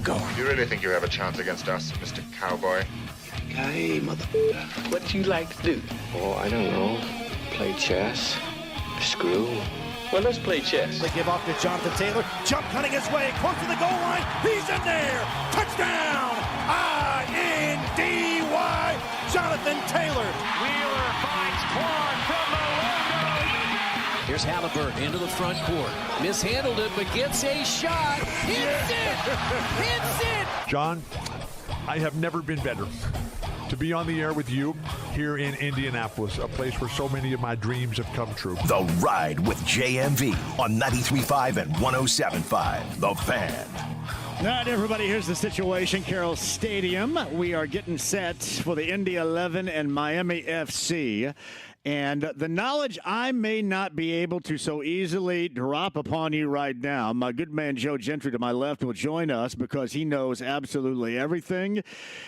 going. You really think you have a chance against us, Mr. Cowboy? Hey, motherfucker. What do you like to do? Oh, I don't know. Play chess. Screw. Well, let's play chess. They give off to Jonathan Taylor. Jump cutting his way close to the goal line. He's in there. Touchdown. I-N-D-Y. Jonathan Taylor. Wheeler finds Clark from the logo. Here's Halliburton into the front court. Mishandled it, but gets a shot. Hits it. Hits it. John, I have never been better to be on the air with you here in Indianapolis, a place where so many of my dreams have come true. The Ride with JMV on 93.5 and 107.5. The Fan. All right, everybody, here's the situation. Carroll Stadium. We are getting set for the Indy 11 and Miami FC. And the knowledge I may not be able to so easily drop upon you right now, my good man Joe Gentry to my left will join us because he knows absolutely everything.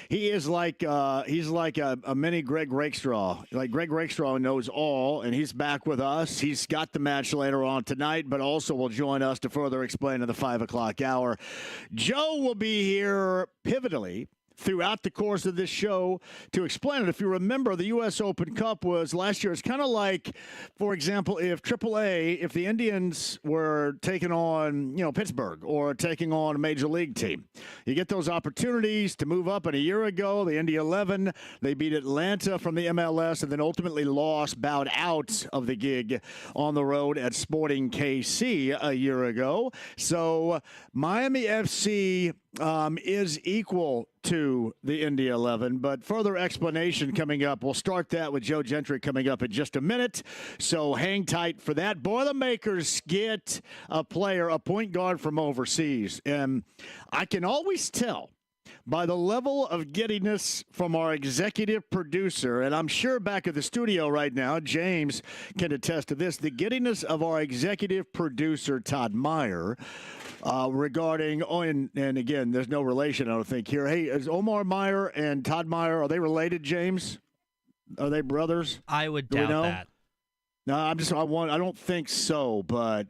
He is like he's like a mini Greg Rakestraw. Like Greg Rakestraw knows all, and he's back with us. He's got the match later on tonight, but also will join us to further explain in the 5 o'clock hour. Joe will be here pivotally throughout the course of this show to explain it. If you remember, the U.S. Open Cup was last year. It's kind of like, for example, if AAA, if the Indians were taking on, Pittsburgh or taking on a major league team, you get those opportunities to move up. And a year ago, the Indy 11, they beat Atlanta from the MLS and then ultimately bowed out of the gig on the road at Sporting KC a year ago. So Miami FC is equal to the Indy 11, but further explanation coming up. We'll start that with Joe Gentry coming up in just a minute, so hang tight for that. Boilermakers get a player, a point guard from overseas, and I can always tell by the level of giddiness from our executive producer, and I'm sure back at the studio right now, James can attest to this, the giddiness of our executive producer, Todd Meyer, regarding, and again, there's no relation, I don't think, here. Hey, is Omar Meyer and Todd Meyer, are they related, James? Are they brothers? I would doubt that. No, I don't think so, but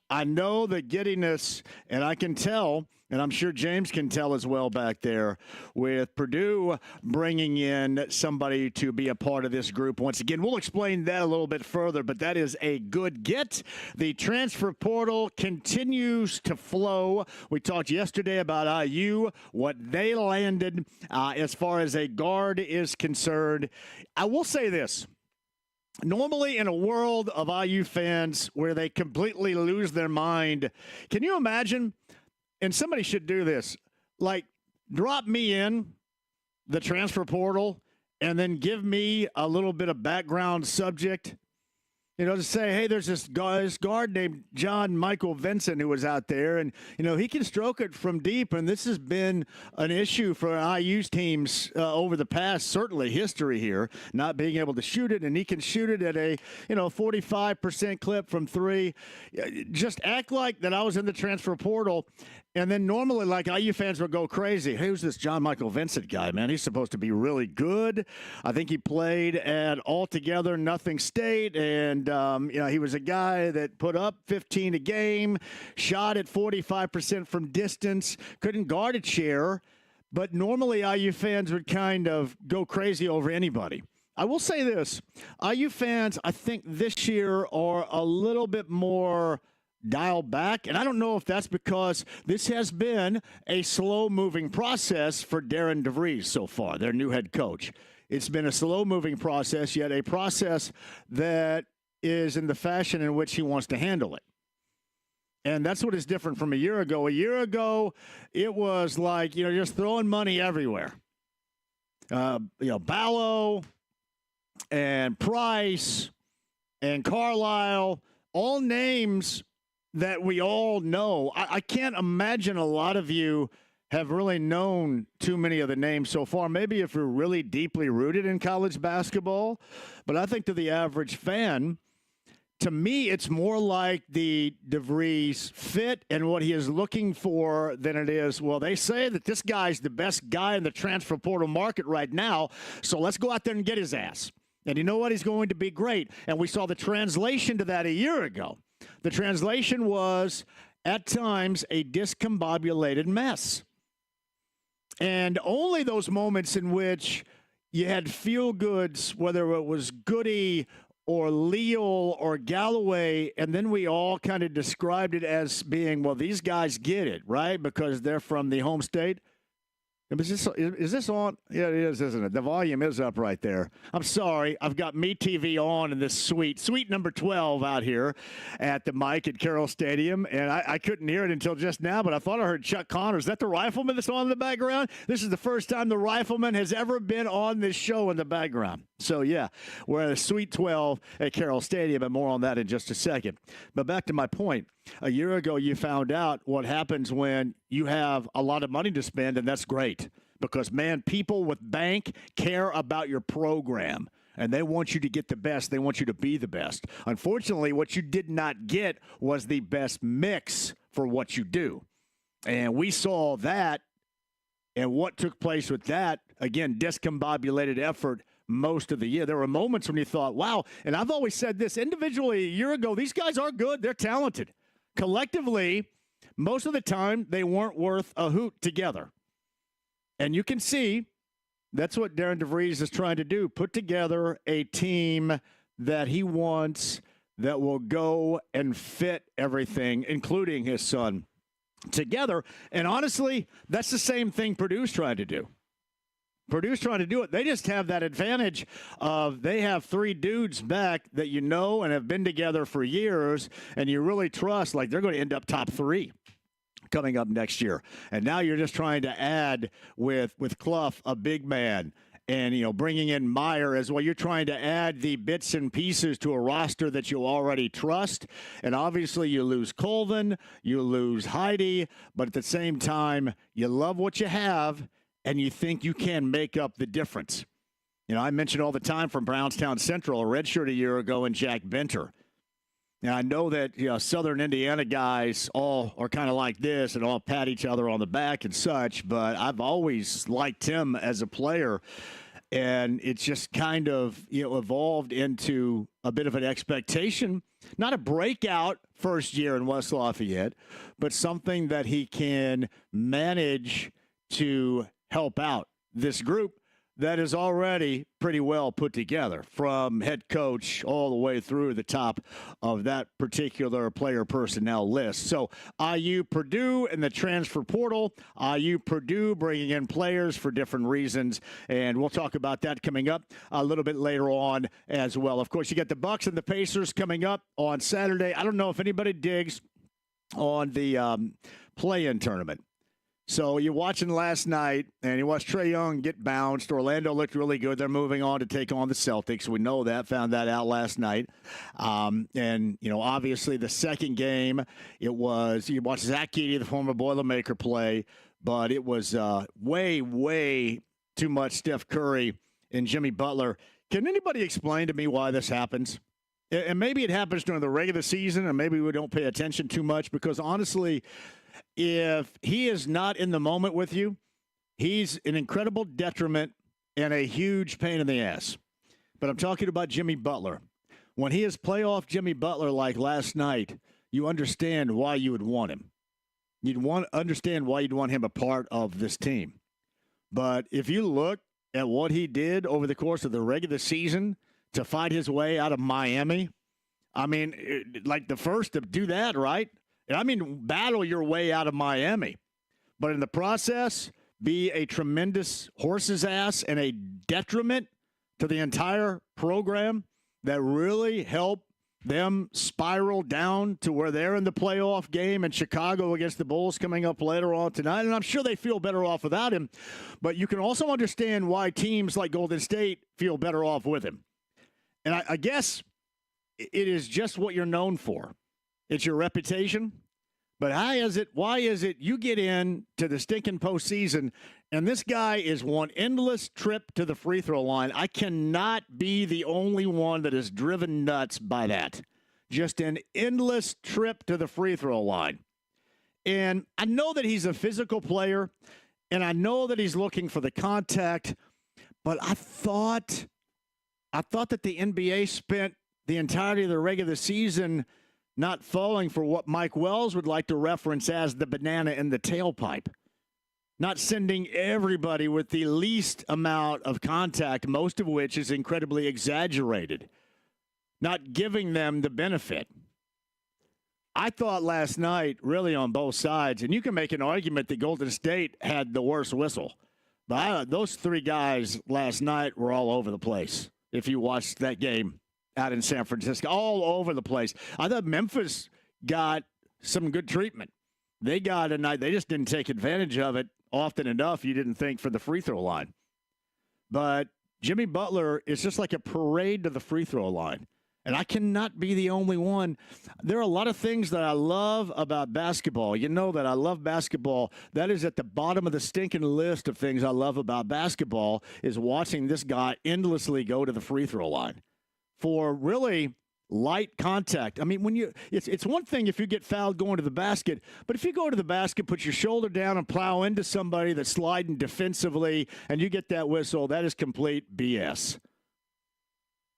I know the giddiness, and I can tell, and I'm sure James can tell as well back there, with Purdue bringing in somebody to be a part of this group. Once again, we'll explain that a little bit further, but that is a good get. The transfer portal continues to flow. We talked yesterday about IU, what they landed as far as a guard is concerned. I will say this. Normally, in a world of IU fans where they completely lose their mind, can you imagine? And somebody should do this, like drop me in the transfer portal and then give me a little bit of background subject. To say, hey, there's this guard named John Michael Vincent who was out there, and, he can stroke it from deep, and this has been an issue for IU's teams over the past, certainly history here, not being able to shoot it, and he can shoot it at a, 45% clip from three. Just act like that I was in the transfer portal, and then normally, like, IU fans would go crazy. Hey, who's this John Michael Vincent guy, man? He's supposed to be really good. I think he played at Altogether Nothing State, and he was a guy that put up 15 a game, shot at 45% from distance, couldn't guard a chair, but normally IU fans would kind of go crazy over anybody. I will say this. IU fans, I think this year are a little bit more dialed back, and I don't know if that's because this has been a slow-moving process for Darren DeVries so far, their new head coach. It's been a slow-moving process, yet a process that is in the fashion in which he wants to handle it. And that's what is different from a year ago. A year ago, it was like, just throwing money everywhere. Ballo and Price and Carlisle, all names that we all know. I can't imagine a lot of you have really known too many of the names so far. Maybe if you're really deeply rooted in college basketball. But I think to the average fan, to me, it's more like the DeVries fit and what he is looking for than it is, well, they say that this guy's the best guy in the transfer portal market right now, so let's go out there and get his ass. And you know what? He's going to be great. And we saw the translation to that a year ago. The translation was, at times, a discombobulated mess. And only those moments in which you had feel-goods, whether it was Goody or Leal or Galloway, and then we all kind of described it as being, well, these guys get it, right, because they're from the home state. Is this on? Yeah, it is, isn't it? The volume is up right there. I'm sorry. I've got Me TV on in this suite number 12 out here at the mic at Carroll Stadium, and I couldn't hear it until just now, but I thought I heard Chuck Connors. Is that the Rifleman that's on in the background? This is the first time the Rifleman has ever been on this show in the background. So, yeah, we're at Suite 12 at Carroll Stadium, and more on that in just a second. But back to my point. A year ago, you found out what happens when you have a lot of money to spend, and that's great because, man, people with bank care about your program, and they want you to get the best. They want you to be the best. Unfortunately, what you did not get was the best mix for what you do, and we saw that, and what took place with that, again, discombobulated effort most of the year. There were moments when you thought, wow, and I've always said this individually a year ago, these guys are good. They're talented. Collectively, most of the time, they weren't worth a hoot together. And you can see that's what Darren DeVries is trying to do, put together a team that he wants that will go and fit everything, including his son, together. And honestly, that's the same thing Purdue's trying to do. Purdue's trying to do it. They just have that advantage of they have three dudes back that you know and have been together for years, and you really trust, like they're going to end up top three coming up next year. And now you're just trying to add with Clough, a big man, and, you know, bringing in Meyer as well. You're trying to add the bits and pieces to a roster that you already trust. And obviously you lose Colvin, you lose Heidi, but at the same time, you love what you have, and you think you can make up the difference. You know, I mentioned all the time from Brownstown Central, a redshirt a year ago, and Jack Benter. Now, I know that, you know, Southern Indiana guys all are kind of like this and all pat each other on the back and such, but I've always liked him as a player, and it's just kind of, you know, evolved into a bit of an expectation, not a breakout first year in West Lafayette, but something that he can manage to help out this group that is already pretty well put together, from head coach all the way through the top of that particular player personnel list. So IU Purdue in the transfer portal, IU Purdue bringing in players for different reasons, and we'll talk about that coming up a little bit later on as well. Of course, you got the Bucks and the Pacers coming up on Saturday. I don't know if anybody digs on the play-in tournament. So you're watching last night, and you watched Trae Young get bounced. Orlando looked really good. They're moving on to take on the Celtics. We know that. Found that out last night. And, you know, obviously the second game, it was, you watched Zach Edey, the former Boilermaker, play, but it was way, way too much Steph Curry and Jimmy Butler. Can anybody explain to me why this happens? And maybe it happens during the regular season, and maybe we don't pay attention too much, because honestly, if he is not in the moment with you, he's an incredible detriment and a huge pain in the ass. But I'm talking about Jimmy Butler. When he is playoff Jimmy Butler like last night, you understand why you would want him. Understand why you'd want him a part of this team. But if you look at what he did over the course of the regular season to fight his way out of Miami, I mean, like the first to do that, right? I mean, battle your way out of Miami. But in the process, be a tremendous horse's ass and a detriment to the entire program that really helped them spiral down to where they're in the playoff game in Chicago against the Bulls coming up later on tonight. And I'm sure they feel better off without him. But you can also understand why teams like Golden State feel better off with him. And I guess it is just what you're known for. It's your reputation. But why is it you get in to the stinking postseason, and this guy is one endless trip to the free throw line? I cannot be the only one that is driven nuts by that. Just an endless trip to the free throw line. And I know that he's a physical player, and I know that he's looking for the contact, but I thought that the NBA spent the entirety of the regular season not falling for what Mike Wells would like to reference as the banana in the tailpipe. not sending everybody with the least amount of contact, most of which is incredibly exaggerated, not giving them the benefit. I thought last night, really on both sides, and you can make an argument that Golden State had the worst whistle. But those three guys last night were all over the place. If you watched that game out in San Francisco, all over the place. I thought Memphis got some good treatment. They got a night. They just didn't take advantage of it often enough, you didn't think, for the free throw line. But Jimmy Butler is just like a parade to the free throw line. And I cannot be the only one. There are a lot of things that I love about basketball. You know that I love basketball. That is at the bottom of the stinking list of things I love about basketball is watching this guy endlessly go to the free throw line for really light contact. I mean, it's one thing if you get fouled going to the basket, but if you go to the basket, put your shoulder down and plow into somebody that's sliding defensively and you get that whistle, that is complete BS.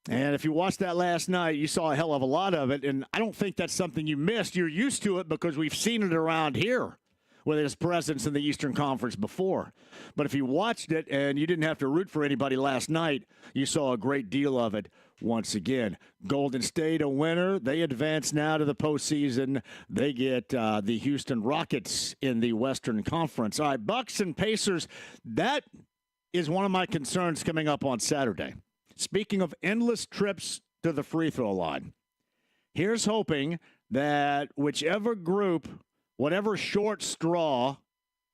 And if you watched that last night, you saw a hell of a lot of it, and I don't think that's something you missed. You're used to it because we've seen it around here with his presence in the Eastern Conference before. But if you watched it and you didn't have to root for anybody last night, you saw a great deal of it once again. Golden State a winner. They advance now to the postseason. They get the Houston Rockets in the Western Conference. All right, Bucks and Pacers, that is one of my concerns coming up on Saturday. Speaking of endless trips to the free throw line, here's hoping that whichever group, whatever short straw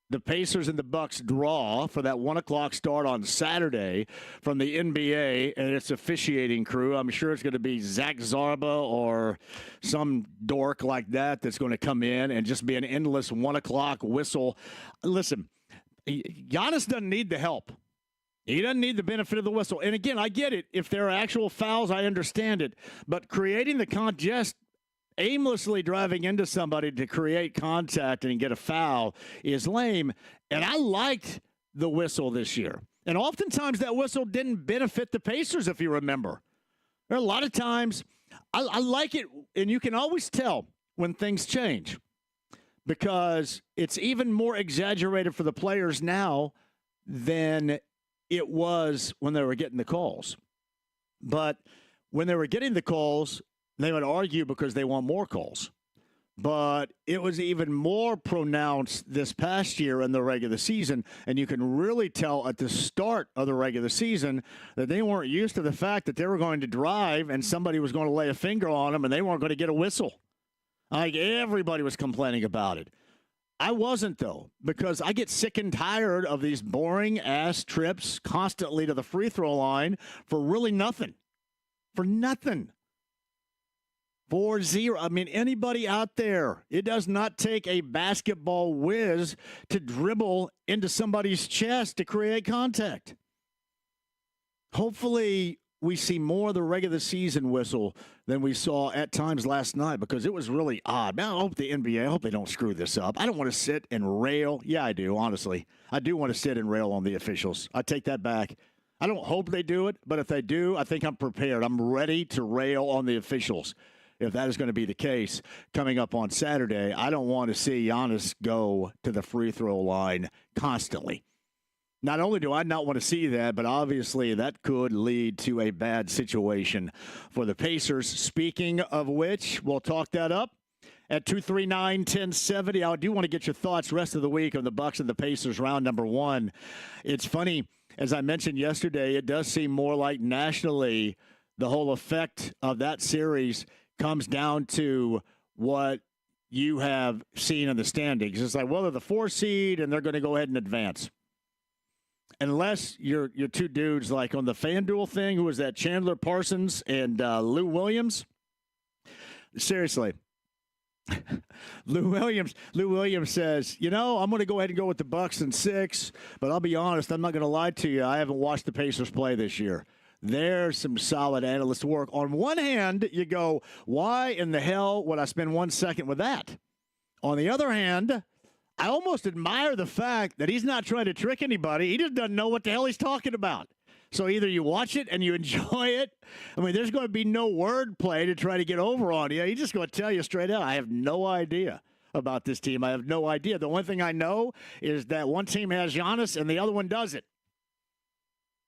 the Pacers and the Bucks draw for that 1 o'clock start on Saturday from the NBA and its officiating crew, I'm sure it's going to be Zach Zarba or some dork like that that's going to come in and just be an endless 1 o'clock whistle. Listen, Giannis doesn't need the help. He doesn't need the benefit of the whistle. And again, I get it. If there are actual fouls, I understand it. But creating the just aimlessly driving into somebody to create contact and get a foul is lame. And I liked the whistle this year. And oftentimes that whistle didn't benefit the Pacers, if you remember. There are a lot of times I like it, and you can always tell when things change because it's even more exaggerated for the players now than it was when they were getting the calls. But when they were getting the calls, they would argue because they want more calls. But it was even more pronounced this past year in the regular season, and you can really tell at the start of the regular season that they weren't used to the fact that they were going to drive and somebody was going to lay a finger on them and they weren't going to get a whistle. Like everybody was complaining about it. I wasn't, though, because I get sick and tired of these boring-ass trips constantly to the free throw line for really nothing. For nothing. 4-0. I mean, anybody out there, it does not take a basketball whiz to dribble into somebody's chest to create contact. Hopefully, we see more of the regular season whistle than we saw at times last night because it was really odd. Man, I hope the NBA, I hope they don't screw this up. I don't want to sit and rail. Yeah, I do, honestly. I do want to sit and rail on the officials. I take that back. I don't hope they do it, but if they do, I think I'm prepared. I'm ready to rail on the officials. If that is going to be the case coming up on Saturday, I don't want to see Giannis go to the free throw line constantly. Not only do I not want to see that, but obviously that could lead to a bad situation for the Pacers. Speaking of which, we'll talk that up at 239-1070. I do want to get your thoughts rest of the week on the Bucks and the Pacers round number one. It's funny, as I mentioned yesterday, it does seem more like nationally the whole effect of that series comes down to what you have seen in the standings. It's like, well, they're the 4 seed and they're going to go ahead and advance. Unless you're two dudes like on the FanDuel thing, who was that Chandler Parsons and Lou Williams. Seriously. Lou Williams says, I'm going to go ahead and go with the Bucks in 6, but I'll be honest, I'm not going to lie to you. I haven't watched the Pacers play this year. There's some solid analyst work. On one hand, you go, why in the hell would I spend 1 second with that? On the other hand, I almost admire the fact that he's not trying to trick anybody. He just doesn't know what the hell he's talking about. So either you watch it and you enjoy it. I mean, there's going to be no wordplay to try to get over on you. He's just going to tell you straight out, I have no idea. about this team. I have no idea. The one thing I know is that one team has Giannis and the other one doesn't.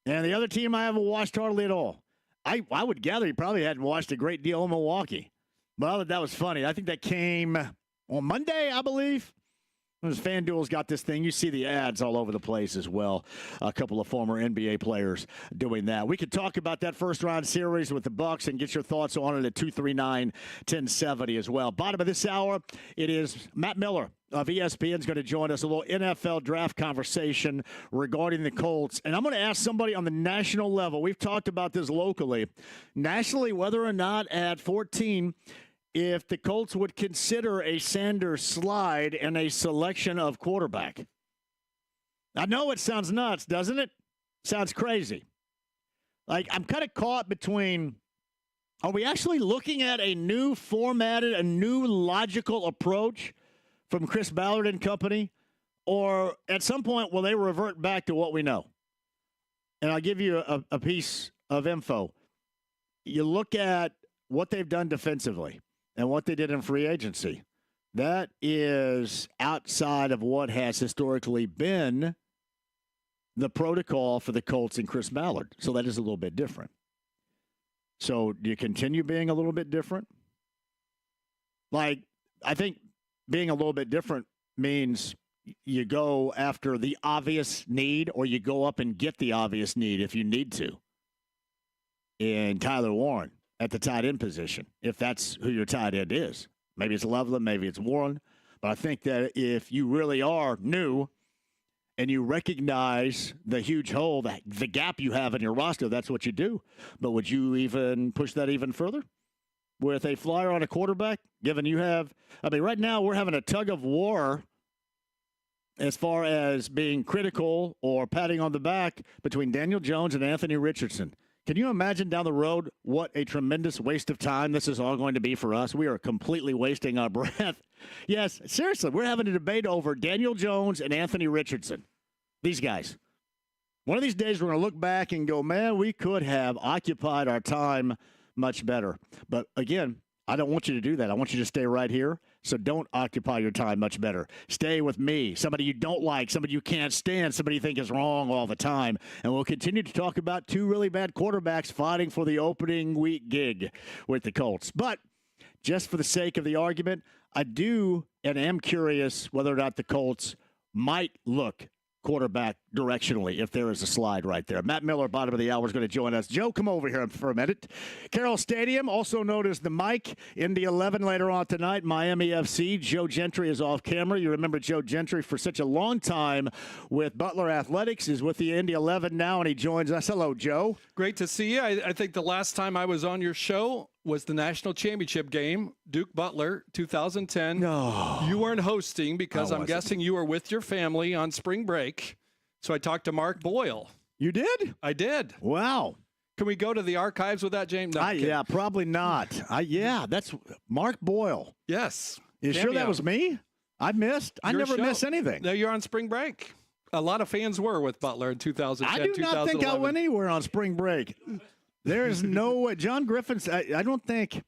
And the other team I haven't watched hardly at all. I would gather you probably hadn't watched a great deal in Milwaukee. Well, that was funny. I think that came on Monday, I believe. FanDuel's got this thing. You see the ads all over the place as well. A couple of former NBA players doing that. We could talk about that first-round series with the Bucks and get your thoughts on it at 239-1070 as well. Bottom of this hour, it is Matt Miller of ESPN is going to join us. A little NFL draft conversation regarding the Colts. And I'm going to ask somebody on the national level. We've talked about this locally. Nationally, whether or not at 14 – if the Colts would consider a Sanders slide and a selection of quarterback. I know it sounds nuts, doesn't it? Sounds crazy. Like, I'm kind of caught between, are we actually looking at a new formatted, a new logical approach from Chris Ballard and company? Or at some point, will they revert back to what we know? And I'll give you a piece of info. You look at what they've done defensively and what they did in free agency. That is outside of what has historically been the protocol for the Colts and Chris Ballard. So that is a little bit different. So do you continue being a little bit different? Like, I think being a little bit different means you go after the obvious need or you go up and get the obvious need if you need to. And Tyler Warren at the tight end position, if that's who your tight end is. Maybe it's Loveland, maybe it's Warren. But I think that if you really are new and you recognize the huge hole, the gap you have in your roster, that's what you do. But would you even push that even further with a flyer on a quarterback, given you have – I mean, right now we're having a tug of war as far as being critical or patting on the back between Daniel Jones and Anthony Richardson. Can you imagine down the road what a tremendous waste of time this is all going to be for us? We are completely wasting our breath. Yes, seriously, we're having a debate over Daniel Jones and Anthony Richardson. These guys. One of these days we're going to look back and go, man, we could have occupied our time much better. But again, I don't want you to do that. I want you to stay right here. So don't occupy your time much better. Stay with me, somebody you don't like, somebody you can't stand, somebody you think is wrong all the time. And we'll continue to talk about two really bad quarterbacks fighting for the opening week gig with the Colts. But just for the sake of the argument, I do and am curious whether or not the Colts might look quarterback directionally if there is a slide right there. Matt Miller, bottom of the hour, is going to join us. Joe, come over here for a minute. Carroll Stadium, also known as the Mike, Indy 11 later on tonight, Miami FC. Joe Gentry is off camera. You remember Joe Gentry for such a long time with Butler Athletics. He's with the Indy 11 now, and he joins us. Hello, Joe. Great to see you. I think the last time I was on your show was the national championship game, Duke Butler, 2010. No. You weren't hosting because I'm guessing you were with your family on spring break. So I talked to Mark Boyle. You did? I did. Wow. Can we go to the archives with that, James? No, yeah, probably not. That's Mark Boyle. Yes. You sure that was me? I never miss anything. No, you're on spring break. A lot of fans were with Butler in 2010, I do not think I went anywhere on spring break. There is no way. John Griffin's, I don't think.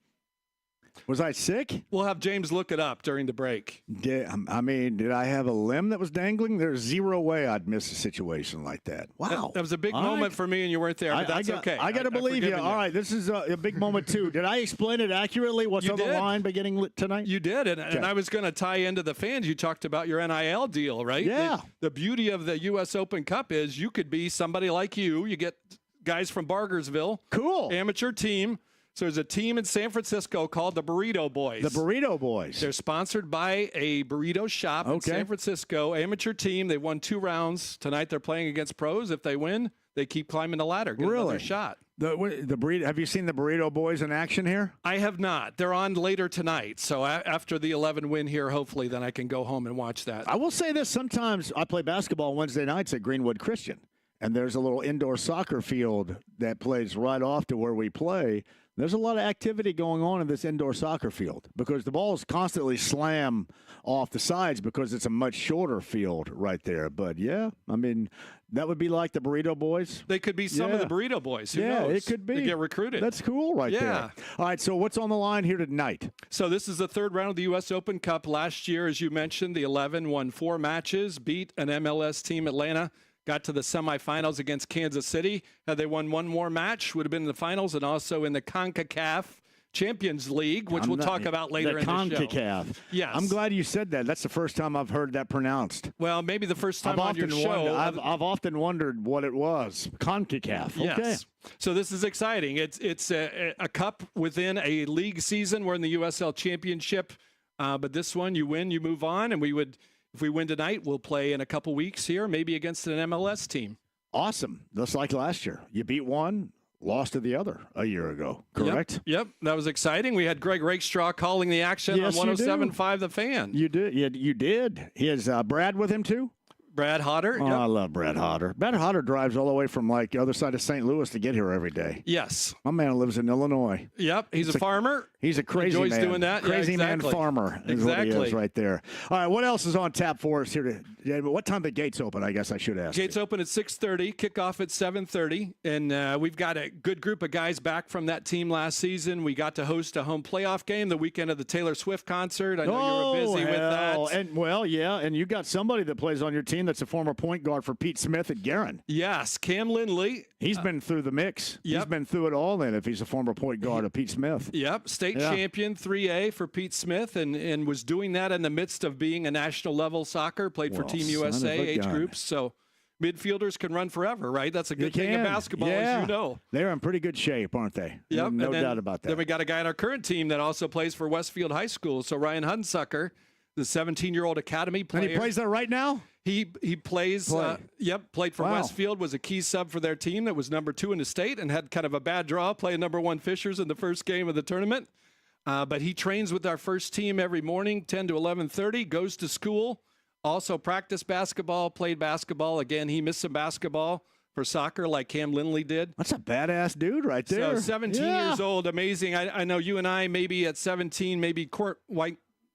Was I sick? We'll have James look it up during the break. Did I have a limb that was dangling? There's zero way I'd miss a situation like that. Wow. That was a big moment for me, and you weren't there, but that's okay. I got to believe you. All right, this is a big moment, too. Did I explain it accurately? What's on the line beginning tonight? You did, and I was going to tie into the fans. You talked about your NIL deal, right? Yeah. The beauty of the U.S. Open Cup is you could be somebody like you. You get guys from Bargersville. Cool. Amateur team. So there's a team in San Francisco called the Burrito Boys. The Burrito Boys. They're sponsored by a burrito shop in San Francisco. Amateur team. They won 2 rounds. Tonight they're playing against pros. If they win, they keep climbing the ladder. Get another shot. The burrito. Have you seen the Burrito Boys in action here? I have not. They're on later tonight. So after the 11 win here, hopefully, then I can go home and watch that. I will say this. Sometimes I play basketball Wednesday nights at Greenwood Christian. And there's a little indoor soccer field that plays right off to where we play There's a lot of activity going on in this indoor soccer field because the balls constantly slam off the sides because it's a much shorter field right there. But, yeah, I mean, that would be like the Burrito Boys. They could be some of the Burrito Boys. Who knows? It could be. They get recruited. That's cool right there. All right, so what's on the line here tonight? So this is the third round of the U.S. Open Cup. Last year, as you mentioned, the 11 won 4 matches, beat an MLS team, Atlanta. Got to the semifinals against Kansas City. Had they won one more match, would have been in the finals and also in the CONCACAF Champions League, which we'll talk about later in the show. CONCACAF. Yes. I'm glad you said that. That's the first time I've heard that pronounced. Well, maybe the first time on your show. I've often wondered what it was. CONCACAF. Okay. Yes. So this is exciting. It's a cup within a league season. We're in the USL Championship. But this one, you win, you move on, and if we win tonight, we'll play in a couple weeks here, maybe against an MLS team. Awesome. Just like last year. You beat one, lost to the other a year ago, correct? Yep. That was exciting. We had Greg Rakestraw calling the action on 107.5 The Fan. You did. You did. He has Brad with him, too? Brad Hodder. Oh, I love Brad Hodder. Brad Hodder drives all the way from, like, the other side of St. Louis to get here every day. Yes. My man lives in Illinois. Yep. He's a farmer. He's a crazy man. Enjoys doing that. Crazy man farmer is what he is right there. All right, what else is on tap for us here today? What time the gates open, I guess I should ask. Gates open at 6:30, kickoff at 7:30, and we've got a good group of guys back from that team last season. We got to host a home playoff game the weekend of the Taylor Swift concert. I know you were busy with that. And you got somebody that plays on your team that's a former point guard for Pete Smith at Guerin. Yes, Cam Lindley. He's been through the mix. Yep. He's been through it all then if he's a former point guard of Pete Smith. Yep, state champion 3A for Pete Smith and was doing that in the midst of being a national level soccer, played for Team USA age groups. So midfielders can run forever, right? That's a good thing in basketball, as you know. They're in pretty good shape, aren't they? Yep. No doubt about that. Then we got a guy on our current team that also plays for Westfield High School. So Ryan Hunsucker, the 17-year-old academy player. And he plays there right now? He plays, played for Westfield, was a key sub for their team that was number 2 in the state and had kind of a bad draw, playing number 1 Fishers in the first game of the tournament. But he trains with our first team every morning, 10 to 11:30, goes to school, also practiced basketball, played basketball. Again, he missed some basketball for soccer like Cam Lindley did. That's a badass dude right there. So 17 years old, amazing. I know you and I maybe at 17, maybe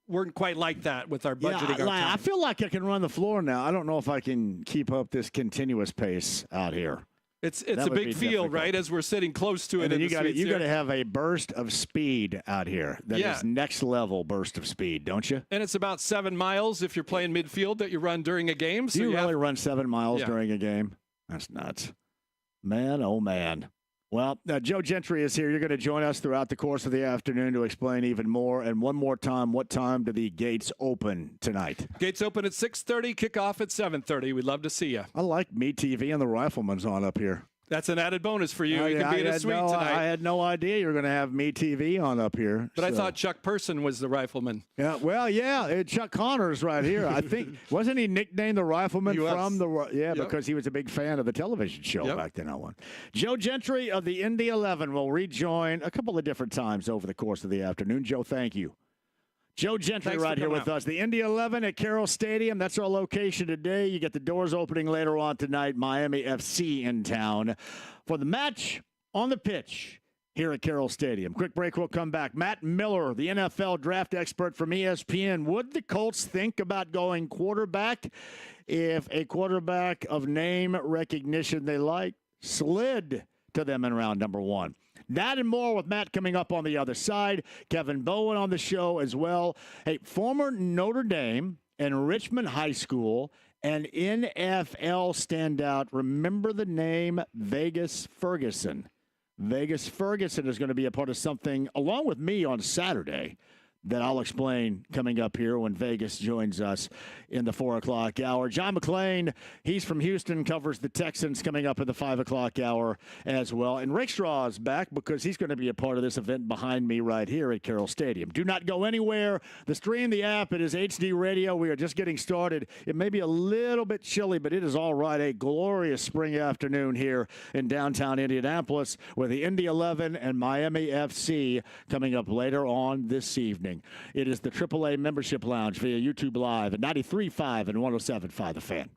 weren't quite like that with our budgeting. I feel like I can run the floor now. I don't know if I can keep up this continuous pace out here. It's a big field, right? As we're sitting close to it. And you got to have a burst of speed out here. That is next level burst of speed, don't you? And it's about 7 miles if you're playing midfield that you run during a game. So you really run 7 miles during a game? That's nuts. Man, oh man. Well, Joe Gentry is here. You're going to join us throughout the course of the afternoon to explain even more. And one more time, what time do the gates open tonight? Gates open at 6:30, kickoff at 7:30. We'd love to see you. I like Me TV and the Rifleman's on up here. That's an added bonus for you. You can be in a suite tonight. I had no idea you were going to have Me TV on up here. But I thought Chuck Person was the Rifleman. Yeah, well, Chuck Connors right here. I think, wasn't he nicknamed the Rifleman from the because he was a big fan of the television show back then. Joe Gentry of the Indy 11 will rejoin a couple of different times over the course of the afternoon. Joe, thank you. Joe Gentry right here with us. The Indy 11 at Carroll Stadium. That's our location today. You get the doors opening later on tonight. Miami FC in town for the match on the pitch here at Carroll Stadium. Quick break. We'll come back. Matt Miller, the NFL draft expert from ESPN. Would the Colts think about going quarterback if a quarterback of name recognition they like slid to them in round number 1? That and more with Matt coming up on the other side. Kevin Bowen on the show as well. Hey, former Notre Dame and Richmond High School and NFL standout. Remember the name Vegas Ferguson. Vegas Ferguson is going to be a part of something along with me on Saturday that I'll explain coming up here when Vegas joins us in the 4 o'clock hour. John McClain, he's from Houston, covers the Texans coming up in the 5 o'clock hour as well. And Rakestraw is back because he's going to be a part of this event behind me right here at Carroll Stadium. Do not go anywhere. The stream, the app, it is HD Radio. We are just getting started. It may be a little bit chilly, but it is all right. A glorious spring afternoon here in downtown Indianapolis with the Indy 11 and Miami FC coming up later on this evening. It is the AAA Membership Lounge via YouTube Live at 93.5 and 107.5 The Fan.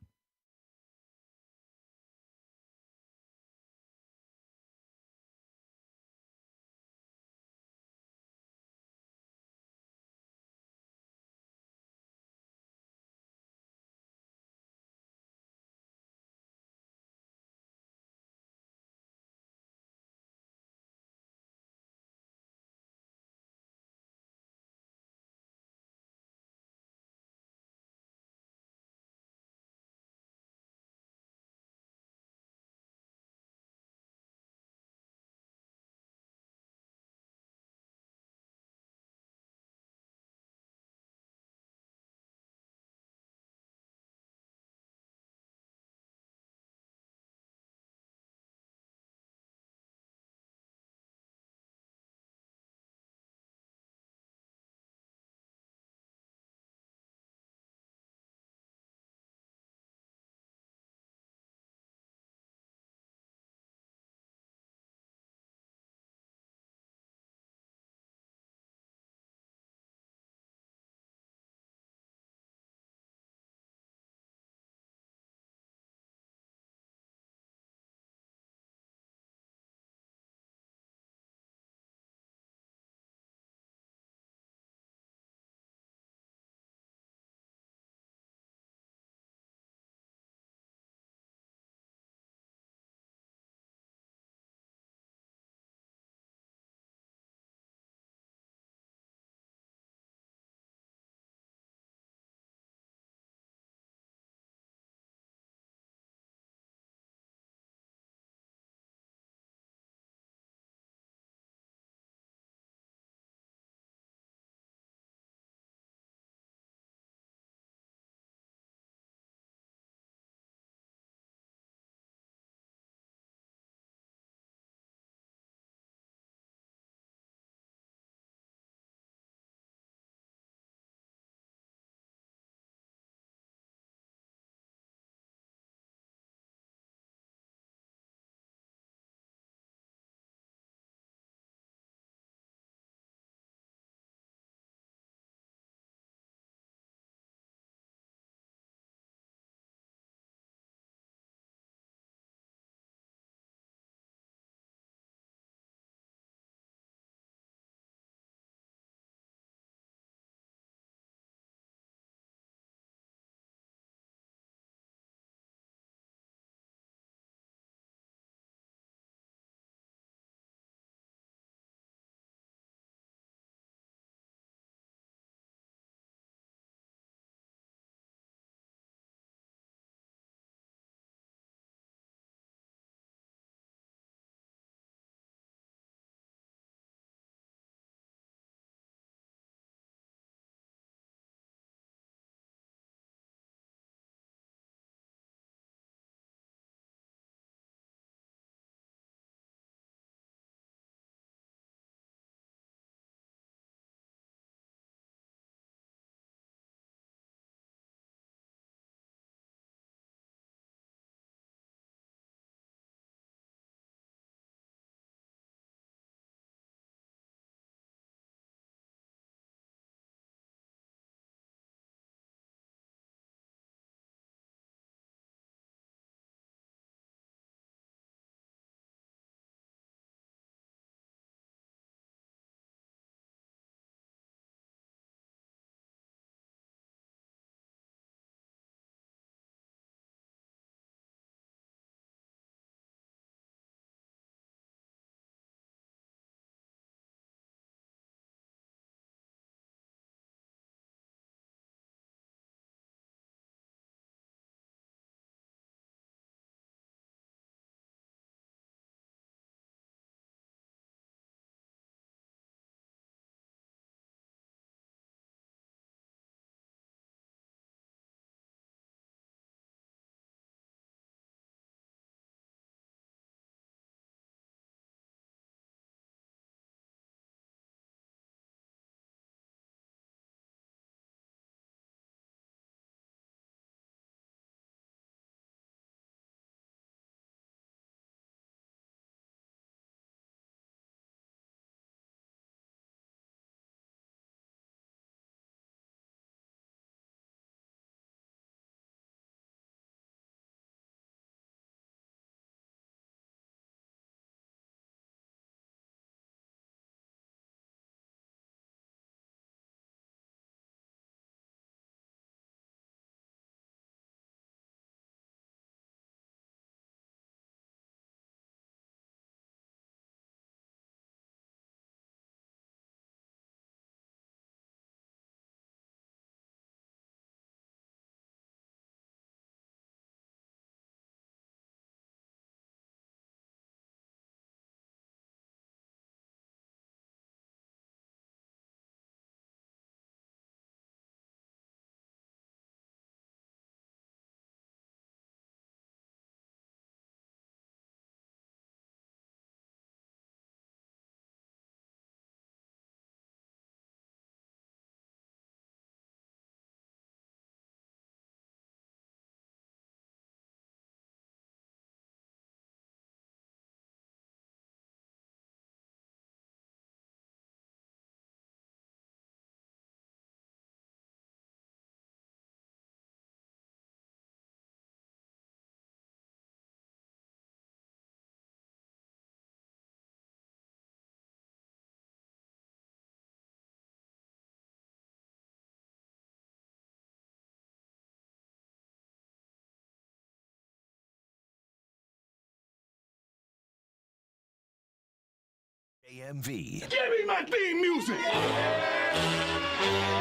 JMV. Give me my theme music.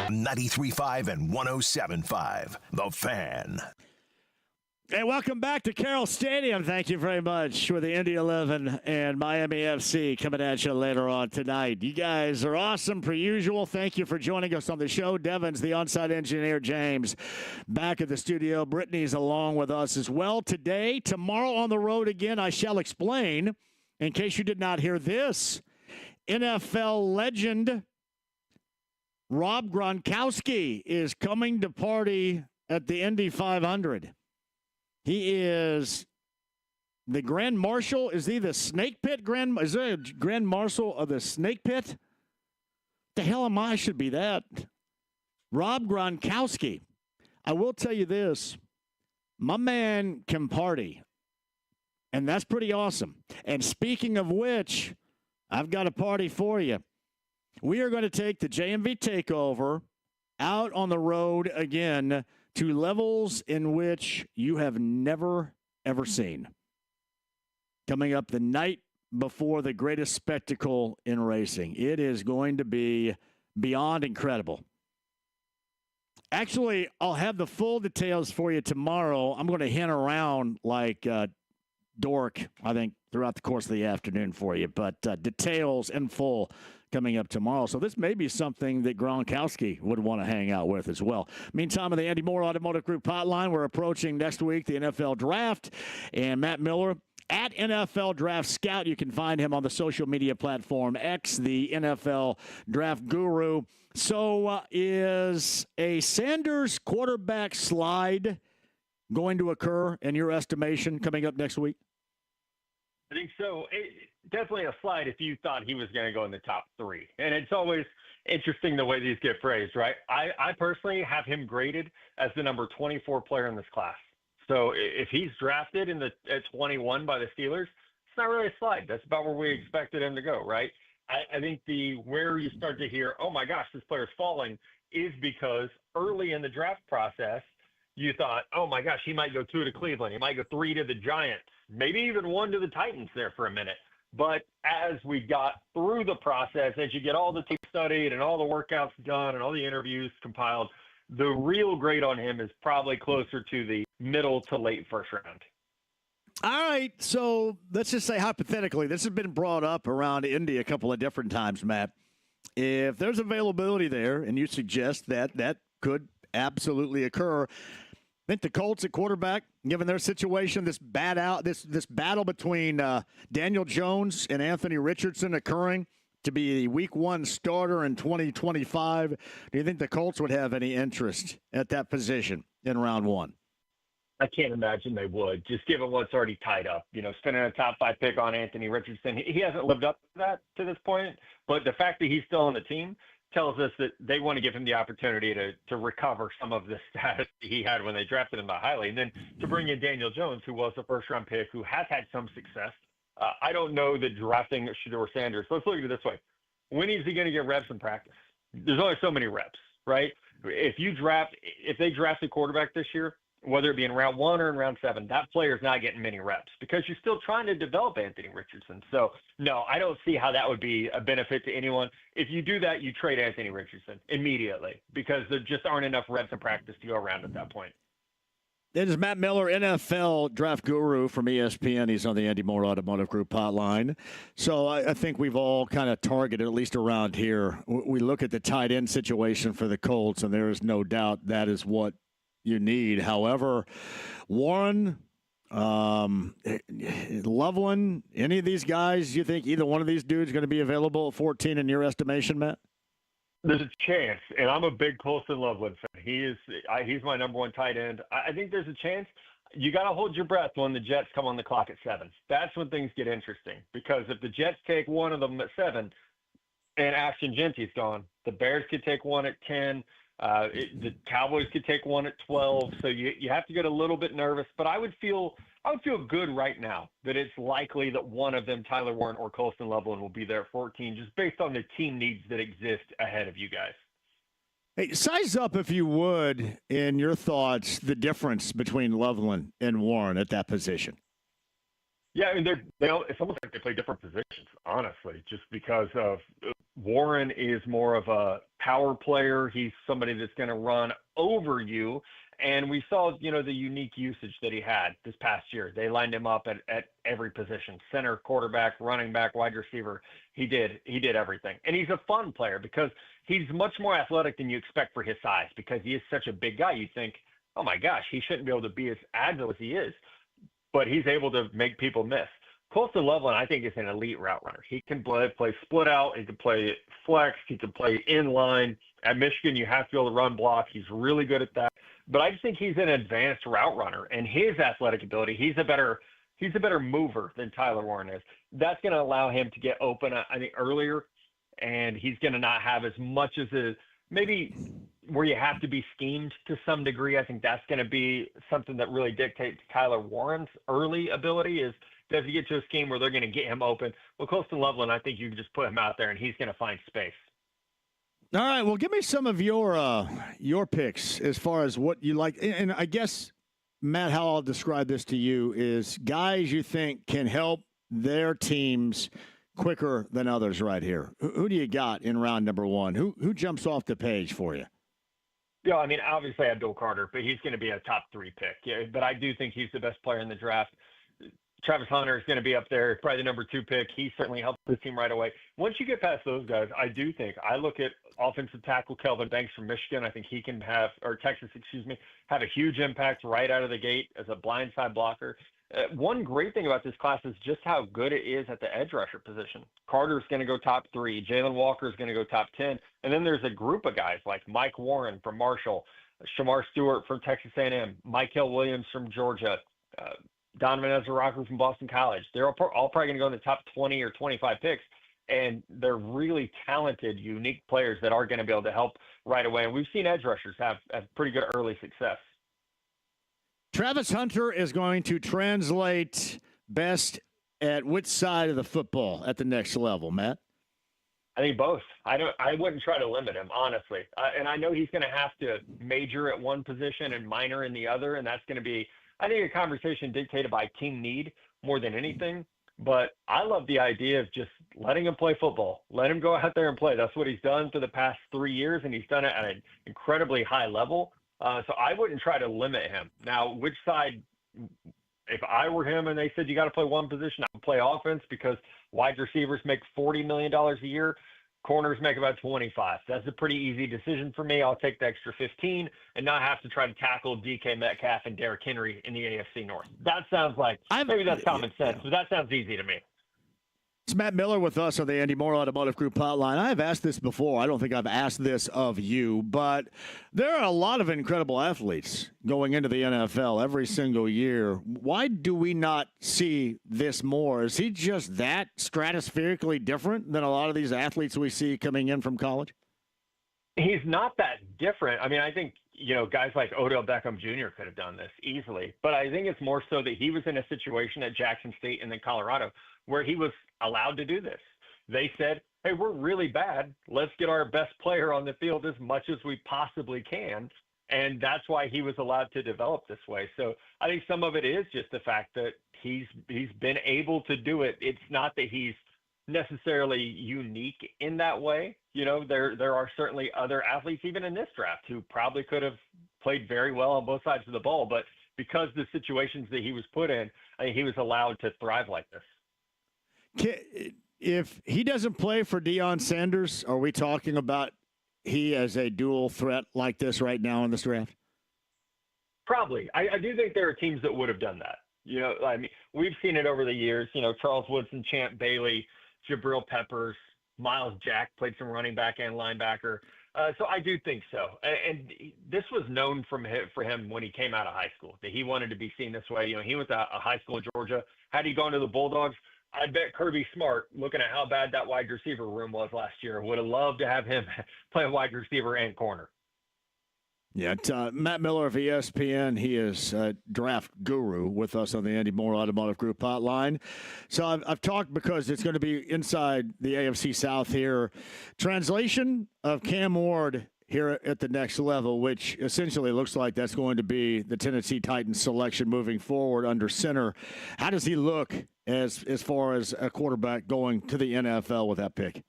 93.5 and 107.5. The Fan. Hey, welcome back to Carroll Stadium. Thank you very much with the Indy 11 and Miami FC coming at you later on tonight. You guys are awesome per usual. Thank you for joining us on the show. Devin's the on-site engineer, James, back at the studio. Brittany's along with us as well today. Tomorrow on the road again, I shall explain, in case you did not hear this, NFL legend Rob Gronkowski is coming to party at the Indy 500. He is the Grand Marshal. Is he the Snake Pit Grand? Is there a Grand Marshal of the Snake Pit? The hell am I? Should be that. Rob Gronkowski. I will tell you this. My man can party. And that's pretty awesome. And speaking of which, I've got a party for you. We are going to take the JMV Takeover out on the road again to levels in which you have never, ever seen. Coming up the night before the greatest spectacle in racing. It is going to be beyond incredible. Actually, I'll have the full details for you tomorrow. I'm going to hint around like dork, I think, throughout the course of the afternoon for you. But details in full coming up tomorrow. So this may be something that Gronkowski would want to hang out with as well. Meantime, on the Andy Moore Automotive Group hotline, we're approaching next week the NFL Draft. And Matt Miller, at NFL Draft Scout, you can find him on the social media platform X, the NFL Draft Guru. So is a Sanders quarterback slide going to occur, in your estimation, coming up next week? I think so. Definitely a slide if you thought he was going to go in the top 3. And it's always interesting the way these get phrased, right? I personally have him graded as the number 24 player in this class. So if he's drafted at 21 by the Steelers, it's not really a slide. That's about where we expected him to go, right? I think where you start to hear, oh my gosh, this player's falling, is because early in the draft process, you thought, oh my gosh, he might go 2 to Cleveland. He might go 3 to the Giants, maybe even 1 to the Titans there for a minute. But as we got through the process, as you get all the tape studied and all the workouts done and all the interviews compiled, the real grade on him is probably closer to the middle to late first round. All right, so let's just say hypothetically, this has been brought up around Indy a couple of different times, Matt. If there's availability there, and you suggest that could absolutely occur, I think the Colts at quarterback, given their situation, this battle between Daniel Jones and Anthony Richardson occurring to be the Week 1 starter in 2025, do you think the Colts would have any interest at that position in round 1? I can't imagine they would, just given what's already tied up. Spending a top 5 pick on Anthony Richardson, he hasn't lived up to that to this point. But the fact that he's still on the team tells us that they want to give him the opportunity to recover some of the status he had when they drafted him that highly. And then to bring in Daniel Jones, who was a first-round pick, who has had some success. I don't know that drafting Shedeur Sanders. Let's look at it this way. When is he going to get reps in practice? There's only so many reps, right? If they draft a quarterback this year, whether it be in round 1 or in round 7, that player's not getting many reps because you're still trying to develop Anthony Richardson. So, no, I don't see how that would be a benefit to anyone. If you do that, you trade Anthony Richardson immediately because there just aren't enough reps in practice to go around at that point. It is Matt Miller, NFL Draft Guru from ESPN. He's on the Andy Moore Automotive Group hotline. So I think we've all kind of targeted, at least around here, we look at the tight end situation for the Colts, and there is no doubt that is what you need. However, Warren, Loveland, any of these guys, you think either one of these dudes going to be available at 14 in your estimation, Matt? There's a chance, and I'm a big Colston Loveland fan. He's my number 1 tight end. I think there's a chance. You got to hold your breath when the Jets come on the clock at 7. That's when things get interesting because if the Jets take one of them at 7 and Ashton Genty's gone, the Bears could take one at 10. The Cowboys could take one at 12, so you have to get a little bit nervous. But I would feel good right now that it's likely that one of them, Tyler Warren or Colston Loveland, will be there at 14, just based on the team needs that exist ahead of you guys. Hey, size up, if you would, in your thoughts, the difference between Loveland and Warren at that position. Yeah, I mean, it's almost like they play different positions, honestly, just because of Warren is more of a power player. He's somebody that's going to run over you. And we saw, the unique usage that he had this past year. They lined him up at every position: center, quarterback, running back, wide receiver. He did everything. And he's a fun player because he's much more athletic than you expect for his size, because he is such a big guy. You think, oh my gosh, he shouldn't be able to be as agile as he is, but he's able to make people miss. Colston Loveland, I think, is an elite route runner. He can play split out. He can play flex. He can play inline. At Michigan, you have to be able to run block. He's really good at that. But I just think he's an advanced route runner, and his athletic ability, he's a better mover than Tyler Warren is. That's going to allow him to get open, I think, earlier, and he's going to not have as much as maybe where you have to be schemed to some degree. I think that's going to be something that really dictates Tyler Warren's early ability is, does he get to a scheme where they're going to get him open? Well, Colston Loveland, I think you can just put him out there, and he's going to find space. All right, well, give me some of your picks as far as what you like. And I guess, Matt, how I'll describe this to you is guys you think can help their teams quicker than others right here. Who do you got in round number one? Who jumps off the page for you? Yeah, I mean, obviously Abdul Carter, but he's going to be a top 3 pick. Yeah, but I do think he's the best player in the draft. Travis Hunter is going to be up there, probably the number 2 pick. He certainly helped the team right away. Once you get past those guys, I look at offensive tackle Kelvin Banks from Michigan. I think he can have a huge impact right out of the gate as a blindside blocker. One great thing about this class is just how good it is at the edge rusher position. Carter's going to go top 3. Jalen Walker is going to go top 10. And then there's a group of guys like Mike Warren from Marshall, Shamar Stewart from Texas A&M, Michael Williams from Georgia, Donovan Ezra-Rocker from Boston College. They're all probably going to go in the top 20 or 25 picks, and they're really talented, unique players that are going to be able to help right away. And we've seen edge rushers have pretty good early success. Travis Hunter is going to translate best at which side of the football at the next level, Matt? I think both. I wouldn't try to limit him, honestly. And I know he's going to have to major at one position and minor in the other, and that's going to be, I think, a conversation dictated by team need more than anything. But I love the idea of just letting him play football. Let him go out there and play. That's what he's done for the past 3 years, and he's done it at an incredibly high level. So I wouldn't try to limit him. Now, which side, if I were him and they said you got to play one position, I would play offense because wide receivers make $40 million a year. Corners make about 25. That's a pretty easy decision for me. I'll take the extra 15 and not have to try to tackle DK Metcalf and Derrick Henry in the AFC North. That sounds like, maybe that's common sense, but that sounds easy to me. It's Matt Miller with us on the Andy Moore Automotive Group hotline. I've asked this before. I don't think I've asked this of you, but there are a lot of incredible athletes going into the NFL every single year. Why do we not see this more? Is he just that stratospherically different than a lot of these athletes we see coming in from college? He's not that different. I mean, I think, guys like Odell Beckham Jr. could have done this easily, but I think it's more so that he was in a situation at Jackson State and then Colorado where he was allowed to do this. They said, hey, we're really bad. Let's get our best player on the field as much as we possibly can. And that's why he was allowed to develop this way. So I think some of it is just the fact that he's been able to do it. It's not that he's necessarily unique in that way. There are certainly other athletes, even in this draft, who probably could have played very well on both sides of the ball. But because the situations that he was put in, I think he was allowed to thrive like this. If he doesn't play for Deion Sanders, are we talking about he as a dual threat like this right now in this draft? Probably. I do think there are teams that would have done that. I mean, we've seen it over the years. Charles Woodson, Champ Bailey, Jabril Peppers, Miles Jack played some running back and linebacker. So I do think so. And this was known for him when he came out of high school, that he wanted to be seen this way. He went to a high school in Georgia. Had he gone to the Bulldogs, I bet Kirby Smart, looking at how bad that wide receiver room was last year, would have loved to have him play wide receiver and corner. Yeah, Matt Miller of ESPN. He is a draft guru with us on the Andy Moore Automotive Group hotline. So I've talked because it's going to be inside the AFC South here. Translation of Cam Ward here at the next level, which essentially looks like that's going to be the Tennessee Titans selection moving forward under center. How does he look as far as a quarterback going to the NFL with that pick?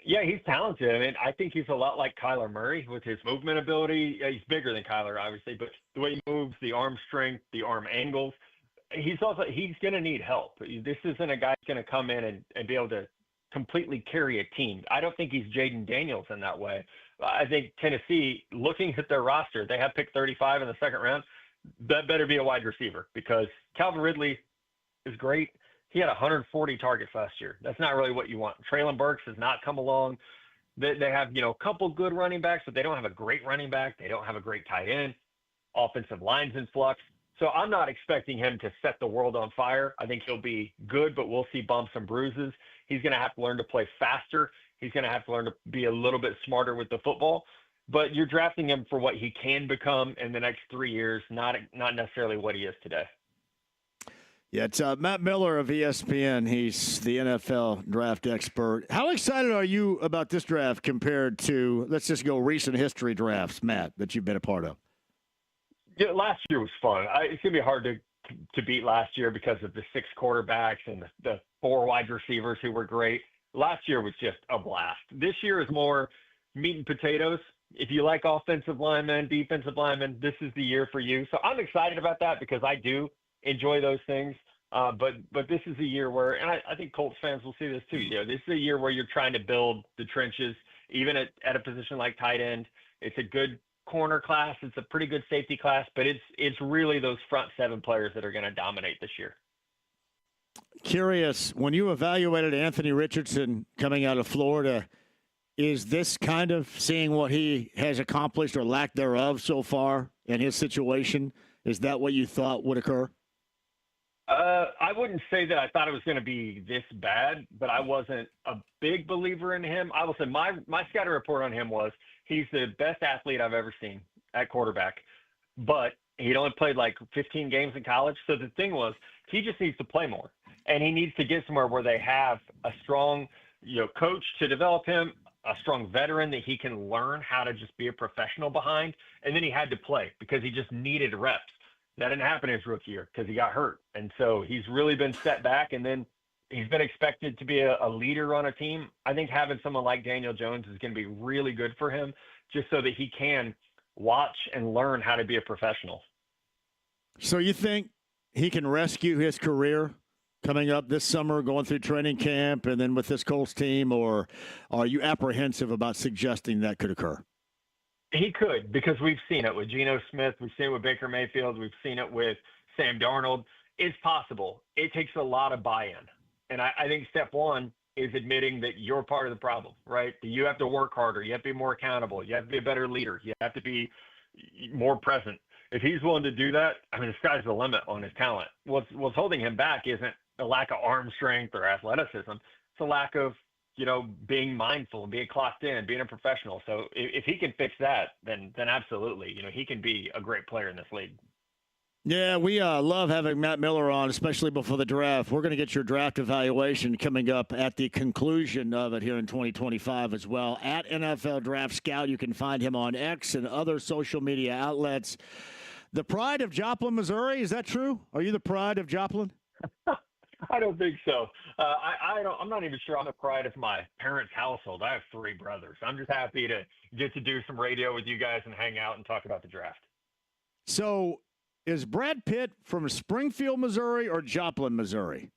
Yeah, he's talented. I mean, I think he's a lot like Kyler Murray with his movement ability. Yeah, he's bigger than Kyler, obviously, but the way he moves, the arm strength, the arm angles, he's going to need help. This isn't a guy who's going to come in and be able to completely carry a team. I don't think he's Jaden Daniels in that way. I think Tennessee, looking at their roster, they have picked 35 in the second round. That better be a wide receiver because Calvin Ridley is great. He had 140 targets last year. That's not really what you want. Traylon Burks has not come along. They have, a couple good running backs, but they don't have a great running back. They don't have a great tight end. Offensive line's in flux. So I'm not expecting him to set the world on fire. I think he'll be good, but we'll see bumps and bruises. He's going to have to learn to play faster. He's going to have to learn to be a little bit smarter with the football. But you're drafting him for what he can become in the next 3 years, not necessarily what he is today. Yeah, it's Matt Miller of ESPN. He's the NFL draft expert. How excited are you about this draft compared to, let's just go recent history drafts, Matt, that you've been a part of? Yeah, last year was fun. It's going to be hard to beat last year because of the 6 quarterbacks and the 4 wide receivers who were great. Last year was just a blast. This year is more meat and potatoes. If you like offensive linemen, defensive linemen, this is the year for you. So I'm excited about that because I do enjoy those things. But this is a year where, and I think Colts fans will see this too. This is a year where you're trying to build the trenches, even at a position like tight end. It's a good corner class. It's a pretty good safety class, but it's really those front 7 players that are going to dominate this year. Curious, when you evaluated Anthony Richardson coming out of Florida, is this kind of seeing what he has accomplished or lack thereof so far in his situation? Is that what you thought would occur? I wouldn't say that I thought it was going to be this bad, but I wasn't a big believer in him. I will say my scouting report on him was he's the best athlete I've ever seen at quarterback, but he'd only played like 15 games in college. So the thing was, he just needs to play more, and he needs to get somewhere where they have a strong, coach to develop him, a strong veteran that he can learn how to just be a professional behind. And then he had to play because he just needed reps. That didn't happen his rookie year because he got hurt. And so he's really been set back, and then he's been expected to be a leader on a team. I think having someone like Daniel Jones is going to be really good for him just so that he can watch and learn how to be a professional. So you think he can rescue his career coming up this summer, going through training camp and then with this Colts team, or are you apprehensive about suggesting that could occur? He could, because we've seen it with Geno Smith. We've seen it with Baker Mayfield. We've seen it with Sam Darnold. It's possible. It takes a lot of buy-in. And I think step one is admitting that you're part of the problem, right? You have to work harder. You have to be more accountable. You have to be a better leader. You have to be more present. If he's willing to do that, I mean, the sky's the limit on his talent. What's holding him back isn't a lack of arm strength or athleticism. It's a lack of, being mindful and being clocked in, being a professional. So if he can fix that, then absolutely, he can be a great player in this league. Yeah, we love having Matt Miller on, especially before the draft. We're going to get your draft evaluation coming up at the conclusion of it here in 2025 as well. At NFL Draft Scout, you can find him on X and other social media outlets. The pride of Joplin, Missouri, is that true? Are you the pride of Joplin? I don't think so. I'm not even sure I'm the pride of my parents' household. I have 3 brothers. I'm just happy to get to do some radio with you guys and hang out and talk about the draft. So is Brad Pitt from Springfield, Missouri, or Joplin, Missouri?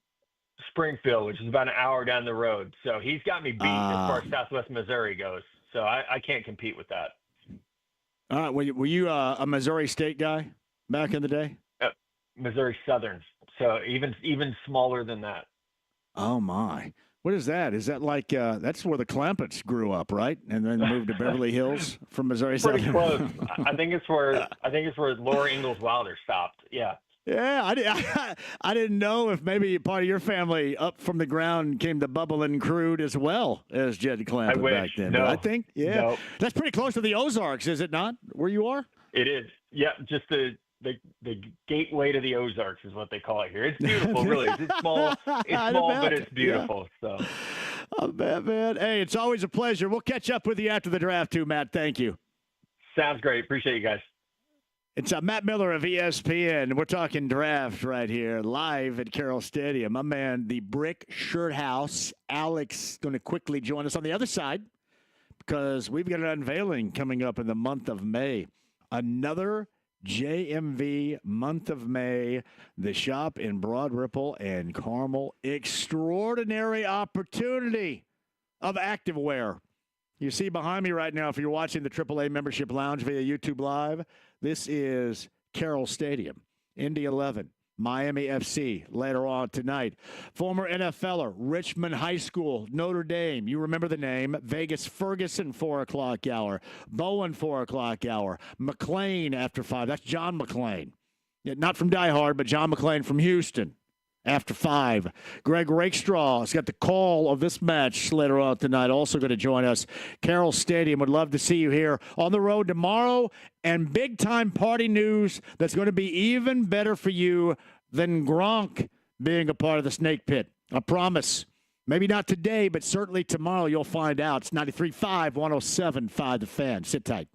Springfield, which is about an hour down the road. So he's got me beat as far as Southwest Missouri goes. So I can't compete with that. All right. Were you a Missouri State guy back in the day? Missouri Southern. So even smaller than that. Oh, my. What is that? Is that like that's where the Clampetts grew up, right? And then moved to Beverly Hills from Missouri Southern? Pretty close. I think it's where Laura Ingalls Wilder stopped. Yeah. Yeah, I didn't know if maybe part of your family up from the ground came the bubbling crude as well as Jed Clampett back then. No. But I think, No. That's pretty close to the Ozarks, is it not, where you are? It is. Yeah, just the gateway to the Ozarks is what they call it here. It's beautiful, really. It's small, but it's beautiful. Yeah. So. man. Hey, it's always a pleasure. We'll catch up with you after the draft, too, Matt. Thank you. Sounds great. Appreciate you guys. It's Matt Miller of ESPN. We're talking draft right here, live at Carroll Stadium. My man, the Brick Shirt House, Alex, going to quickly join us on the other side because we've got an unveiling coming up in the month of May. Another JMV month of May, the shop in Broad Ripple and Carmel. Extraordinary opportunity of activewear. You see behind me right now, if you're watching the AAA Membership Lounge via YouTube Live, this is Carroll Stadium, Indy 11, Miami FC later on tonight. Former NFLer, Richmond High School, Notre Dame. You remember the name. Vegas Ferguson, 4 o'clock hour. Bowen, 4 o'clock hour. McLean after 5. That's John McLean. Yeah, not from Die Hard, but John McLean from Houston. After 5, Greg Rakestraw has got the call of this match later on tonight. Also going to join us. Carroll Stadium. Would love to see you here on the road tomorrow. And big-time party news that's going to be even better for you than Gronk being a part of the Snake Pit. I promise. Maybe not today, but certainly tomorrow you'll find out. It's 93.5, 107.5 The Fan. Sit tight.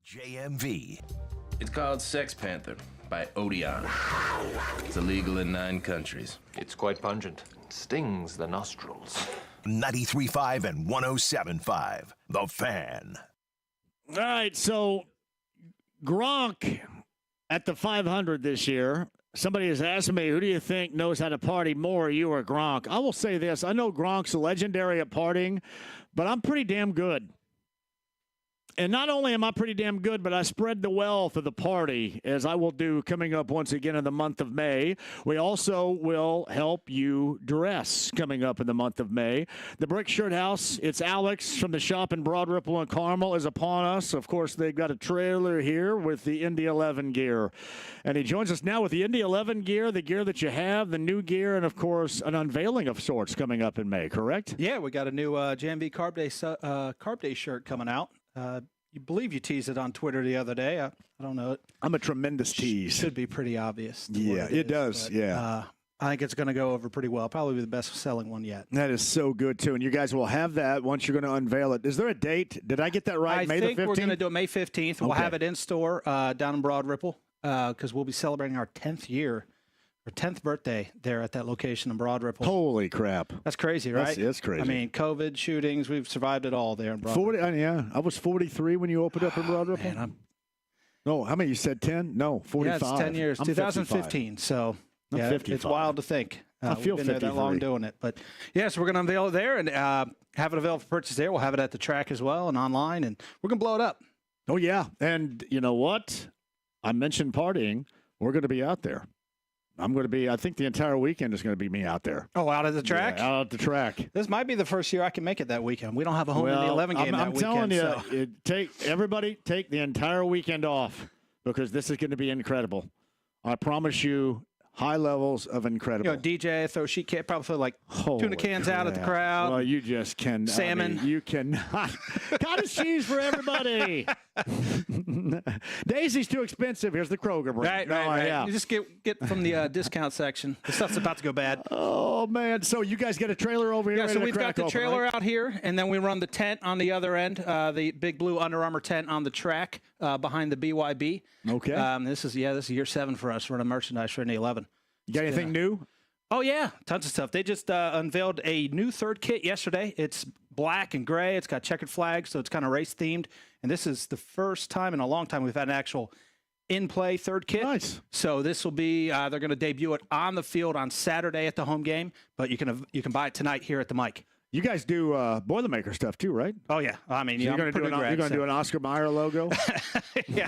JMV. It's called Sex Panther by Odeon. It's illegal in 9 countries. It's quite pungent. It stings the nostrils. 93.5 and 107.5. The Fan. All right, so Gronk at the 500 this year. Somebody has asked me, who do you think knows how to party more, you or Gronk? I will say this. I know Gronk's legendary at partying, but I'm pretty damn good. And not only am I pretty damn good, but I spread the wealth of the party, as I will do coming up once again in the month of May. We also will help you dress coming up in the month of May. The Brick Shirt House, it's Alex from the shop in Broad Ripple and Carmel is upon us. Of course, they've got a trailer here with the Indy 11 gear. And he joins us now with the Indy 11 gear, the gear that you have, the new gear, and, of course, an unveiling of sorts coming up in May, correct? Yeah, we got a new JMV Carb Day shirt coming out. You believe you teased it on Twitter the other day. I don't know. I'm a tremendous tease. Should be pretty obvious. Yeah, it does. But, yeah. I think it's going to go over pretty well. Probably the best selling one yet. That is so good, too. And you guys will have that once you're going to unveil it. Is there a date? Did I get that right? May the 15th? I think we're going to do it May 15th. We'll have it in store down in Broad Ripple because we'll be celebrating our 10th year. Our 10th birthday there at that location in Broad Ripple. Holy crap. That's crazy, right? That's crazy. I mean, COVID, shootings, we've survived it all there in Broad Ripple. Yeah, I was 43 when you opened up in Broad Ripple. Man, no, how many? You said 10? No, 45. Yeah, it's 10 years. I'm 2015. 55. So, yeah, 55. It's wild to think. I feel we've been there that long doing it. But, yes, we're going to unveil it there and have it available for purchase there. We'll have it at the track as well and online, and we're going to blow it up. Oh, yeah. And you know what? I mentioned partying. We're going to be out there. I'm going to be, I think the entire weekend is going to be me out there. Oh, out at the track? Yeah, out at the track. This might be the first year I can make it that weekend. We don't have a home in the 11 game I'm telling you, so. Everybody take the entire weekend off because this is going to be incredible. I promise you, high levels of incredible. You know, DJ, throw sheet can, probably throw like tuna cans out at the crowd. Well, you just can. Salmon. I mean, you cannot. Cottage cheese for everybody. Daisy's too expensive. Here's the Kroger brand. Right. Yeah. You just get from the discount section. The stuff's about to go bad. Oh, man. So you guys got a trailer over here? Yeah, so we've got the trailer out here, and then we run the tent on the other end, the big blue Under Armour tent on the track behind the BYB. Okay. This is year 7 for us running merchandise for Indy 11. You got anything new? Oh, yeah. Tons of stuff. They just unveiled a new third kit yesterday. It's black and gray. It's got checkered flags, so it's kind of race-themed. And this is the first time in a long time we've had an actual in-play third kit. Nice. So this will be they're going to debut it on the field on Saturday at the home game, but you can buy it tonight here at the Mike. You guys do Boilermaker stuff too, right? Oh, yeah. I mean, so you're going to do an Oscar Mayer logo? Yeah.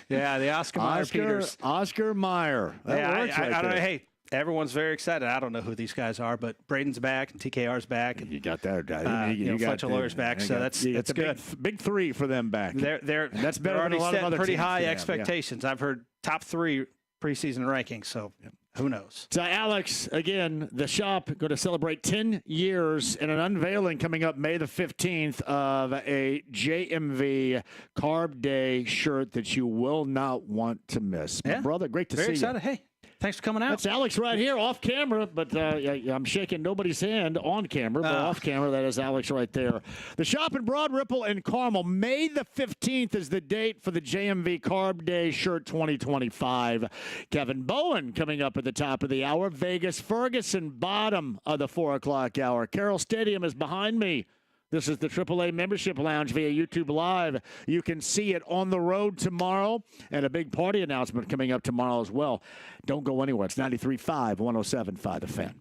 Yeah, the Oscar Mayer Peters. Oscar Mayer. That works right I don't know. there. Hey, everyone's very excited. I don't know who these guys are, but Braden's back and TKR's back. And, you got that. you got Fletcher Lawyer's back, so that's good. Big 3 for them back. That's better already than a lot of set other pretty teams high for them, expectations. I've heard top 3 preseason rankings, so who knows? So, Alex, again, the shop going to celebrate 10 years and an unveiling coming up May the 15th of a JMV Carb Day shirt that you will not want to miss. My brother, great to see you. Very excited. Hey, thanks for coming out. That's Alex right here off camera, but I'm shaking nobody's hand on camera, but off camera, that is Alex right there. The shop in Broad Ripple and Carmel, May the 15th is the date for the JMV Carb Day Shirt 2025. Kevin Bowen coming up at the top of the hour. Vegas Ferguson, bottom of the 4 o'clock hour. Carroll Stadium is behind me. This is the AAA Membership Lounge via YouTube Live. You can see it on the road tomorrow, and a big party announcement coming up tomorrow as well. Don't go anywhere. It's 93.5, 107.5 The Fan.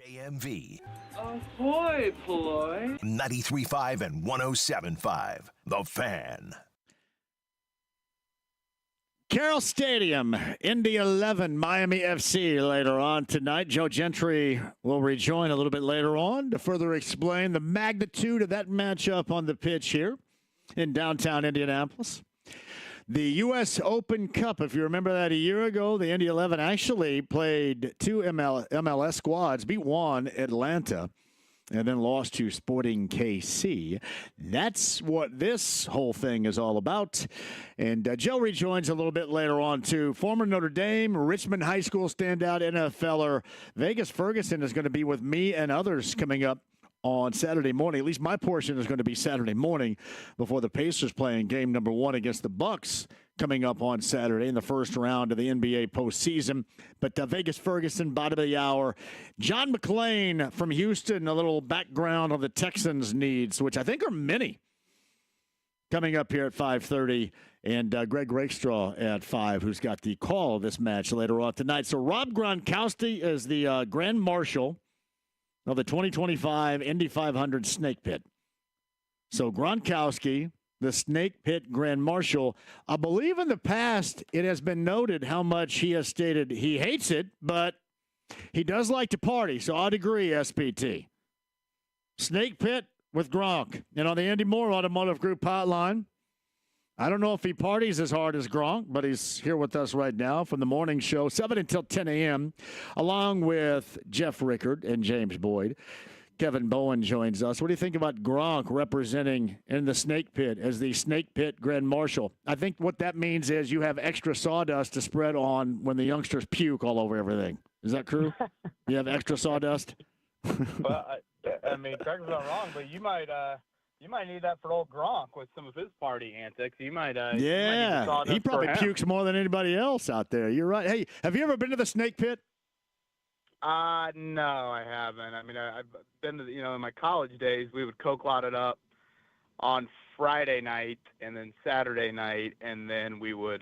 JMV. Ahoy, Ploy. 93.5 and 107.5. The Fan. Carroll Stadium, Indy 11, Miami FC later on tonight. Joe Gentry will rejoin a little bit later on to further explain the magnitude of that matchup on the pitch here in downtown Indianapolis. The U.S. Open Cup, if you remember that a year ago, the Indy 11 actually played two MLS squads, beat one, Atlanta, and then lost to Sporting KC. That's what this whole thing is all about. And Joe rejoins a little bit later on, too. Former Notre Dame, Richmond High School standout NFLer Vegas Ferguson is going to be with me and others coming up on Saturday morning. At least my portion is going to be Saturday morning before the Pacers playing game number 1 against the Bucks coming up on Saturday in the first round of the NBA postseason. But Vegas Ferguson, bottom of the hour. John McClain from Houston, a little background on the Texans' needs, which I think are many, coming up here at 5:30. And Greg Rakestraw at 5, who's got the call of this match later on tonight. So Rob Gronkowski is the Grand Marshal of the 2025 Indy 500 Snake Pit. So Gronkowski, the Snake Pit Grand Marshal, I believe in the past it has been noted how much he has stated he hates it, but he does like to party. So I'd agree, SPT. Snake Pit with Gronk. And on the Andy Moore Automotive Group hotline, I don't know if he parties as hard as Gronk, but he's here with us right now from the morning show, 7 until 10 a.m., along with Jeff Rickard and James Boyd. Kevin Bowen joins us. What do you think about Gronk representing in the Snake Pit as the Snake Pit Grand Marshal? I think what that means is you have extra sawdust to spread on when the youngsters puke all over everything. Is that true? You have extra sawdust? Well, I mean, correct me if I'm wrong, but you might need that for old Gronk with some of his party antics. You might he probably pukes more than anybody else out there. You're right. Hey, have you ever been to the Snake Pit? No, I haven't. I mean, I've been to, in my college days, we would coke lot it up on Friday night and then Saturday night, and then we would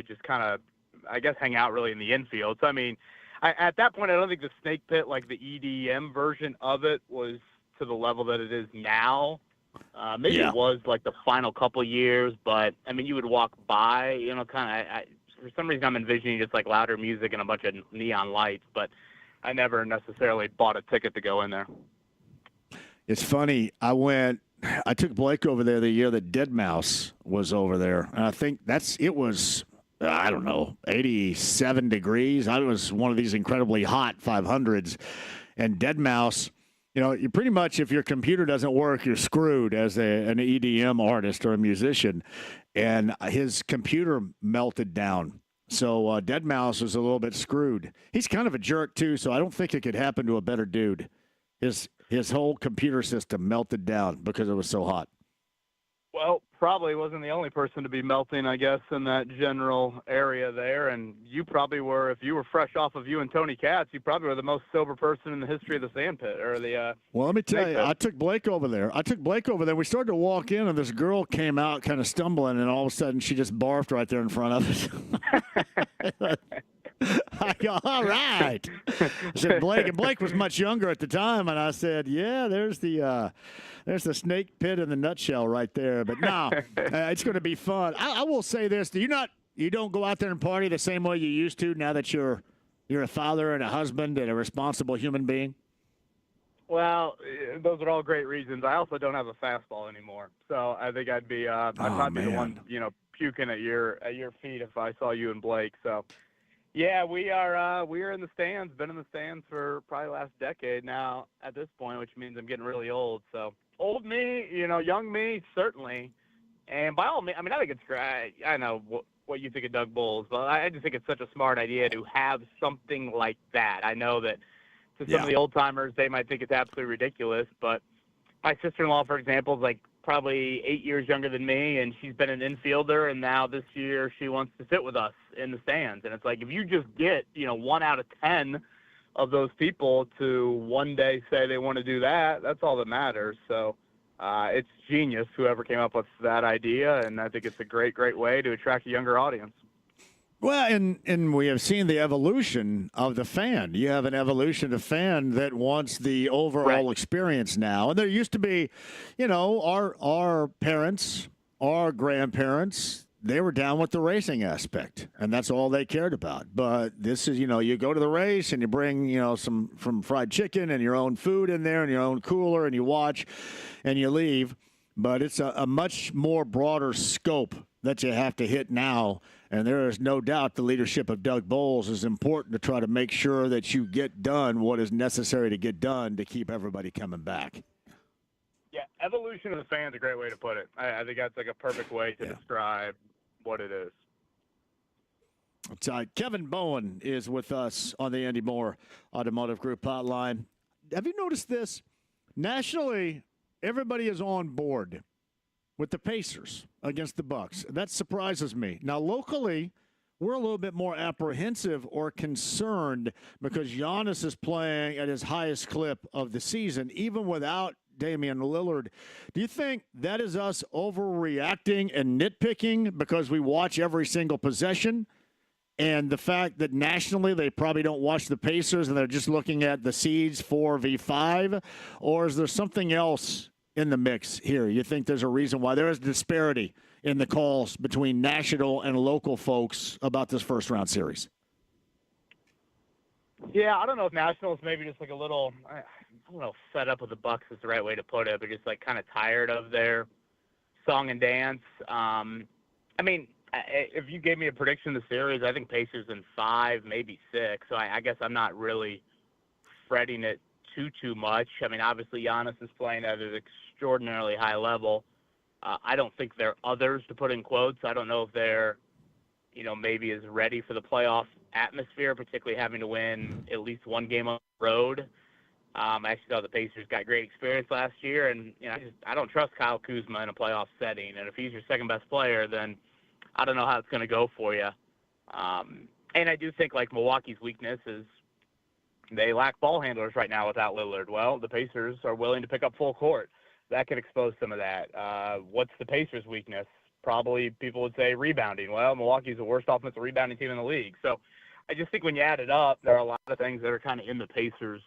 just kind of, I guess, hang out really in the infield. So, I mean, at that point, I don't think the Snake Pit, like the EDM version of it, was to the level that it is now. Maybe it was like the final couple years, but I mean, you would walk by, kind of, for some reason I'm envisioning just like louder music and a bunch of neon lights, but I never necessarily bought a ticket to go in there. It's funny. I took Blake over there the year that Deadmau5 was over there. And I think it was, I don't know, 87 degrees. I was one of these incredibly hot 500s. And Deadmau5, you pretty much, if your computer doesn't work, you're screwed as an EDM artist or a musician. And his computer melted down. So Deadmau5 was a little bit screwed. He's kind of a jerk, too, so I don't think it could happen to a better dude. His whole computer system melted down because it was so hot. Well, probably wasn't the only person to be melting, I guess, in that general area there. And you probably were, if you were fresh off of you and Tony Katz, you probably were the most sober person in the history of the sandpit or the. Well, let me tell you, I took Blake over there. We started to walk in, and this girl came out kind of stumbling, and all of a sudden she just barfed right there in front of us. I go, all right. I said, Blake, and Blake was much younger at the time, and I said, yeah, there's the Snake Pit in the nutshell right there. But no, it's going to be fun. I will say this: you don't go out there and party the same way you used to now that you're a father and a husband and a responsible human being? Well, those are all great reasons. I also don't have a fastball anymore, so I think I'd be I'd probably be the one puking at your feet if I saw you and Blake. So. Yeah, we are in the stands, been in the stands for probably the last decade now at this point, which means I'm getting really old. So old me, young me, certainly. And by all means, I mean, I think it's great. I know what you think of Doug Bowles, but I just think it's such a smart idea to have something like that. I know that to some of the old timers, they might think it's absolutely ridiculous, but my sister-in-law, for example, is like probably 8 years younger than me, and she's been an infielder, and now this year she wants to sit with us in the stands. And it's like, if you just get 1 out of 10 of those people to one day say they want to do that, that's all that matters. So it's genius, whoever came up with that idea, and I think it's a great way to attract a younger audience. Well, and we have seen the evolution of the fan. You have an evolution of fan that wants the overall experience now. And there used to be, our parents, our grandparents, they were down with the racing aspect, and that's all they cared about. But this is, you go to the race and you bring, some from fried chicken and your own food in there and your own cooler, and you watch and you leave. But it's a much more broader scope that you have to hit now. And there is no doubt the leadership of Doug Bowles is important to try to make sure that you get done what is necessary to get done to keep everybody coming back. Yeah, evolution of the fan is a great way to put it. I think that's like a perfect way to describe what it is. Kevin Bowen is with us on the Andy Moore Automotive Group hotline. Have you noticed this? Nationally, everybody is on board with the Pacers against the Bucks. That surprises me. Now, locally, we're a little bit more apprehensive or concerned because Giannis is playing at his highest clip of the season, even without Damian Lillard. Do you think that is us overreacting and nitpicking because we watch every single possession? And the fact that nationally they probably don't watch the Pacers and they're just looking at the seeds 4v5? Or is there something else in the mix here? You think there's a reason why there is disparity in the calls between national and local folks about this first-round series? Yeah, I don't know if nationals maybe just like a little, I don't know if fed up with the Bucks is the right way to put it, but just like kind of tired of their song and dance. If you gave me a prediction of the series, I think Pacers in 5, maybe 6. So I guess I'm not really fretting it too much. Obviously Giannis is playing at an extraordinarily high level. I don't think they're others, to put in quotes. I don't know if they're, maybe as ready for the playoff atmosphere, particularly having to win at least one game on the road. I actually thought the Pacers got great experience last year, and I don't trust Kyle Kuzma in a playoff setting. And if he's your second best player, then I don't know how it's going to go for you. And I do think like Milwaukee's weakness is they lack ball handlers right now without Lillard. Well, the Pacers are willing to pick up full court. That could expose some of that. What's the Pacers' weakness? Probably people would say rebounding. Well, Milwaukee's the worst offensive rebounding team in the league. So I just think when you add it up, there are a lot of things that are kind of in the Pacers'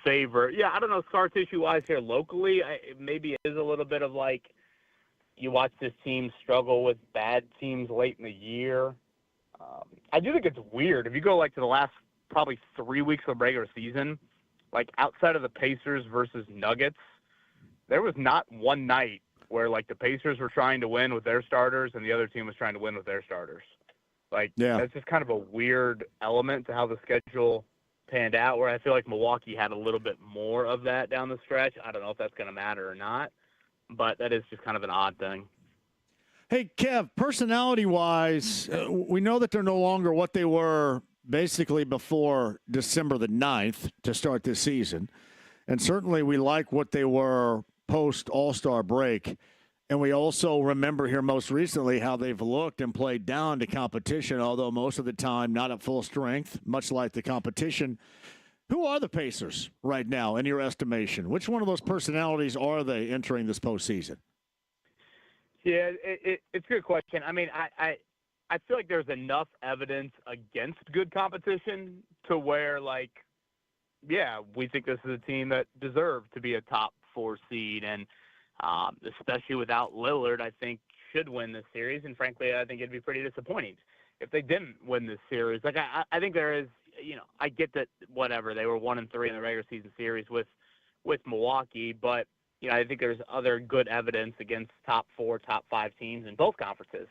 favor. Yeah, I don't know, scar tissue-wise here locally, maybe it is a little bit of like you watch this team struggle with bad teams late in the year. I do think it's weird. If you go like to the last probably 3 weeks of regular season, like outside of the Pacers versus Nuggets, there was not one night where like the Pacers were trying to win with their starters and the other team was trying to win with their starters. That's just kind of a weird element to how the schedule panned out, where I feel like Milwaukee had a little bit more of that down the stretch. I don't know if that's going to matter or not, but that is just kind of an odd thing. Hey, Kev, personality-wise, we know that they're no longer what they were basically before December the 9th to start this season. And certainly we like what they were post-All-Star break. And we also remember here most recently how they've looked and played down to competition, although most of the time not at full strength, much like the competition. Who are the Pacers right now in your estimation? Which one of those personalities are they entering this postseason? Yeah, it's a good question. I mean, I feel like there's enough evidence against good competition to where, like, yeah, we think this is a team that deserved to be a top 4 seed, and especially without Lillard, I think should win this series. And frankly, I think it'd be pretty disappointing if they didn't win this series. Like, I think there is, I get that whatever, they were 1-3 in the regular season series with Milwaukee, but I think there's other good evidence against top 4, top 5 teams in both conferences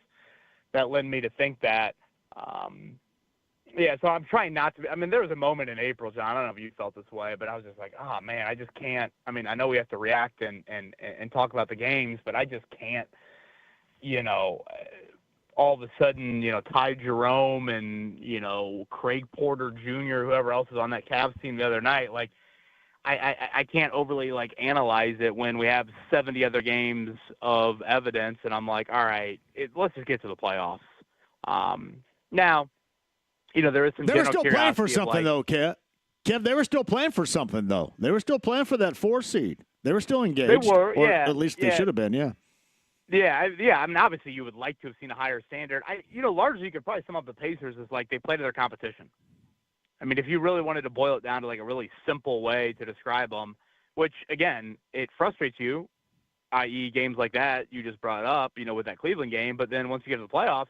that led me to think that. So I'm trying not to be. I mean, there was a moment in April, John, I don't know if you felt this way, but I was just like, oh, man, I just can't. I mean, I know we have to react and talk about the games, but I just can't, all of a sudden, Ty Jerome and, Craig Porter Jr., whoever else was on that Cavs team the other night, like, I can't overly, like, analyze it when we have 70 other games of evidence, and I'm like, all right, let's just get to the playoffs. Now, there is some. They were still playing for something, though, Kev. They were still playing for something, though. They were still playing for that 4 seed. They were still engaged. They were, or at least they should have been, yeah. Yeah. I mean, obviously, you would like to have seen a higher standard. Largely, you could probably sum up the Pacers as like they play to their competition. I mean, if you really wanted to boil it down to like a really simple way to describe them, which again, it frustrates you, i.e., games like that you just brought up, with that Cleveland game. But then once you get to the playoffs,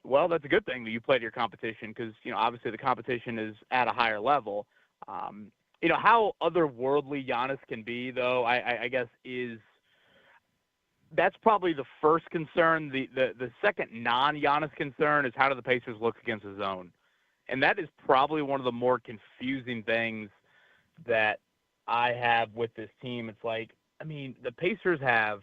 well, that's a good thing that you play to your competition because obviously the competition is at a higher level. How otherworldly Giannis can be, though, I guess that's probably the first concern. The second non-Giannis concern is how do the Pacers look against the zone? And that is probably one of the more confusing things that I have with this team. It's like, I mean, the Pacers have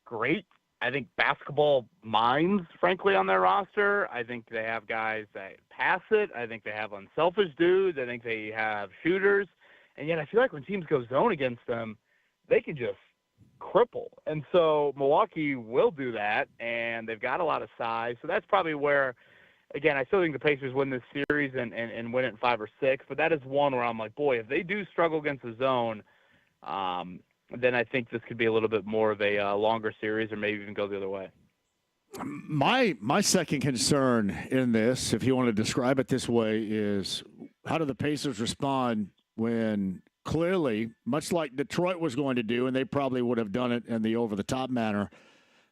great, I think, basketball minds, frankly, on their roster. I think they have guys that pass it. I think they have unselfish dudes. I think they have shooters. And yet I feel like when teams go zone against them, they can just cripple. And so Milwaukee will do that, and they've got a lot of size. So that's probably where, again, I still think the Pacers win this series and win it in 5 or 6. But that is one where I'm like, boy, if they do struggle against the zone, then I think this could be a little bit more of a longer series or maybe even go the other way. My second concern in this, if you want to describe it this way, is how do the Pacers respond when clearly, much like Detroit was going to do, and they probably would have done it in the over-the-top manner,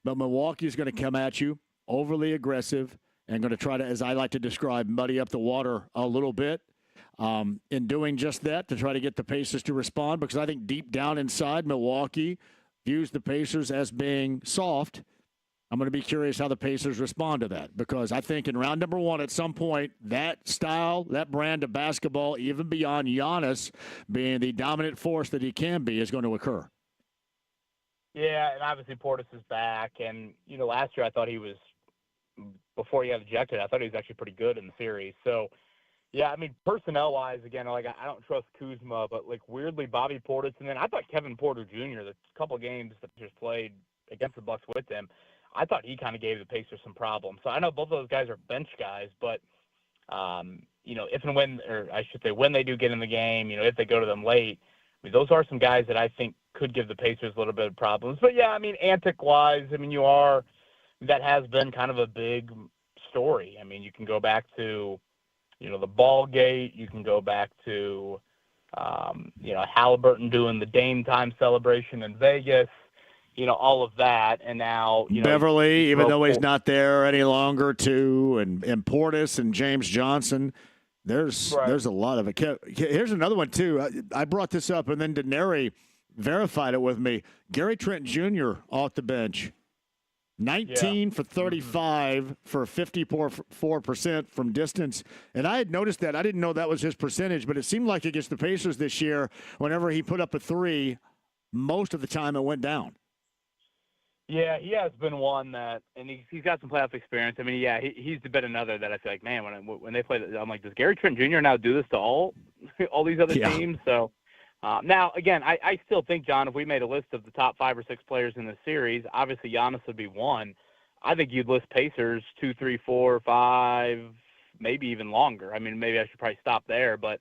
but Milwaukee is going to come at you overly aggressive and going to try to, as I like to describe, muddy up the water a little bit. In doing just that, to try to get the Pacers to respond, because I think deep down inside, Milwaukee views the Pacers as being soft. I'm going to be curious how the Pacers respond to that, because I think in round number 1, at some point, that style, that brand of basketball, even beyond Giannis being the dominant force that he can be, is going to occur. Yeah, and obviously Portis is back. And, last year I thought he was, before he got ejected, I thought he was actually pretty good in the series. So, yeah, I mean, personnel-wise, again, like I don't trust Kuzma, but like weirdly Bobby Portis, and then I thought Kevin Porter Jr. The couple games that Pacers played against the Bucks with him, I thought he kind of gave the Pacers some problems. So I know both of those guys are bench guys, but if and when, or I should say, when they do get in the game, if they go to them late, I mean, those are some guys that I think could give the Pacers a little bit of problems. But yeah, I mean, antic-wise, I mean, that has been kind of a big story. I mean, you can go back to the ball gate. You can go back to, Halliburton doing the Dame time celebration in Vegas, all of that. And now, Beverly, even though he's not there any longer, too, and Portis and James Johnson, there's a lot of it. Here's another one, too. I brought this up, and then Denary verified it with me. Gary Trent Jr. off the bench. 19 for 35 for 54% from distance. And I had noticed that. I didn't know that was his percentage, but it seemed like against the Pacers this year, whenever he put up a three, most of the time it went down. Yeah, he has been one that, and he's got some playoff experience. I mean, yeah, he's been another that I feel like, man, when they play, I'm like, does Gary Trent Jr. now do this to all these other teams? So now, again, I still think, John, if we made a list of the top 5 or 6 players in this series, obviously Giannis would be one. I think you'd list Pacers 2, 3, 4, 5, maybe even longer. I mean, maybe I should probably stop there, but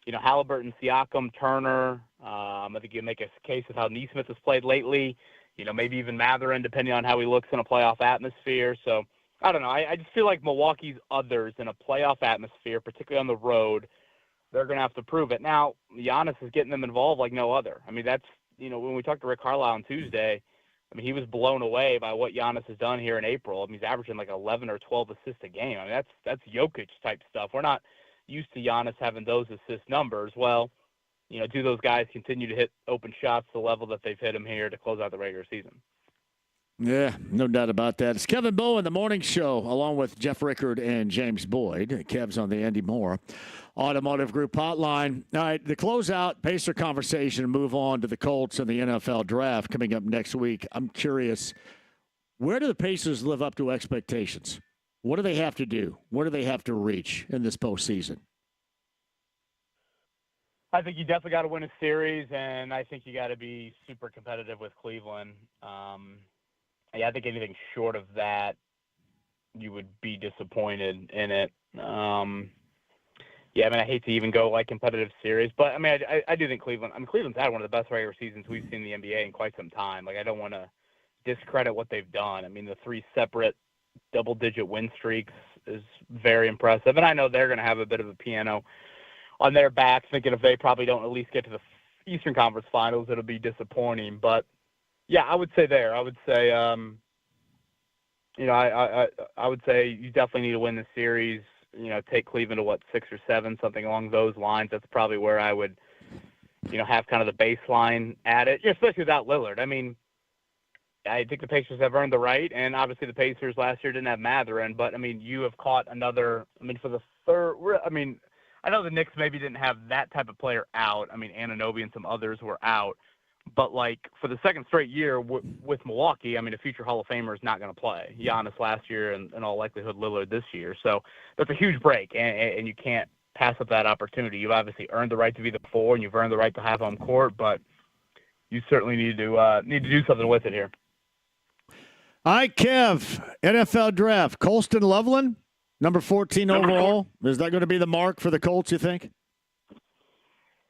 Halliburton, Siakam, Turner. I think you make a case of how Nesmith has played lately. Maybe even Mathurin, depending on how he looks in a playoff atmosphere. So I don't know. I just feel like Milwaukee's others in a playoff atmosphere, particularly on the road, they're going to have to prove it. Now, Giannis is getting them involved like no other. I mean, that's, when we talked to Rick Carlisle on Tuesday, I mean, he was blown away by what Giannis has done here in April. I mean, he's averaging like 11 or 12 assists a game. I mean, that's Jokic type stuff. We're not used to Giannis having those assist numbers. Well, do those guys continue to hit open shots to the level that they've hit them here to close out the regular season? Yeah, no doubt about that. It's Kevin Bowen, the morning show, along with Jeff Rickard and James Boyd. Kev's on the Andy Moore Automotive Group hotline. All right, the closeout Pacer conversation and move on to the Colts and the NFL draft coming up next week. I'm curious, where do the Pacers live up to expectations? What do they have to do? What do they have to reach in this postseason? I think you definitely got to win a series, and I think you got to be super competitive with Cleveland. I think anything short of that, you would be disappointed in it. I mean, I hate to even go like competitive series, but I mean, I do think Cleveland's had one of the best regular seasons we've seen in the NBA in quite some time. Like, I don't want to discredit what they've done. I mean, the 3 separate double-digit win streaks is very impressive. And I know they're going to have a bit of a piano on their backs, thinking if they probably don't at least get to the Eastern Conference Finals, it'll be disappointing. But, yeah, I would say there. I would say, I would say you definitely need to win the series. Take Cleveland to 6 or 7, something along those lines. That's probably where I would, have kind of the baseline at it, especially without Lillard. I mean, I think the Pacers have earned the right, and obviously the Pacers last year didn't have Mathurin, but, I mean, you have caught another – I mean, for the third – I mean, I know the Knicks maybe didn't have that type of player out. I mean, Anunoby and some others were out. But, for the second straight year with Milwaukee, I mean, a future Hall of Famer is not going to play. Giannis last year and in all likelihood Lillard this year. So that's a huge break, and you can't pass up that opportunity. You've obviously earned the right to be the 4, and you've earned the right to have home court, but you certainly need to do something with it here. All right, Kev, NFL draft. Colston Loveland, number 14 overall. Is that going to be the mark for the Colts, you think?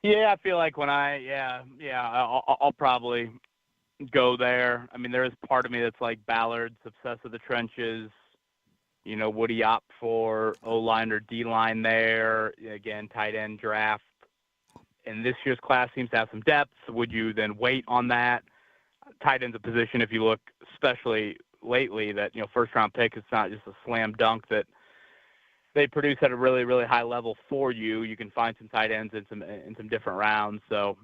Yeah, I feel like when I'll probably go there. I mean, there is part of me that's like Ballard's obsessed with the trenches. Would he opt for O-line or D-line there? Again, tight end draft. And this year's class seems to have some depth. Would you then wait on that? Tight end's a position, if you look, especially lately, that, first-round pick, it's not just a slam dunk that they produce at a really, really high level for you. You can find some tight ends in some different rounds. So,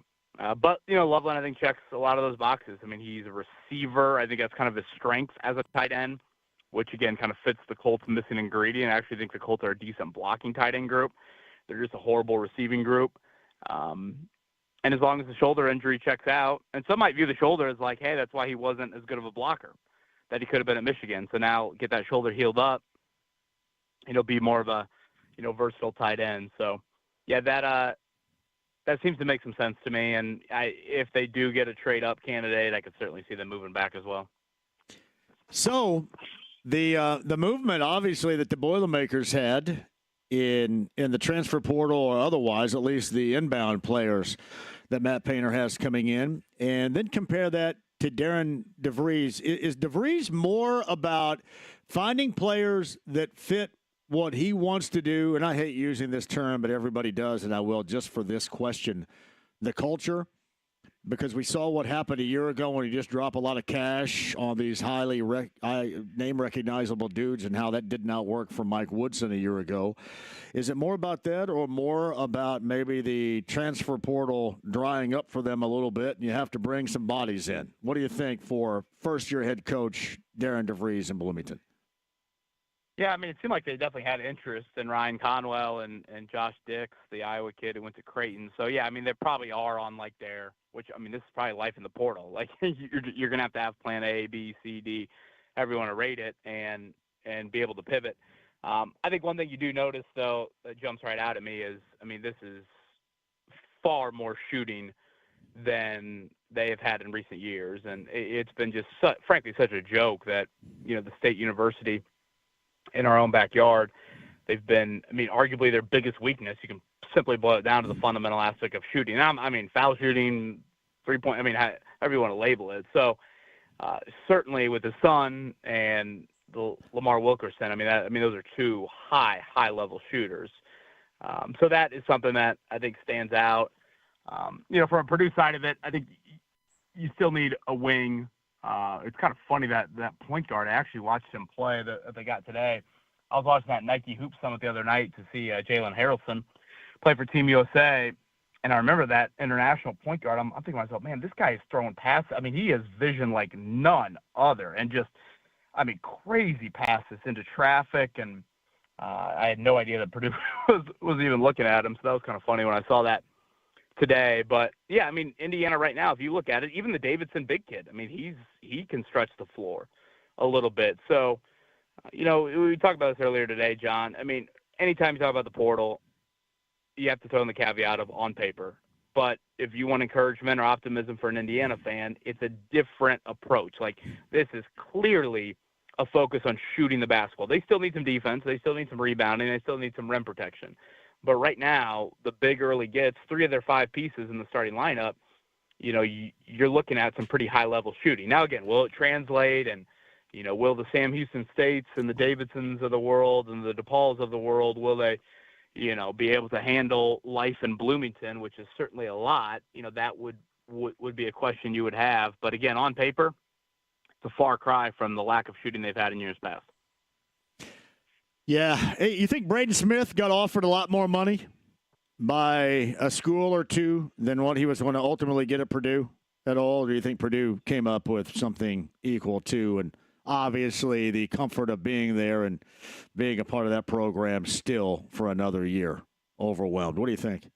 but Loveland, I think, checks a lot of those boxes. I mean, he's a receiver. I think that's kind of his strength as a tight end, which again kind of fits the Colts' missing ingredient. I actually think the Colts are a decent blocking tight end group. They're just a horrible receiving group. And as long as the shoulder injury checks out, and some might view the shoulder as like, hey, that's why he wasn't as good of a blocker, that he could have been at Michigan. So now get that shoulder healed up, it'll be more of a, versatile tight end. So, yeah, that seems to make some sense to me. And if they do get a trade-up candidate, I could certainly see them moving back as well. So the movement, obviously, that the Boilermakers had in the transfer portal or otherwise, at least the inbound players that Matt Painter has coming in, and then compare that to Darren DeVries. Is DeVries more about finding players that fit what he wants to do, and I hate using this term, but everybody does, and I will just for this question, the culture? Because we saw what happened a year ago when he just dropped a lot of cash on these highly name-recognizable dudes and how that did not work for Mike Woodson a year ago. Is it more about that or more about maybe the transfer portal drying up for them a little bit and you have to bring some bodies in? What do you think for first-year head coach Darren DeVries in Bloomington? Yeah, I mean, it seemed like they definitely had interest in Ryan Conwell and Josh Dix, the Iowa kid who went to Creighton. So, yeah, I mean, they probably are on, which, I mean, this is probably life in the portal. Like, you're going to have plan A, B, C, D, however you want to rate it, and be able to pivot. I think one thing you do notice, though, that jumps right out at me is, I mean, this is far more shooting than they have had in recent years. And it's been just, frankly, such a joke that, the State University – in our own backyard, they've been, I mean, arguably their biggest weakness. You can simply boil it down to the fundamental aspect of shooting. I mean, foul shooting, three-point, I mean, however you want to label it. So certainly with the Sun and the Lamar Wilkerson, I mean, those are two high-level shooters. So that is something that I think stands out. From a Purdue side of it, I think you still need a wing. It's kind of funny that point guard, I actually watched him play that they got today. I was watching that Nike Hoop Summit the other night to see Jalen Harrelson play for Team USA, and I remember that international point guard. I'm thinking to myself, man, this guy is throwing passes. I mean, he has vision like none other, and just, I mean, crazy passes into traffic, and I had no idea that Purdue was even looking at him, so that was kind of funny when I saw that today. But yeah, I mean, Indiana right now, if you look at it, even the Davidson big kid, I mean, he can stretch the floor a little bit. So, we talked about this earlier today, John. I mean, anytime you talk about the portal, you have to throw in the caveat of on paper. But if you want encouragement or optimism for an Indiana fan, it's a different approach. Like, this is clearly a focus on shooting the basketball. They still need some defense. They still need some rebounding. They still need some rim protection. But right now, the big early gets, 3 of their 5 pieces in the starting lineup you're looking at some pretty high-level shooting. Now, again, will it translate? And, will the Sam Houston States and the Davidsons of the world and the DePauls of the world, will they, be able to handle life in Bloomington, which is certainly a lot? That would be a question you would have. But, again, on paper, it's a far cry from the lack of shooting they've had in years past. Yeah. Hey, you think Braden Smith got offered a lot more money by a school or two than what he was going to ultimately get at Purdue at all? Or do you think Purdue came up with something equal to, and obviously the comfort of being there and being a part of that program still for another year overwhelmed? What do you think?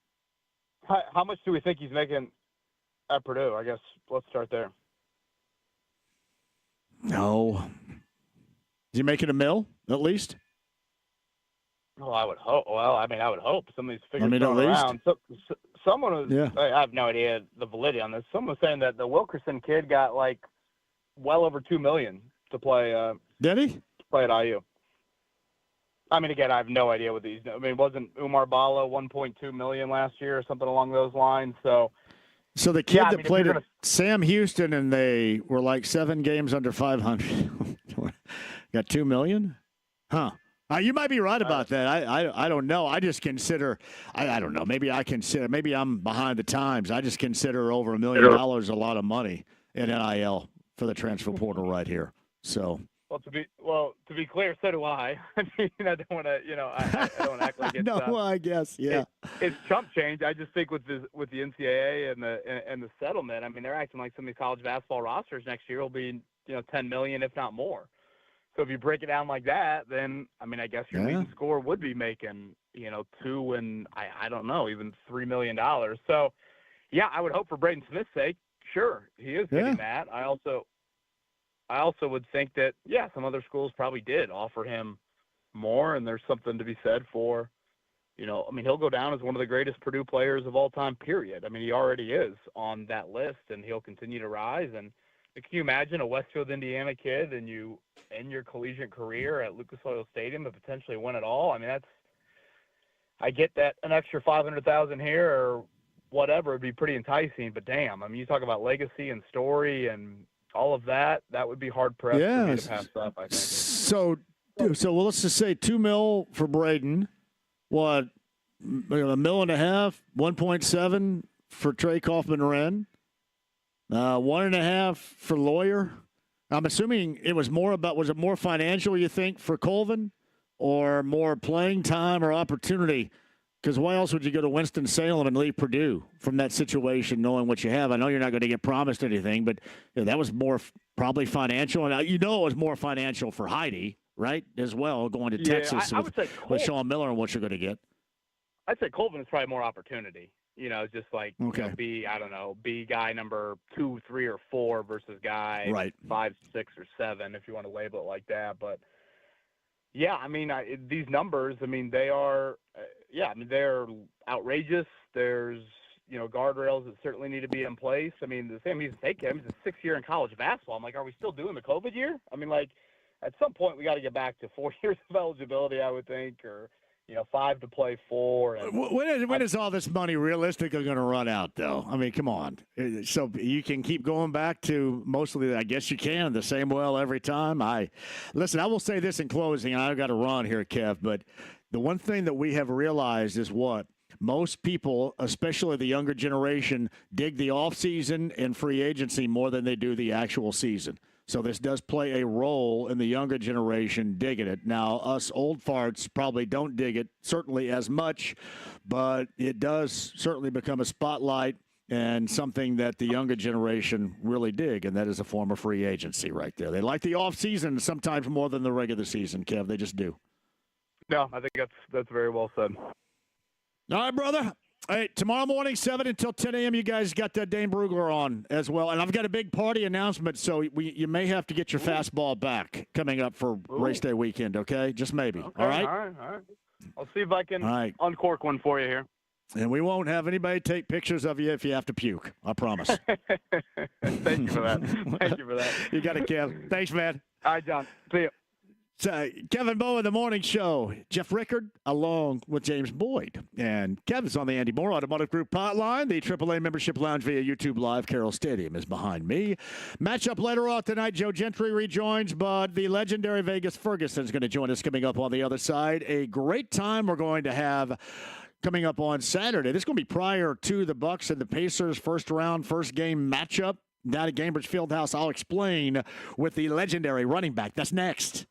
How much do we think he's making at Purdue? I guess let's start there. No. Is he making $1 million at least? Well, I would hope. I would hope some of these figures at going least. around. Someone was. Yeah. I have no idea the validity on this. Someone was saying that the Wilkerson kid got like well over $2 million to play. Did he? To play at IU. I mean, again, I have no idea what these. I mean, wasn't Umar Bala $1.2 million last year or something along those lines? So the kid that played at Sam Houston and they were like 7 games under 500 got $2 million? Huh. You might be right about that. I don't know. I just consider I don't know. Maybe I'm behind the times. I just consider over $1 million a lot of money in NIL for the transfer portal right here. So to be clear, so do I. I mean, I don't want to, I don't act like it's. No, I guess, yeah. It's chump change. I just think with the NCAA and the settlement, I mean, they're acting like some of these college basketball rosters next year will be, $10 million, if not more. So if you break it down like that, then, I mean, I guess your leading scorer would be making, $2 and I don't know, even $3 million. So, yeah, I would hope for Braden Smith's sake, sure, he is getting that. I also would think that, some other schools probably did offer him more, and there's something to be said for, I mean, he'll go down as one of the greatest Purdue players of all time, period. I mean, he already is on that list, and he'll continue to rise. And can you imagine a Westfield, Indiana kid and you end your collegiate career at Lucas Oil Stadium and potentially win it all? I mean, I get that an extra $500,000 here or whatever would be pretty enticing, but damn, I mean, you talk about legacy and story and all of that, that would be hard pressed for me to pass up, I think. So let's just say $2 million for Braden. What, $1.5 million, 1.7 for Trey Kaufman-Wren. 1.5 for Lawyer. I'm assuming it was was it more financial, you think, for Colvin, or more playing time or opportunity? Because why else would you go to Winston-Salem and leave Purdue from that situation, knowing what you have? I know you're not going to get promised anything, but that was more probably financial. And it was more financial for Heidi, right, as well, going to Texas with Sean Miller and what you're going to get. I'd say Colvin is probably more opportunity. Just like be guy number 2, 3, or 4 versus guy 5, 6, or 7, if you want to label it like that. But yeah, I mean, these numbers, I mean, they are, they're outrageous. There's guardrails that certainly need to be in place. I mean, the Sam Houston State kid, he's a 6th year in college basketball. I'm like, are we still doing the COVID year? I mean, like, at some point we got to get back to 4 years of eligibility, I would think, or 5 to play 4. And when is all this money realistically going to run out, though? I mean, come on. So you can keep going back to mostly, I guess you can, the same well every time. Listen, I will say this in closing, and I've got to run here, Kev, but the one thing that we have realized is what? Most people, especially the younger generation, dig the offseason and free agency more than they do the actual season. So this does play a role in the younger generation digging it. Now, us old farts probably don't dig it certainly as much, but it does certainly become a spotlight and something that the younger generation really dig, and that is a form of free agency right there. They like the offseason sometimes more than the regular season, Kev. They just do. No, I think that's very well said. All right, brother. Hey, tomorrow morning, 7 until 10 a.m., you guys got Dane Brugler on as well. And I've got a big party announcement, so you may have to get your fastball back coming up for race day weekend, okay? Just maybe. Okay, all right? All right. I'll see if I can uncork one for you here. And we won't have anybody take pictures of you if you have to puke. I promise. Thank you for that. Thank you for that. You got it, Kev. Thanks, man. All right, John. See you. So, Kevin Bowen, The Morning Show. Jeff Rickard along with James Boyd. And Kevin's on the Andy Moore Automotive Group hotline. The AAA Membership Lounge via YouTube Live. Carroll Stadium is behind me. Matchup later on tonight. Joe Gentry rejoins, but the legendary Vegas Ferguson is going to join us coming up on the other side. A great time we're going to have coming up on Saturday. This is going to be prior to the Bucks and the Pacers first round, first game matchup down at Gainbridge Fieldhouse. I'll explain with the legendary running back. That's next.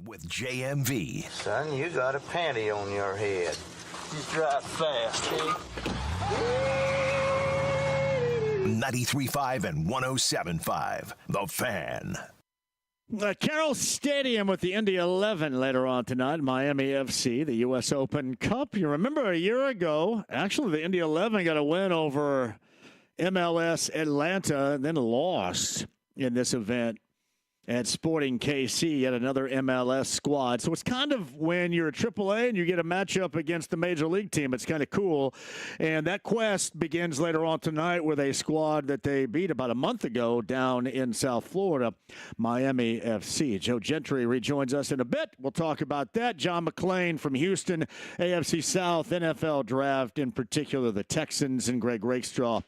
with JMV. Son, you got a panty on your head. Just drive fast, okay? 93.5 and 107.5. The Fan. Carroll Stadium with the Indy 11 later on tonight. Miami FC, the U.S. Open Cup. You remember a year ago, actually the Indy 11 got a win over MLS Atlanta and then lost in this event at Sporting KC, yet another MLS squad. So it's kind of when you're a AAA and you get a matchup against the major league team, it's kind of cool. And that quest begins later on tonight with a squad that they beat about a month ago down in South Florida, Miami FC. Joe Gentry rejoins us in a bit. We'll talk about that. John McClain from Houston, AFC South, NFL Draft, in particular the Texans, and Greg Rakestraw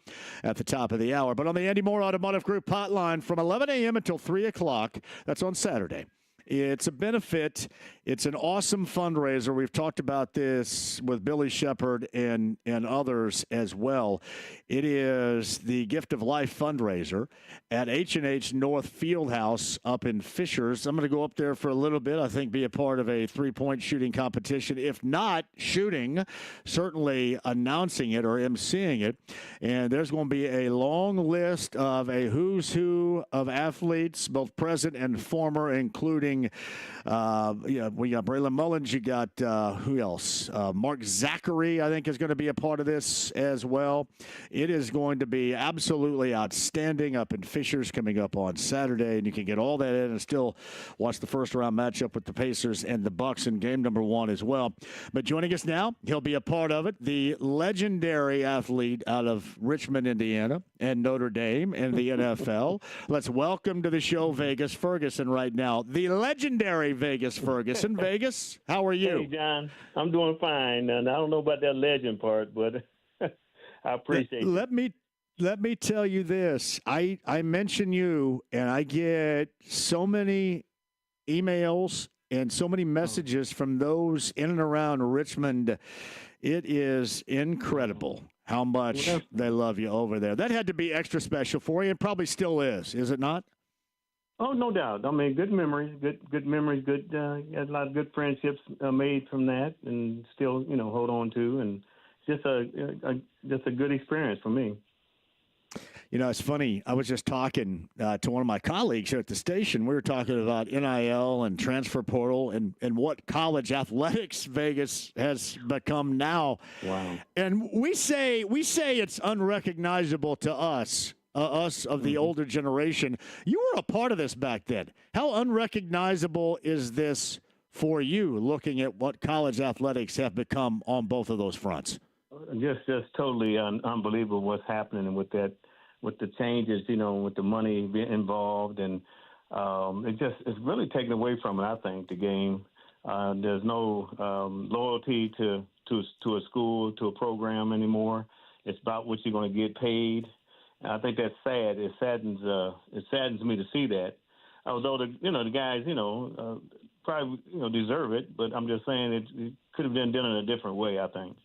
at the top of the hour. But on the Andy Moore Automotive Group hotline from 11 a.m. until 3 o'clock, that's on Saturday. It's a benefit. It's an awesome fundraiser. We've talked about this with Billy Shepard and others as well. It is the Gift of Life fundraiser at H&H North Fieldhouse up in Fishers. I'm going to go up there for a little bit, I think be a part of a three-point shooting competition. If not shooting, certainly announcing it or emceeing it. And there's going to be a long list of a who's who of athletes, both present and former, including we got Braylon Mullins. You got who else? Mark Zachary, I think, is going to be a part of this as well. It is going to be absolutely outstanding up in Fishers coming up on Saturday, and you can get all that in and still watch the first round matchup with the Pacers and the Bucks in game number 1 as well. But joining us now, he'll be a part of it, the legendary athlete out of Richmond, Indiana, and Notre Dame and the NFL. Let's welcome to the show Vegas Ferguson right now. The legendary Vegas Ferguson. Vegas, how are you? Hey, John. I'm doing fine. And I don't know about that legend part, but I appreciate it. Let me tell you this. I mention you, and I get so many emails and so many messages from those in and around Richmond. It is incredible how much they love you over there. That had to be extra special for you, and probably still is it not? Oh, no doubt. I mean, good memories, good memories, good. Had a lot of good friendships made from that, and still, hold on to, and just a good experience for me. It's funny. I was just talking to one of my colleagues here at the station. We were talking about NIL and transfer portal and what college athletics Vegas has become now. Wow. And we say it's unrecognizable to us. Us of the older generation. You were a part of this back then. How unrecognizable is this for you, looking at what college athletics have become on both of those fronts? Just totally unbelievable what's happening with that, with the changes, with the money being involved, and it's really taken away from it. I think the game. There's no loyalty to a school, to a program anymore. It's about what you're going to get paid. I think that's sad. It saddens me to see that. Although the guys probably deserve it, but I'm just saying it could have been done in a different way, I think.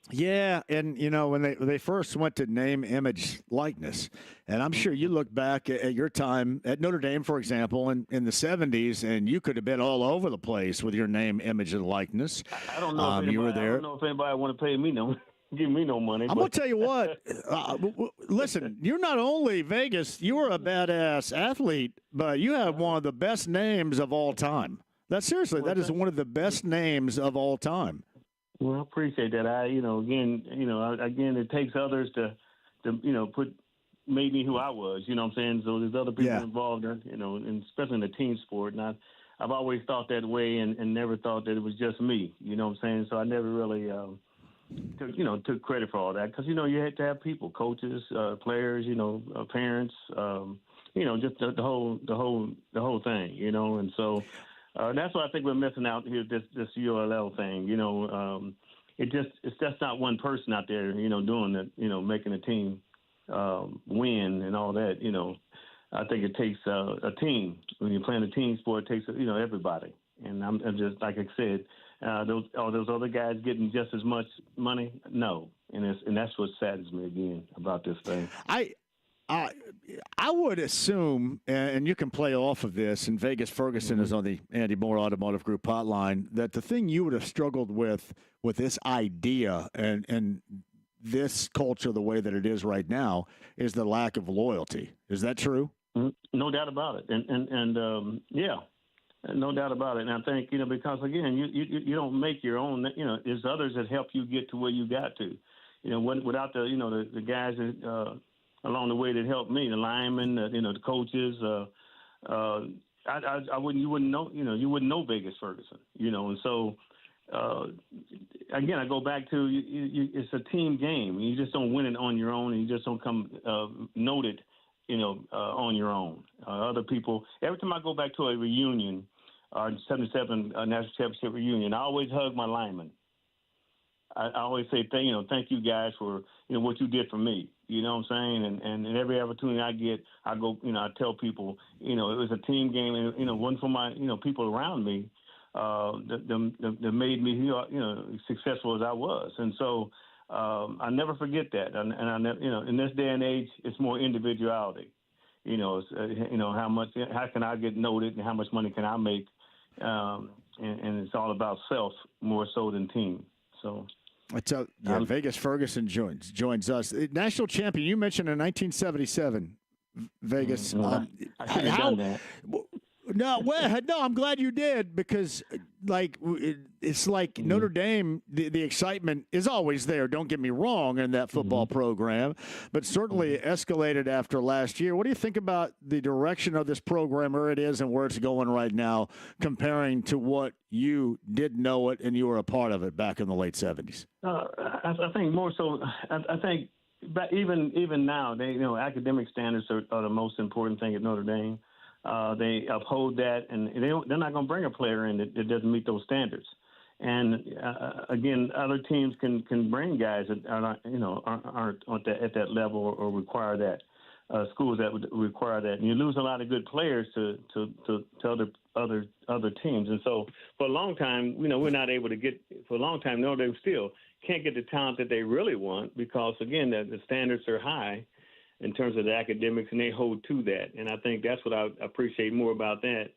Yeah, and when they first went to name, image, likeness, and I'm sure you look back at your time at Notre Dame, for example, in the 70s, and you could have been all over the place with your name, image, and likeness. I don't know. You were there. I don't know if anybody want to pay me give me no money. I'm going to tell you what. Listen, you're not only Vegas, you were a badass athlete, but you have one of the best names of all time. That is one of the best names of all time. Well, I appreciate that. Again, it takes others to made me who I was. You know what I'm saying? So there's other people involved, and especially in the team sport. And I've always thought that way, and never thought that it was just me. You know what I'm saying? So I never really. Took credit for all that because you had to have people, coaches, players, parents, just the whole thing, and so that's why I think we're missing out here. This ULL thing, it's just not one person out there, doing it, making a team win and all that. I think it takes a team. When you're playing a team sport, it takes everybody. And I'm just like I said. Those other guys getting just as much money? No, and that's what saddens me again about this thing. I would assume, and you can play off of this, and Vegas Ferguson is on the Andy Moore Automotive Group hotline, that the thing you would have struggled with this idea and this culture the way that it is right now is the lack of loyalty. Is that true? No doubt about it. And yeah, no doubt about it. And I think, because, again, you don't make your own, there's others that help you get to where you got to. Without the guys that along the way that helped me, the linemen, the coaches, you wouldn't know Vegas Ferguson, and so again, I go back to it's a team game. You just don't win it on your own, and you just don't come noted, on your own. Other people. Every time I go back to a reunion, 77 national championship reunion, I always hug my linemen. I always say, thank you guys for, what you did for me. You know what I'm saying? And every opportunity I get, I go, I tell people, it was a team game, and, one for my, people around me that made me, successful as I was. And so I never forget that. And I in this day and age, it's more individuality. How can I get noted and how much money can I make? And it's all about self more so than team. So. Vegas Ferguson joins us. National champion, you mentioned in 1977, Vegas. I should have done that. No, I'm glad you did, because it's like Notre Dame, the excitement is always there, don't get me wrong, in that football program, but certainly escalated after last year. What do you think about the direction of this program, where it is and where it's going right now, comparing to what you did know it and you were a part of it back in the late 70s? I think more so, I think even now, academic standards are the most important thing at Notre Dame. They uphold that, and they're not going to bring a player in that doesn't meet those standards. And again, other teams can bring guys that aren't at that level or require that. Schools that would require that, and you lose a lot of good players to other teams. And so for a long time, we're not able to get. For a long time, Notre Dame still can't get the talent that they really want, because again, the standards are high in terms of the academics, and they hold to that. And I think that's what I appreciate more about that.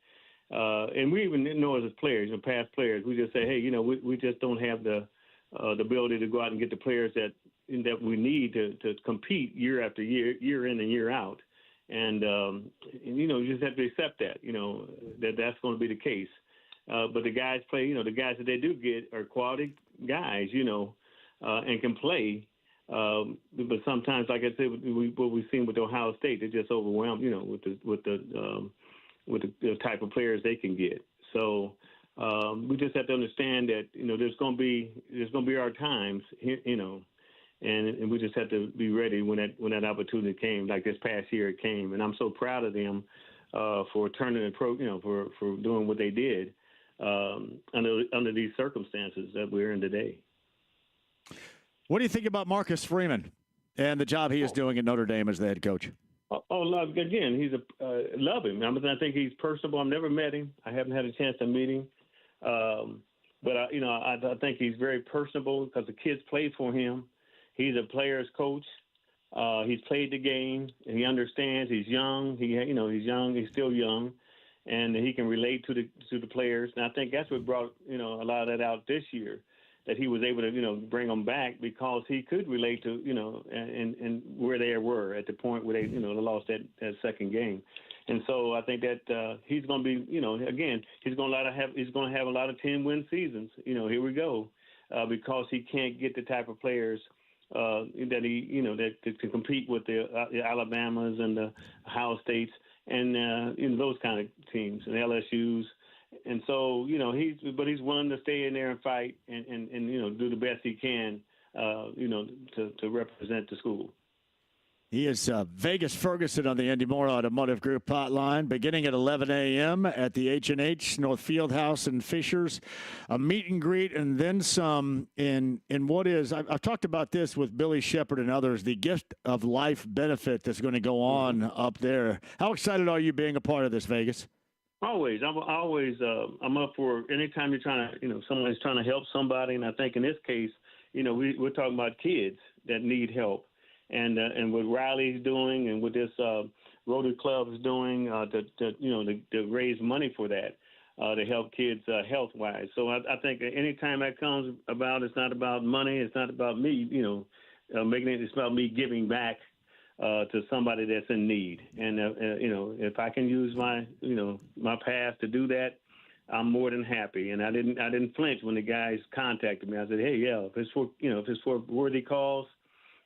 And we even know as players, past players, we just say, hey, we just don't have the ability to go out and get the players that we need to compete year after year, year in and year out. And you just have to accept that, that's going to be the case. But the guys play, the guys that they do get are quality guys, and can play. But sometimes, like I said, what we've seen with Ohio State, they're just overwhelmed, with the type of players they can get. So we just have to understand that there's going to be our times, and we just have to be ready when that opportunity came. Like this past year, it came, and I'm so proud of them for turning the for doing what they did under these circumstances that we're in today. What do you think about Marcus Freeman and the job he is doing at Notre Dame as the head coach? Again, he's love him. I think he's personable. I've never met him. I haven't had a chance to meet him. But I think he's very personable because the kids play for him. He's a player's coach. He's played the game, and he understands. He's young. He's young. He's still young, and he can relate to the players. And I think that's what brought a lot of that out this year, that he was able to bring them back because he could relate to and where they were at the point where they they lost that second game. And so I think that he's going to be again he's going to have a lot of 10-win seasons. Here we go, because he can't get the type of players that he that to compete with the Alabamas and the Ohio States and those kind of teams and LSU's. And so, he's willing to stay in there and fight and do the best he can, to represent the school. He is Vegas Ferguson on the Indy Moore Automotive Group hotline, beginning at 11 a.m. at the H&H North Fieldhouse in Fishers. A meet and greet and then some in what is, I've talked about this with Billy Shepard and others, the Gift of Life benefit that's going to go on up there. How excited are you being a part of this, Vegas? Always. I'm up for anytime you're trying to, someone's trying to help somebody. And I think in this case, we're talking about kids that need help. and what Riley's doing and what this Rotary Club is doing to raise money for that. To help kids health-wise. So I think anytime that comes about, it's not about money. It's not about me, making it. It's about me giving back to somebody that's in need. And, if I can use my path to do that, I'm more than happy. And I didn't flinch when the guys contacted me. I said, hey, yeah, if it's for worthy cause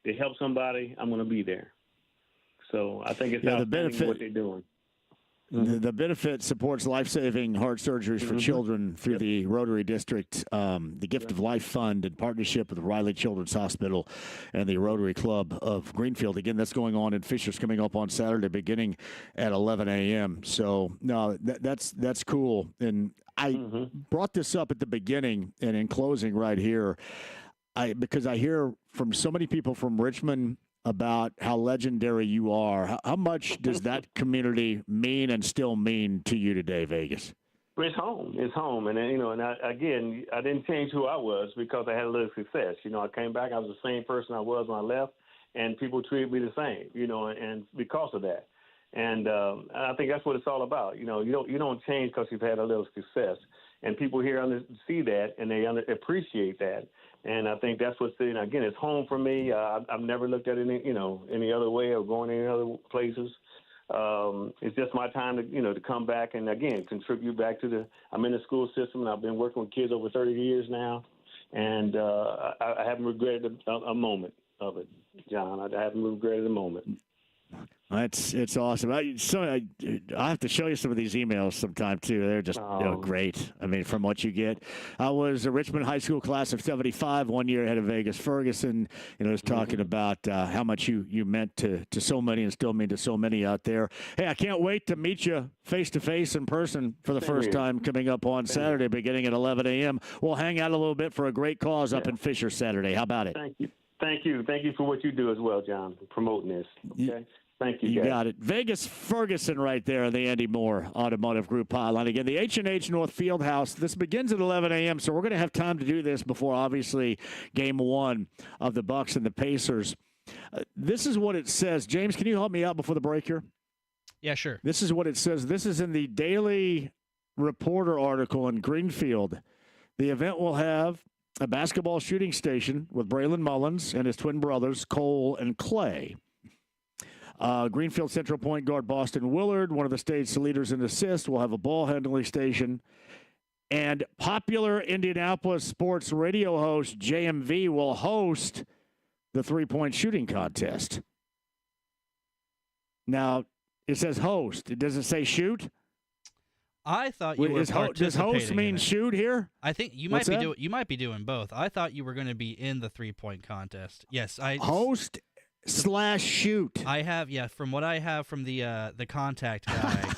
to help somebody, I'm going to be there. So I think it's outstanding what they're doing. The benefit supports life-saving heart surgeries for children through the Rotary District, the Gift of Life Fund, in partnership with Riley Children's Hospital and the Rotary Club of Greenfield. Again, that's going on in Fishers, coming up on Saturday, beginning at 11 a.m. So, no, that's cool. And I brought this up at the beginning and in closing right here, because I hear from so many people from Richmond about how legendary you are. How much does that community mean and still mean to you today, Vegas? It's home. It's home. And, I didn't change who I was because I had a little success. I came back, I was the same person I was when I left, and people treated me the same, and because of that. And I think that's what it's all about. You don't change because you've had a little success. And people here see that, and they appreciate that. And I think that's what's again, it's home for me. I've never looked at it any other way or going any other places. It's just my time to come back and again contribute back I'm in the school system and I've been working with kids over 30 years now, and I haven't regretted a moment of it, John. I haven't regretted a moment. It's awesome. I have to show you some of these emails sometime too. They're just great. I mean, from what you get. I was a Richmond High School class of '75, 1 year ahead of Vegas Ferguson. Was talking about how much you meant to so many and still mean to so many out there. Hey, I can't wait to meet you face to face in person for the first time coming up on Saturday, beginning at 11 a.m. We'll hang out a little bit for a great cause up in Fisher Saturday. How about it? Thank you. Thank you for what you do as well, John, promoting this. Okay. Thank you. You got it. Vegas Ferguson right there in the Andy Moore Automotive Group hotline. Again, the H&H North Fieldhouse. This begins at 11 a.m., so we're going to have time to do this before, obviously, Game 1 of the Bucs and the Pacers. This is what it says. James, can you help me out before the break here? Yeah, sure. This is what it says. This is in the Daily Reporter article in Greenfield. The event will have a basketball shooting station with Braylon Mullins and his twin brothers, Cole and Clay. Greenfield Central point guard Boston Willard, one of the state's leaders in assists, will have a ball handling station. And popular Indianapolis sports radio host JMV will host the three-point shooting contest. Now, it says host. It doesn't say shoot. I thought you were participating. Does host mean shoot here? I think you might be you might be doing both. I thought you were going to be in the three-point contest. Yes, host / shoot. I have, from what I have from the contact guy,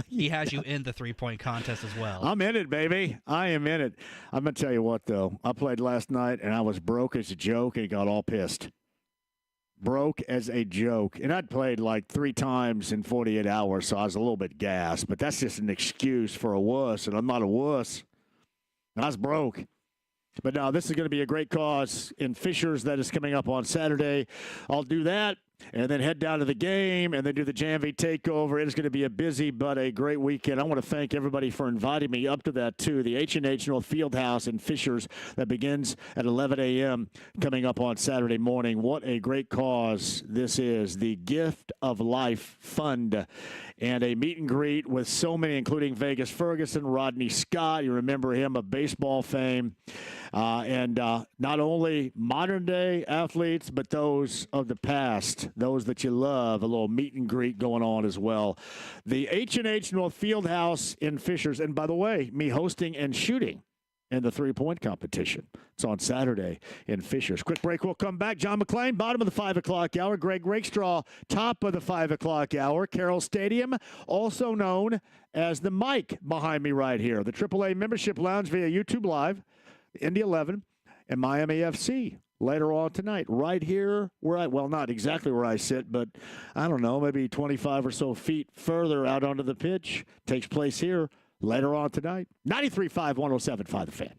he has you in the three-point contest as well. I'm in it, baby. I am in it. I'm going to tell you what, though. I played last night, and I was broke as a joke and got all pissed. Broke as a joke. And I'd played like 3 times in 48 hours, so I was a little bit gassed. But that's just an excuse for a wuss, and I'm not a wuss. I was broke. But no, this is going to be a great cause in Fishers that is coming up on Saturday. I'll do that and then head down to the game and then do the JMV takeover. It is going to be a busy but a great weekend. I want to thank everybody for inviting me up to that, too. The H&H North Fieldhouse in Fishers that begins at 11 a.m. coming up on Saturday morning. What a great cause this is. The Gift of Life Fund. And a meet and greet with so many, including Vegas Ferguson, Rodney Scott. You remember him of baseball fame. And not only modern-day athletes, but those of the past, those that you love. A little meet and greet going on as well. The H&H North Fieldhouse in Fishers. And by the way, me hosting and shooting in the three-point competition. It's on Saturday in Fishers. Quick break. We'll come back. John McClain, bottom of the 5 o'clock hour. Greg Rakestraw, top of the 5 o'clock hour. Carroll Stadium, also known as the mic behind me right here. The AAA Membership Lounge via YouTube Live, Indy 11, and Miami FC later on tonight. Right here where not exactly where I sit, but I don't know, maybe 25 or so feet further out onto the pitch. Takes place here later on tonight. 93.5, 107.5 The Fan.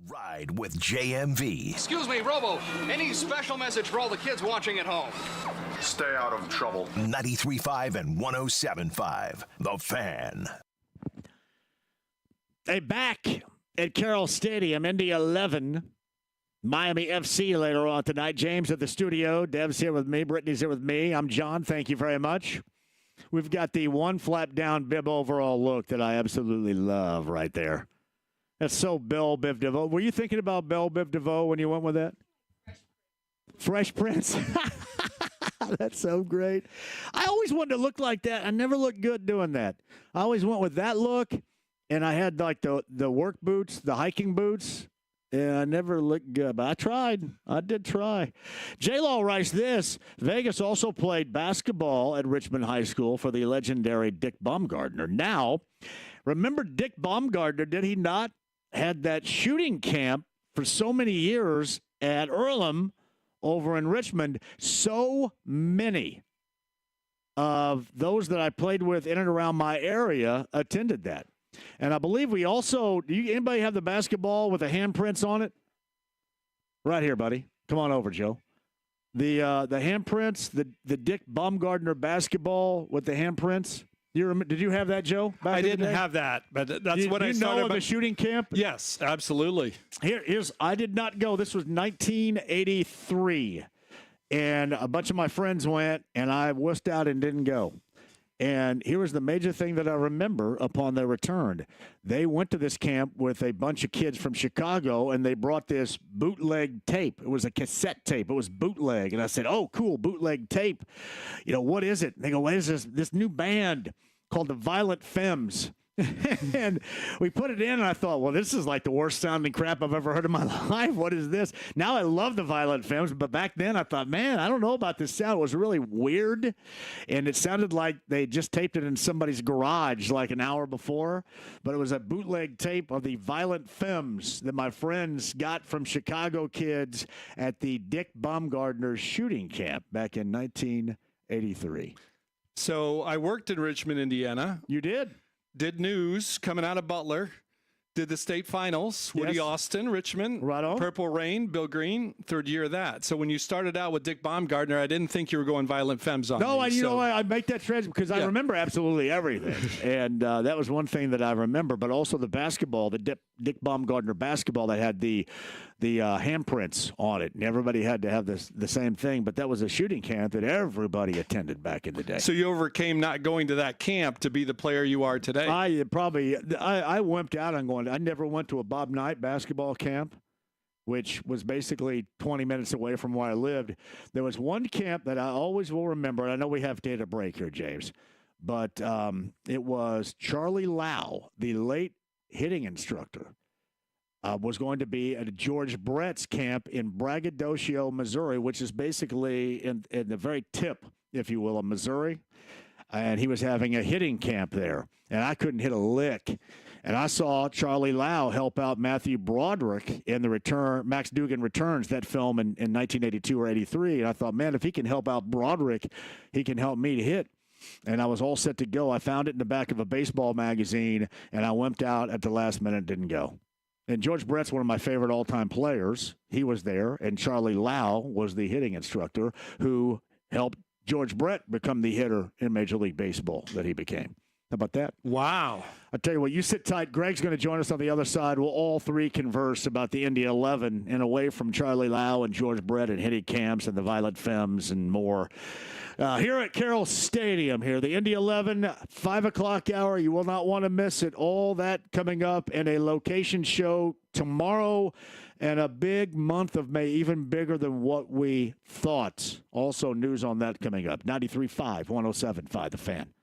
Ride with JMV. Excuse me, Robo. Any special message for all the kids watching at home? Stay out of trouble. 93.5 and 107.5. The Fan. Hey, back at Carroll Stadium, Indy 11. Miami FC later on tonight. James at the studio. Dev's here with me. Brittany's here with me. I'm John. Thank you very much. We've got the one flap down bib overall look that I absolutely love right there. That's so Belle Biv DeVoe. Were you thinking about Belle Biv DeVoe when you went with that? Fresh Prince. That's so great. I always wanted to look like that. I never looked good doing that. I always went with that look, and I had like the work boots, the hiking boots. Yeah, I never looked good, but I tried. I did try. J-Law writes this. Vegas also played basketball at Richmond High School for the legendary Dick Baumgardner. Now, remember Dick Baumgardner, did he not? Had that shooting camp for so many years at Earlham over in Richmond. So many of those that I played with in and around my area attended that. And I believe we also, anybody have the basketball with the handprints on it? Right here, buddy. Come on over, Joe. The handprints, the Dick Baumgardner basketball with the handprints. Did you have that, Joe? I didn't have that, but that's what I started. You know the shooting camp? Yes, absolutely. I did not go. This was 1983, and a bunch of my friends went, and I wussed out and didn't go. And here was the major thing that I remember upon their return. They went to this camp with a bunch of kids from Chicago, and they brought this bootleg tape. It was a cassette tape. It was bootleg. And I said, oh, cool, bootleg tape. What is it? And they go, what is this new band called the Violent Femmes? And we put it in, and I thought, well, this is like the worst sounding crap I've ever heard in my life. What is this? Now I love the Violent Femmes, but back then I thought, man, I don't know about this sound. It was really weird, and it sounded like they just taped it in somebody's garage like an hour before, but it was a bootleg tape of the Violent Femmes that my friends got from Chicago kids at the Dick Baumgardner shooting camp back in 1983. So I worked in Richmond, Indiana. You did? Did news coming out of Butler. Did the state finals. Woody Austin, Richmond. Right on. Purple Rain, Bill Green, third year of that. So when you started out with Dick Baumgardner, I didn't think you were going Violent Femmes on No, me. I make that transition because I remember absolutely everything. And that was one thing that I remember. But also the basketball, the Dick Baumgardner basketball that had the handprints on it. And everybody had to have the same thing. But that was a shooting camp that everybody attended back in the day. So you overcame not going to that camp to be the player you are today. I wimped out on going. I never went to a Bob Knight basketball camp, which was basically 20 minutes away from where I lived. There was one camp that I always will remember. And I know we have to hit a break here, James. But it was Charlie Lau, the late hitting instructor. Was going to be at George Brett's camp in Braggadocio, Missouri, which is basically in the very tip, if you will, of Missouri. And he was having a hitting camp there. And I couldn't hit a lick. And I saw Charlie Lau help out Matthew Broderick in the return, Max Dugan Returns, that film in 1982 or 83. And I thought, man, if he can help out Broderick, he can help me to hit. And I was all set to go. I found it in the back of a baseball magazine, and I wimped out at the last minute, didn't go. And George Brett's one of my favorite all-time players. He was there, and Charlie Lau was the hitting instructor who helped George Brett become the hitter in Major League Baseball that he became. How about that? Wow. I'll tell you what, you sit tight. Greg's going to join us on the other side. We'll all three converse about the Indy 11 and away from Charlie Lau and George Brett and hitting camps and the Violent Femmes and more. Here at Carroll Stadium here, the Indy 11, 5 o'clock hour. You will not want to miss it. All that coming up in a location show tomorrow and a big month of May, even bigger than what we thought. Also news on that coming up. 93.5, 107.5, The Fan.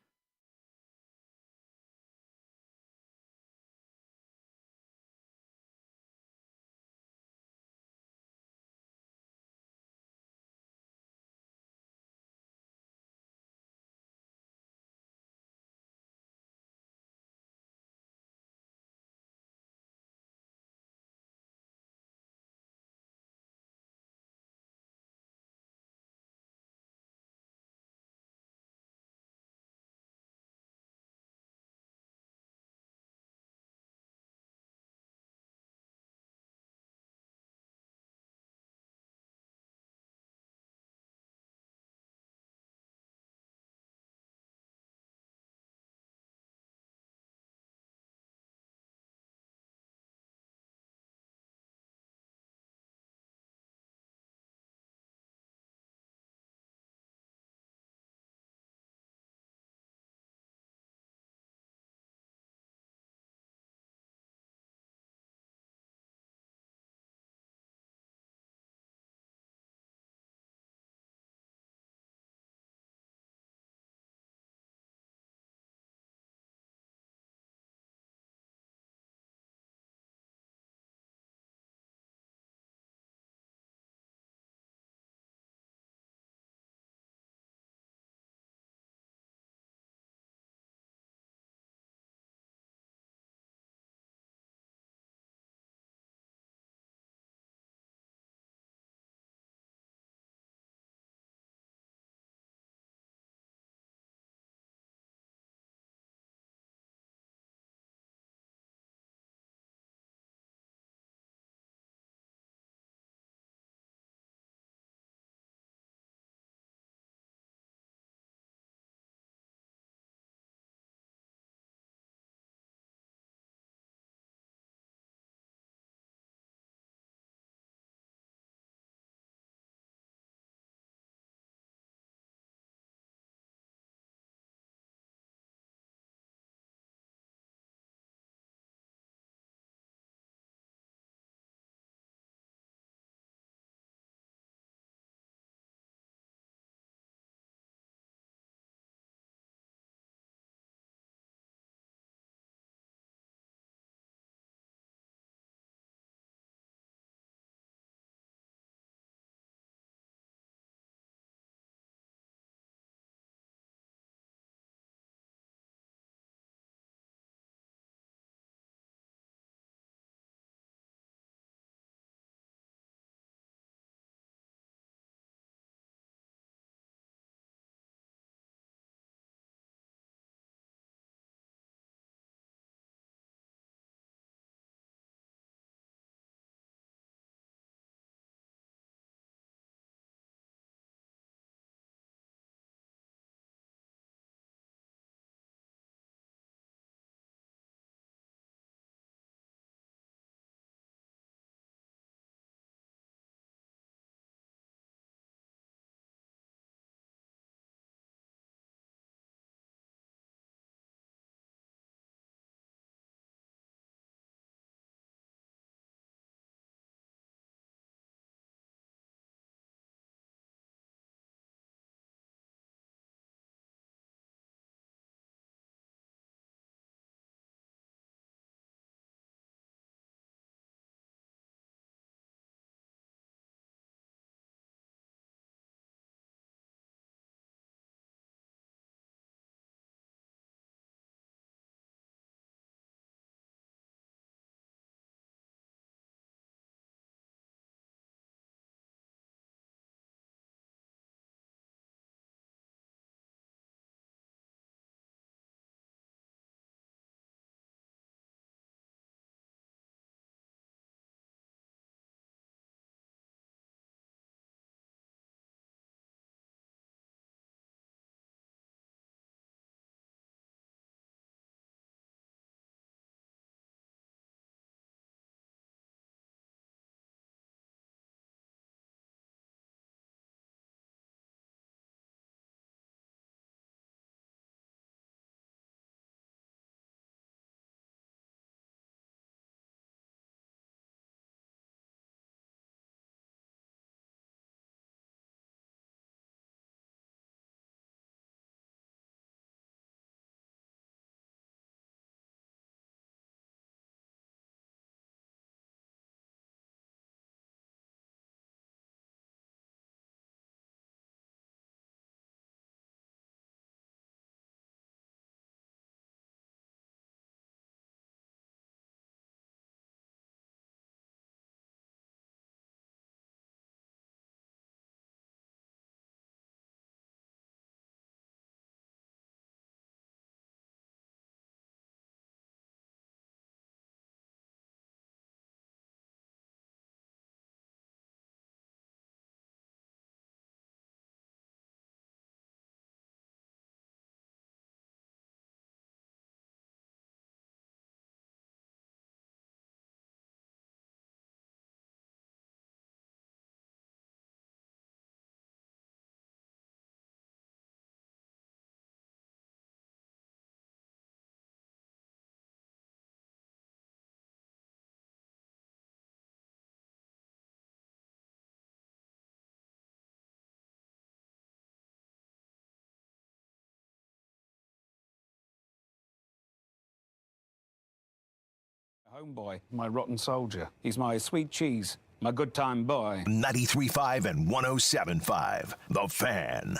Homeboy, my rotten soldier. He's my sweet cheese, my good time boy. 93.5 and 107.5, The Fan.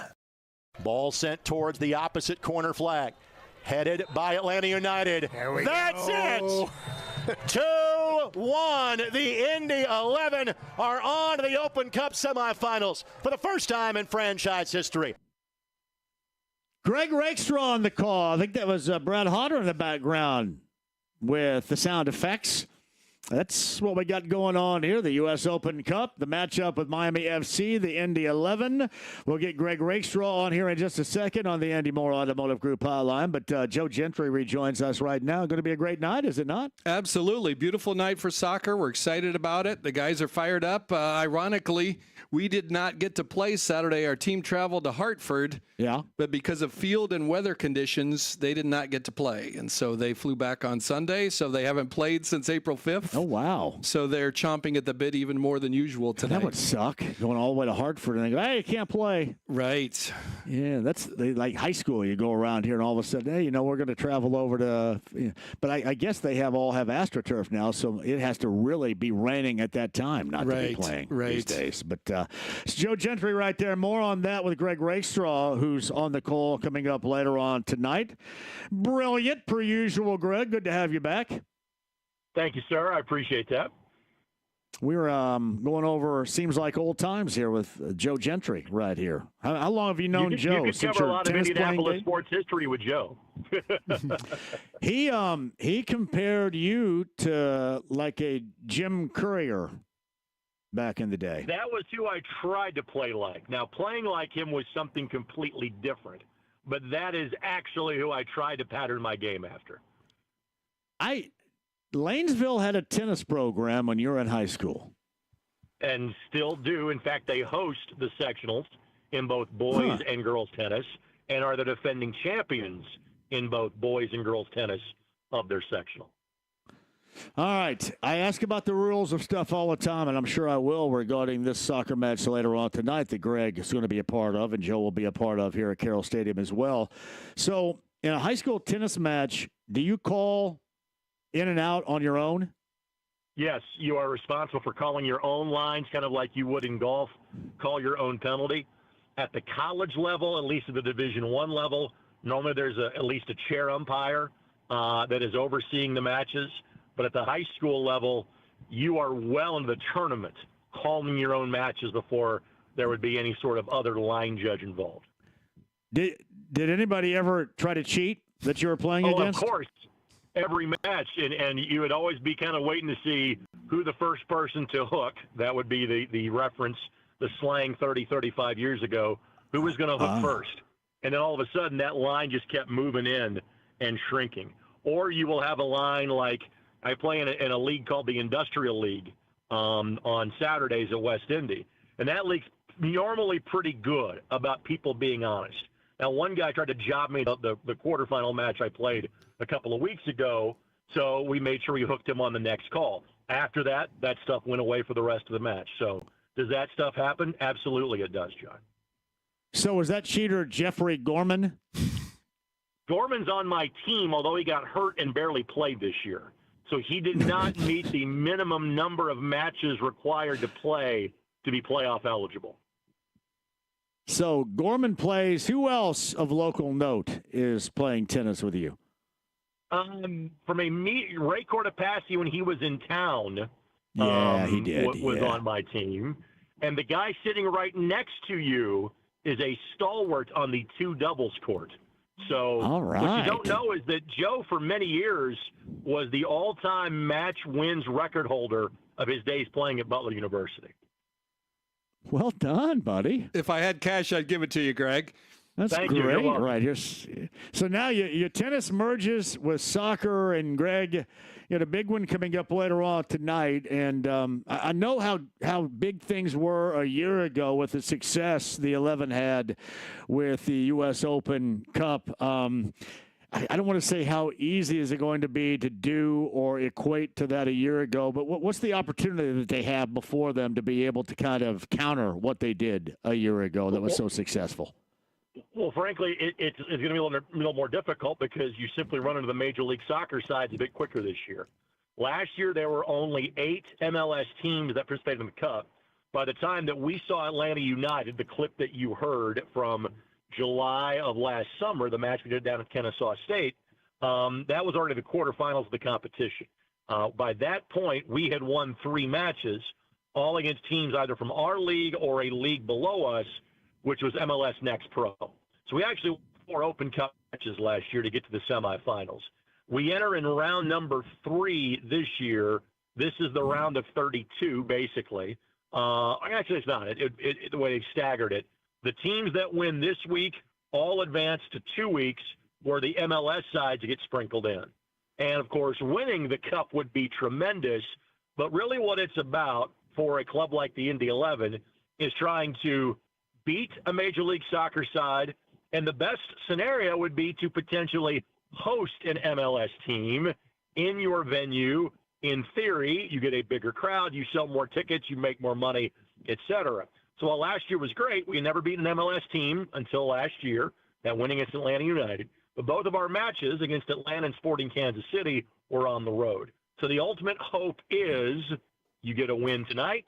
Ball sent towards the opposite corner flag. Headed by Atlanta United. That's it! 2-1. The Indy 11 are on to the Open Cup semifinals for the first time in franchise history. Greg Rakestraw on the call. I think that was Brad Hodder in the background with the sound effects. That's what we got going on here. The U.S. Open Cup, the matchup with Miami FC, the Indy 11. We'll get Greg Rakestraw on here in just a second on the Andy Moore Automotive Group hotline. But Joe Gentry rejoins us right now. Going to be a great night, is it not? Absolutely. Beautiful night for soccer. We're excited about it. The guys are fired up. Ironically, we did not get to play Saturday. Our team traveled to Hartford. Yeah. But because of field and weather conditions, they did not get to play. And so they flew back on Sunday. So they haven't played since April 5th. Oh, wow. So they're chomping at the bit even more than usual tonight. That would suck, going all the way to Hartford and they go, hey, you can't play. Right. Yeah, that's like high school. You go around here and all of a sudden, hey, we're going to travel over to but I guess they all have AstroTurf now, so it has to really be raining at that time not to be playing these days. But it's Joe Gentry right there. More on that with Greg Rakestraw, who's on the call coming up later on tonight. Brilliant, per usual, Greg. Good to have you back. Thank you, sir. I appreciate that. We're going over, seems like old times here with Joe Gentry right here. How long have you known Joe? You could cover a lot of Indianapolis sports history with Joe. He compared you to like a Jim Courier back in the day. That was who I tried to play like. Now, playing like him was something completely different, but that is actually who I tried to pattern my game after. Lanesville had a tennis program when you were in high school. And still do. In fact, they host the sectionals in both boys and girls tennis and are the defending champions in both boys and girls tennis of their sectional. All right. I ask about the rules of stuff all the time, and I'm sure I will regarding this soccer match later on tonight that Greg is going to be a part of and Joe will be a part of here at Carroll Stadium as well. So in a high school tennis match, do you call in and out on your own? Yes, you are responsible for calling your own lines, kind of like you would in golf. Call your own penalty. At the college level, at least at the Division I level, normally there's at least a chair umpire that is overseeing the matches. But at the high school level, you are well into the tournament calling your own matches before there would be any sort of other line judge involved. Did anybody ever try to cheat that you were playing against? Of course. Every match, and you would always be kind of waiting to see who the first person to hook, that would be the reference, the slang 30, 35 years ago, who was going to hook first. And then all of a sudden that line just kept moving in and shrinking. Or you will have a line like I play in a league called the Industrial League on Saturdays at West Indy. And that league's normally pretty good about people being honest. Now, one guy tried to job me the quarterfinal match I played a couple of weeks ago, so we made sure we hooked him on the next call. After that stuff went away for the rest of the match. So does that stuff happen? Absolutely it does, John. So was that cheater Jeffrey Gorman? Gorman's on my team, although he got hurt and barely played this year. So he did not meet the minimum number of matches required to play to be playoff eligible. So Gorman plays. Who else of local note is playing tennis with you? From Ray Cortopassi when he was in town. Yeah, he did. Was on my team. And the guy sitting right next to you is a stalwart on the two doubles court. So all right. What you don't know is that Joe, for many years, was the all-time match wins record holder of his days playing at Butler University. Well done, buddy. If I had cash, I'd give it to you, Greg. That's Thank great, you. right here. So now your tennis merges with soccer, and Greg, you had a big one coming up later on tonight. And I know how big things were a year ago with the success the 11 had with the U.S. Open Cup. I don't want to say how easy is it going to be to do or equate to that a year ago, but what's the opportunity that they have before them to be able to kind of counter what they did a year ago that was so successful? Well, frankly, it's going to be a little more difficult because you simply run into the Major League Soccer sides a bit quicker this year. Last year, there were only 8 MLS teams that participated in the Cup. By the time that we saw Atlanta United, the clip that you heard from July of last summer, the match we did down at Kennesaw State, that was already the quarterfinals of the competition. By that point, we had won 3 matches, all against teams either from our league or a league below us, which was MLS Next Pro. So we actually won 4 Open Cup matches last year to get to the semifinals. We enter in round number 3 this year. This is the round of 32, basically. Actually, it's not. The way they staggered it. The teams that win this week all advance to 2 weeks where the MLS sides get sprinkled in. And, of course, winning the Cup would be tremendous. But really what it's about for a club like the Indy 11 is trying to beat a Major League Soccer side. And the best scenario would be to potentially host an MLS team in your venue. In theory, you get a bigger crowd, you sell more tickets, you make more money, etc. So while last year was great, we never beat an MLS team until last year, that winning against Atlanta United. But both of our matches against Atlanta and Sporting Kansas City were on the road. So the ultimate hope is you get a win tonight,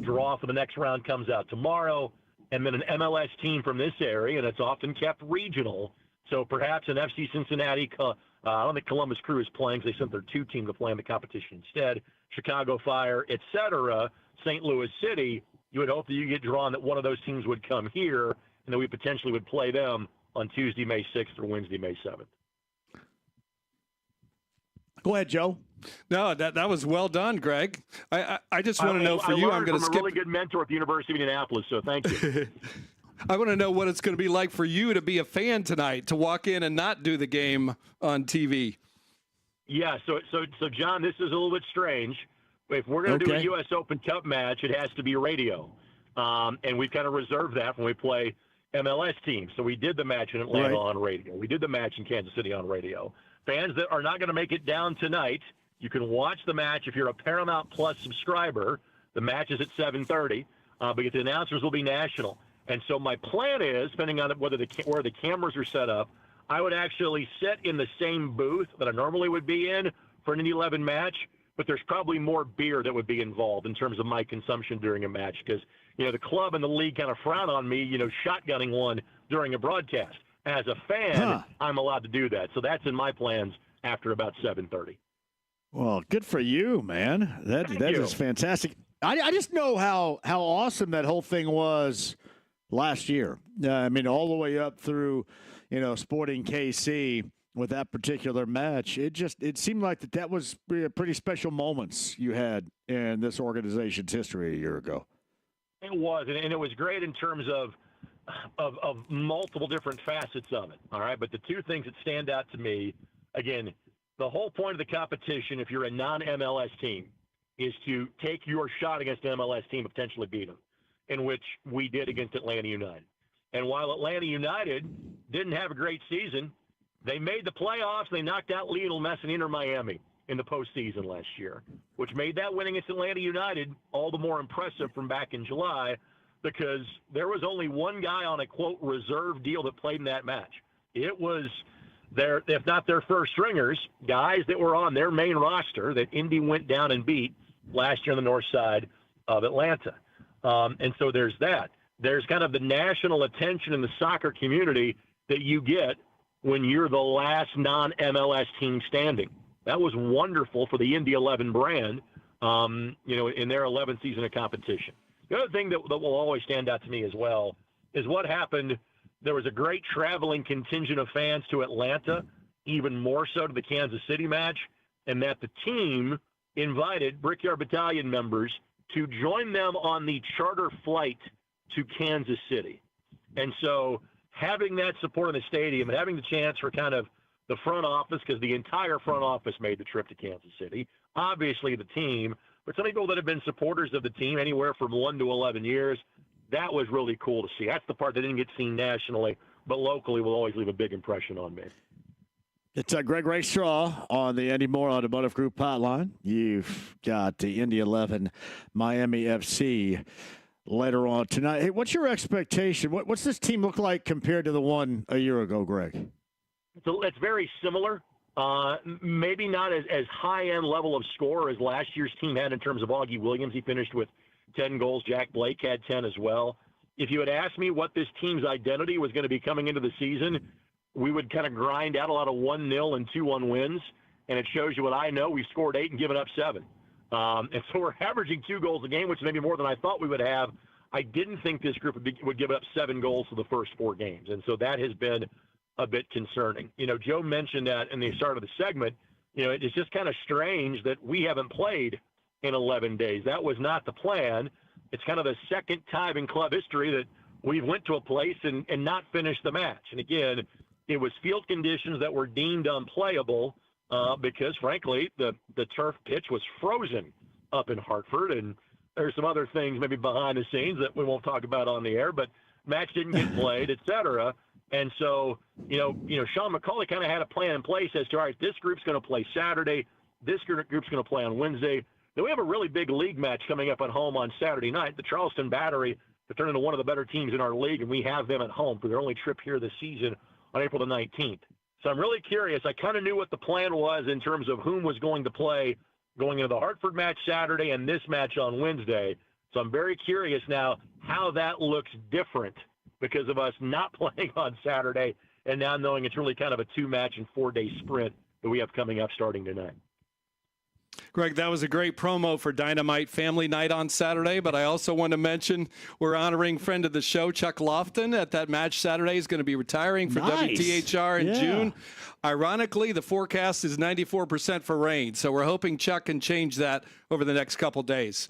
draw for the next round comes out tomorrow, and then an MLS team from this area, and it's often kept regional. So perhaps an FC Cincinnati, I don't think Columbus Crew is playing because they sent their 2 team to play in the competition instead, Chicago Fire, etc., St. Louis City, you would hope that you get drawn that one of those teams would come here and that we potentially would play them on Tuesday, May 6th or Wednesday, May 7th. Go ahead, Joe. No, that was well done, Greg. I just want to know for you, I'm going to skip. I'm a really good mentor at the University of Indianapolis, so thank you. I want to know what it's going to be like for you to be a fan tonight, to walk in and not do the game on TV. Yeah, so John, this is a little bit strange. If we're going to do a U.S. Open Cup match, it has to be radio. And we've kind of reserved that when we play MLS teams. So we did the match in Atlanta on radio. We did the match in Kansas City on radio. Fans that are not going to make it down tonight, you can watch the match if you're a Paramount Plus subscriber. The match is at 7:30, but the announcers will be national. And so my plan is, depending on where the cameras are set up, I would actually sit in the same booth that I normally would be in for an Indy 11 match, but there's probably more beer that would be involved in terms of my consumption during a match because, the club and the league kind of frown on me, shotgunning one during a broadcast. As a fan, I'm allowed to do that. So that's in my plans after about 7:30. Well, good for you, man. That is fantastic. I just know how awesome that whole thing was last year. All the way up through, Sporting KC with that particular match. It seemed like that was pretty special moments you had in this organization's history a year ago. It was, and it was great in terms of multiple different facets of it. All right, but the 2 things that stand out to me, again, the whole point of the competition, if you're a non-MLS team, is to take your shot against an MLS team and potentially beat them, in which we did against Atlanta United. And while Atlanta United didn't have a great season, they made the playoffs. They knocked out Lionel Messi and Inter Miami in the postseason last year, which made that win against Atlanta United all the more impressive from back in July because there was only one guy on a, quote, reserve deal that played in that match. It was if not their first stringers, guys that were on their main roster that Indy went down and beat last year on the north side of Atlanta. And so there's that. There's kind of the national attention in the soccer community that you get when you're the last non-MLS team standing. That was wonderful for the Indy 11 brand, in their 11th season of competition. The other thing that will always stand out to me as well is what happened. There was a great traveling contingent of fans to Atlanta, even more so to the Kansas City match, and that the team invited Brickyard Battalion members to join them on the charter flight to Kansas City. And so having that support in the stadium and having the chance for kind of the front office, because the entire front office made the trip to Kansas City, obviously the team, but some people that have been supporters of the team anywhere from 1 to 11 years, that was really cool to see. That's the part that didn't get seen nationally, but locally will always leave a big impression on me. It's Greg Raystraw on the Andy Moore Automotive Group hotline. You've got the Indy 11 Miami FC later on tonight. Hey, what's your expectation? What's this team look like compared to the one a year ago, Greg? So it's very similar. Maybe not as high-end level of score as last year's team had in terms of Augie Williams. He finished with 10 goals. Jack Blake had 10 as well. If you had asked me what this team's identity was going to be coming into the season, we would kind of grind out a lot of 1-0 and 2-1 wins, and it shows you what I know. We've scored 8 and given up 7. And so we're averaging 2 goals a game, which is maybe more than I thought we would have. I didn't think this group would give up 7 goals for the first 4 games, and so that has been a bit concerning. Joe mentioned that in the start of the segment. It's just kind of strange that we haven't played in 11 days. That was not the plan. It's kind of the second time in club history that we went to a place and not finished the match. And again, it was field conditions that were deemed unplayable because, frankly, the turf pitch was frozen up in Hartford. And there's some other things maybe behind the scenes that we won't talk about on the air, but match didn't get played, et cetera. And so, Sean McCauley kind of had a plan in place as to, all right, this group's going to play Saturday. This group's going to play on Wednesday. Then we have a really big league match coming up at home on Saturday night. The Charleston Battery to turn into one of the better teams in our league, and we have them at home for their only trip here this season on April the 19th. So I'm really curious. I kind of knew what the plan was in terms of whom was going to play going into the Hartford match Saturday and this match on Wednesday. So I'm very curious now how that looks different because of us not playing on Saturday and now knowing it's really kind of a 2-match and 4-day sprint that we have coming up starting tonight. Greg, that was a great promo for Dynamite Family Night on Saturday, but I also want to mention we're honoring friend of the show, Chuck Lofton, at that match Saturday. He's going to be retiring for WTHR in June. Ironically, the forecast is 94% for rain, so we're hoping Chuck can change that over the next couple days.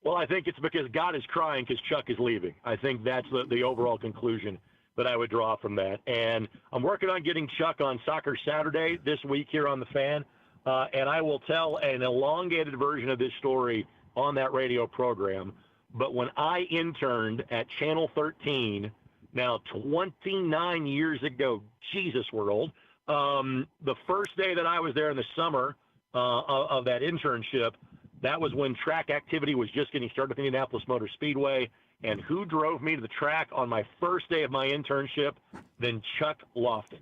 Well, I think it's because God is crying because Chuck is leaving. I think that's the overall conclusion that I would draw from that. And I'm working on getting Chuck on Soccer Saturday this week here on The Fan. And I will tell an elongated version of this story on that radio program. But when I interned at Channel 13, now 29 years ago, Jesus, we're old, the first day that I was there in the summer of that internship, that was when track activity was just getting started at the Indianapolis Motor Speedway. And who drove me to the track on my first day of my internship than Chuck Lofton?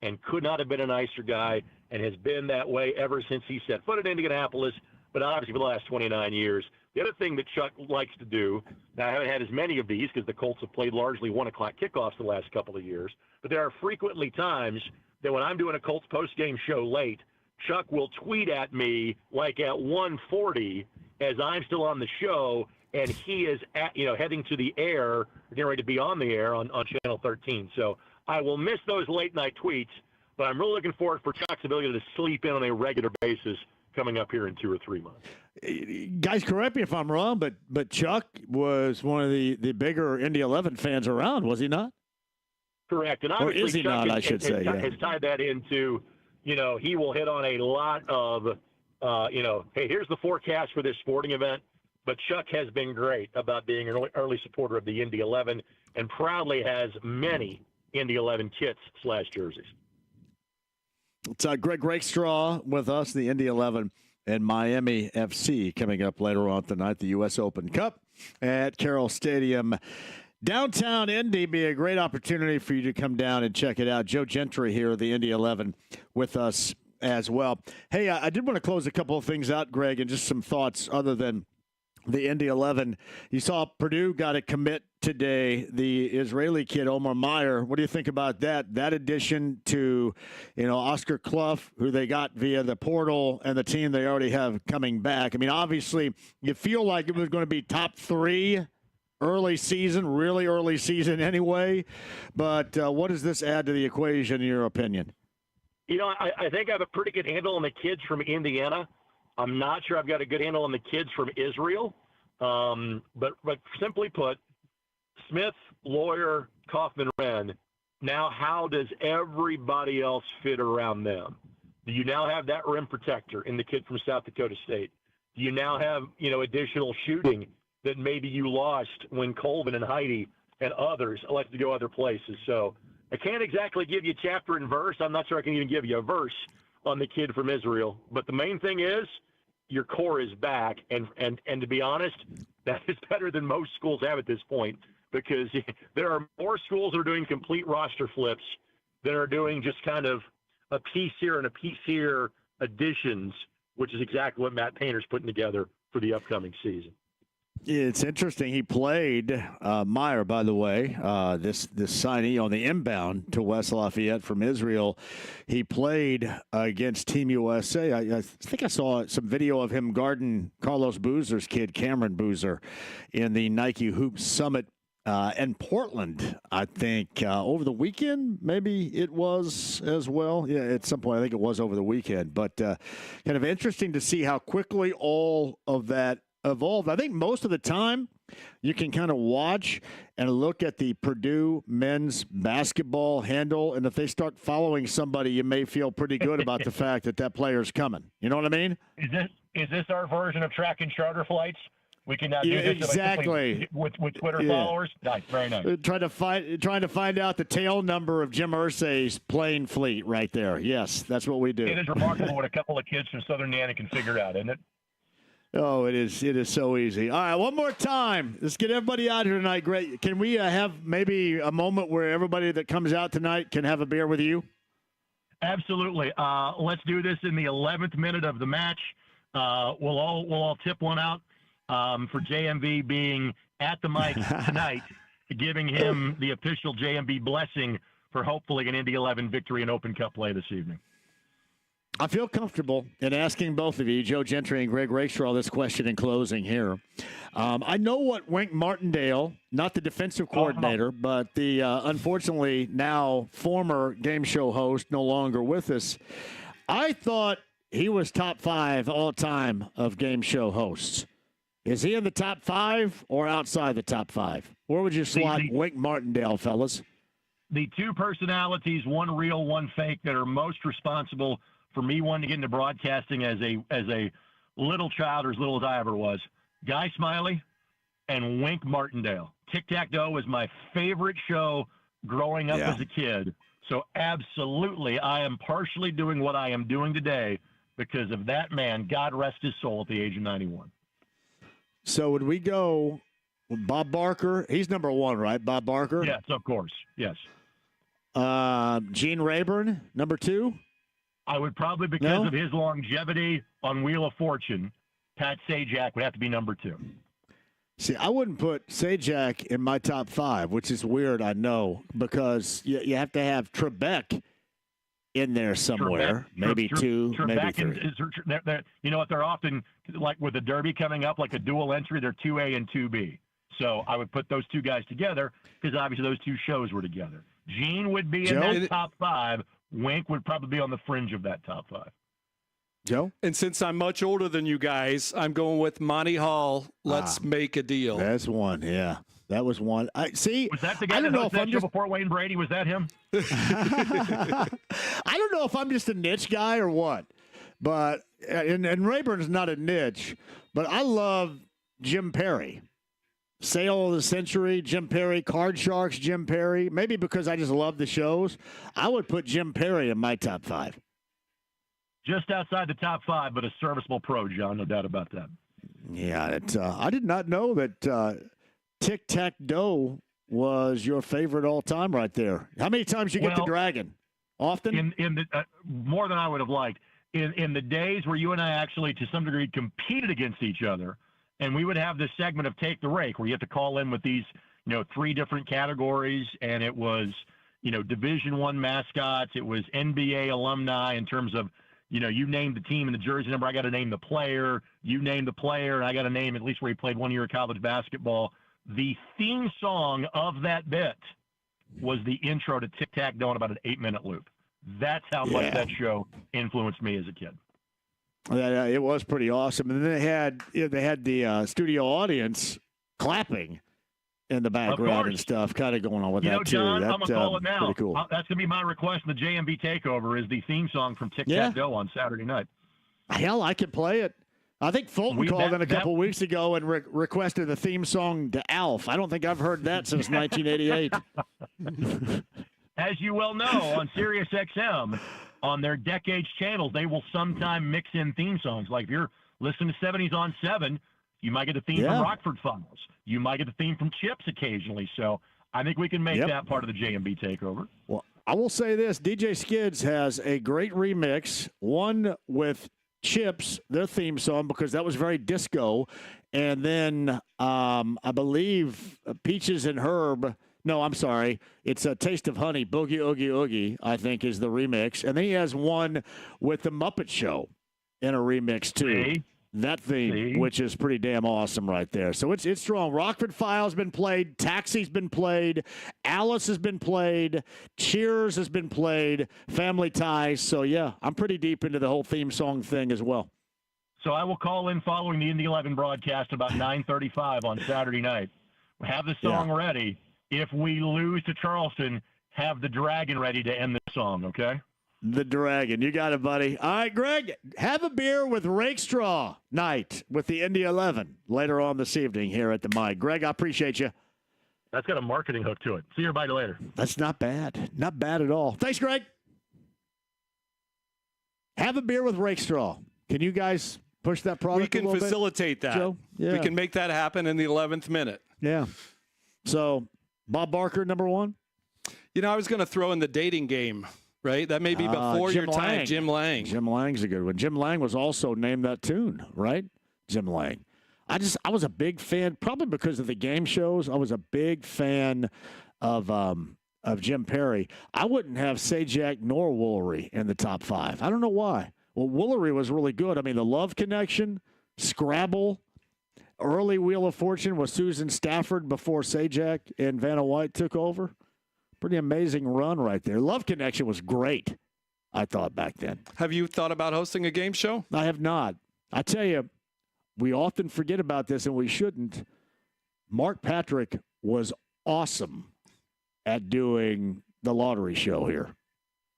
And could not have been a nicer guy, and has been that way ever since he set foot in Indianapolis, but obviously for the last 29 years. The other thing that Chuck likes to do, now I haven't had as many of these because the Colts have played largely 1 o'clock kickoffs the last couple of years, but there are frequently times that when I'm doing a Colts postgame show late, Chuck will tweet at me like at 1:40 as I'm still on the show, and he is heading to the air, getting ready to be on the air on Channel 13. So I will miss those late-night tweets, but I'm really looking forward for Chuck's ability to sleep in on a regular basis coming up here in 2 or 3 months. Guys, correct me if I'm wrong, but Chuck was one of the bigger Indy 11 fans around, was he not? Correct. And or obviously is he Chuck not, I should say. Has tied that into, he will hit on a lot of, hey, here's the forecast for this sporting event. But Chuck has been great about being an early supporter of the Indy 11 and proudly has many Indy 11 kits/jerseys. It's Greg Rakestraw with us, the Indy 11 and Miami FC coming up later on tonight, the U.S. Open Cup at Carroll Stadium. Downtown Indy, be a great opportunity for you to come down and check it out. Joe Gentry here, the Indy 11, with us as well. Hey, I did want to close a couple of things out, Greg, and just some thoughts other than the Indy 11. You saw Purdue got a commit today, the Israeli kid, Omar Meyer. What do you think about that? That addition to, Oscar Clough, who they got via the portal, and the team they already have coming back. I mean, obviously, you feel like it was going to be top 3 early season, really early season anyway. But what does this add to the equation, in your opinion? I think I have a pretty good handle on the kids from Indiana. I'm not sure I've got a good handle on the kids from Israel. But simply put, Smith, Lawyer, Kaufman, Wren, now how does everybody else fit around them? Do you now have that rim protector in the kid from South Dakota State? Do you now have, additional shooting that maybe you lost when Colvin and Heidi and others elected to go other places? So I can't exactly give you chapter and verse. I'm not sure I can even give you a verse on the kid from Israel. But the main thing is your core is back. And to be honest, that is better than most schools have at this point, because there are more schools that are doing complete roster flips than are doing just kind of a piece here and a piece here additions, which is exactly what Matt Painter's putting together for the upcoming season. It's interesting. He played Meyer, by the way, this signee on the inbound to West Lafayette from Israel. He played against Team USA. I think I saw some video of him guarding Carlos Boozer's kid, Cameron Boozer, in the Nike Hoop Summit in Portland, I think, over the weekend. Maybe it was as well. Yeah, at some point, I think it was over the weekend. But kind of interesting to see how quickly all of that evolved. I think most of the time you can kind of watch and look at the Purdue men's basketball handle, and if they start following somebody, you may feel pretty good about the fact that player's coming. You know what I mean? Is this our version of tracking charter flights? We can now do this exactly with Twitter followers. Nice, very nice. Trying to find out the tail number of Jim Irsay's plane fleet right there. Yes, that's what we do. It is remarkable what a couple of kids from Southern Indiana can figure out, isn't it? Oh, it is. It is so easy. All right, one more time. Let's get everybody out here tonight. Great. Can we have maybe a moment where everybody that comes out tonight can have a beer with you? Absolutely. Let's do this in the 11th minute of the match. We'll all tip one out for JMV being at the mic tonight, giving him the official JMV blessing for hopefully an Indy 11 victory and Open Cup play this evening. I feel comfortable in asking both of you, Joe Gentry and Greg Rakestraw, this question in closing here. I know what Wink Martindale, not the defensive coordinator, but the unfortunately now former game show host, no longer with us. I thought he was top 5 all time of game show hosts. Is he in the top 5 or outside the top 5? Where would you slot Wink Martindale, fellas? The two personalities, one real, one fake, that are most responsible for me wanting to get into broadcasting as a little child, or as little as I ever was, Guy Smiley and Wink Martindale. Tic-Tac-Toe was my favorite show growing up as a kid. So absolutely, I am partially doing what I am doing today because of that man. God rest his soul at the age of 91. So would we go with Bob Barker? He's number 1, right? Bob Barker? Yes, of course. Yes. Gene Rayburn, number 2? I would probably, because of his longevity on Wheel of Fortune, Pat Sajak would have to be number 2. See, I wouldn't put Sajak in my top 5, which is weird, I know, because you have to have Trebek in there somewhere. Maybe 2, maybe 3. You know what? They're often, like with the Derby coming up, like a dual entry, they're 2A and 2B. So I would put those two guys together because obviously those two shows were together. Gene would be in that top 5. Wink would probably be on the fringe of that top 5. Joe? And since I'm much older than you guys, I'm going with Monty Hall. Let's make a deal. That's one, yeah. That was one. Was that the guy that hosted that show before Wayne Brady? Was that him? I don't know if I'm just a niche guy or what. But and Rayburn's not a niche, but I love Jim Perry. Sale of the Century, Jim Perry, Card Sharks, Jim Perry. Maybe because I just love the shows. I would put Jim Perry in my top 5. Just outside the top 5, but a serviceable pro, John, no doubt about that. Yeah, I did not know that Tic-Tac-Toe was your favorite all time right there. How many times you get the Dragon? Often? In the more than I would have liked. In the days where you and I actually, to some degree, competed against each other, and we would have this segment of Take the Rake where you have to call in with these, 3 different categories, and it was, Division I mascots. It was NBA alumni in terms of, you named the team and the jersey number. I got to name the player. You named the player, and I got to name at least where he played 1 year of college basketball. The theme song of that bit was the intro to Tic-Tac-Toe in about an 8-minute loop. That's how much that show influenced me as a kid. It was pretty awesome. And then they had the studio audience clapping in the background and stuff, kind of going on with that, John, too. I'm going to call it now. Pretty cool. That's going to be my request in the JMV Takeover is the theme song from Tic-Tac-Toe on Saturday night. Hell, I could play it. I think Fulton called in a couple weeks ago and requested the theme song to Alf. I don't think I've heard that since 1988. As you well know, on Sirius XM, on their Decades channels, they will sometime mix in theme songs. Like if you're listening to 70s on 7, you might get the theme from Rockford Files. You might get the theme from Chips occasionally. So I think we can make that part of the JMB Takeover. Well, I will say this. DJ Skids has a great remix, one with Chips, their theme song, because that was very disco. And then I believe Peaches and Herb. No, I'm sorry. It's a Taste of Honey, Boogie Oogie Oogie, I think is the remix. And then he has one with The Muppet Show in a remix, too. That theme, which is pretty damn awesome right there. So it's strong. Rockford File's been played. Taxi's been played. Alice has been played. Cheers has been played. Family Ties. So, yeah, I'm pretty deep into the whole theme song thing as well. So I will call in following the Indy 11 broadcast about 9:35 on Saturday night. Have the song ready. If we lose to Charleston, have the Dragon ready to end the song, okay? The Dragon. You got it, buddy. All right, Greg, have a beer with Rakestraw night with the Indy 11 later on this evening here at the Mike. Greg, I appreciate you. That's got a marketing hook to it. See everybody later. That's not bad. Not bad at all. Thanks, Greg. Have a beer with Rakestraw. Can you guys push that product We can a little facilitate bit, that. Joe? Yeah. We can make that happen in the 11th minute. Yeah. So, Bob Barker, number one? You know, I was going to throw in the dating game, right? That may be before your time. Jim Lang. Jim Lang's a good one. Jim Lang was also named that tune, right? Jim Lang. I was a big fan, probably because of the game shows. I was a big fan of Jim Perry. I wouldn't have Sajak nor Woolery in the top 5. I don't know why. Well, Woolery was really good. I mean, the Love Connection, Scrabble, early Wheel of Fortune with Susan Stafford before Sajak and Vanna White took over. Pretty amazing run right there. Love Connection was great, I thought, back then. Have you thought about hosting a game show? I have not. I tell you, we often forget about this, and we shouldn't. Mark Patrick was awesome at doing the lottery show here.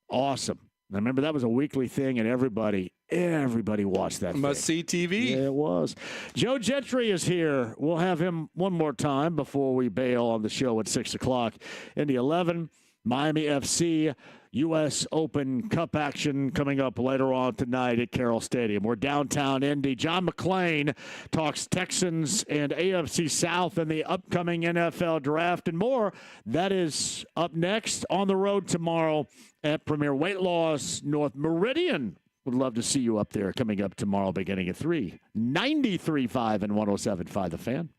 Awesome. I remember that was a weekly thing, and everybody watched that. Must-see TV. Yeah, it was. Joe Gentry is here. We'll have him one more time before we bail on the show at 6 o'clock. Indy 11, Miami FC, U.S. Open Cup action coming up later on tonight at Carroll Stadium. We're downtown Indy. John McClain talks Texans and AFC South and the upcoming NFL Draft and more. That is up next on the road tomorrow at Premier Weight Loss North Meridian. Would love to see you up there coming up tomorrow beginning at 3. 93.5 and 107.5 The Fan.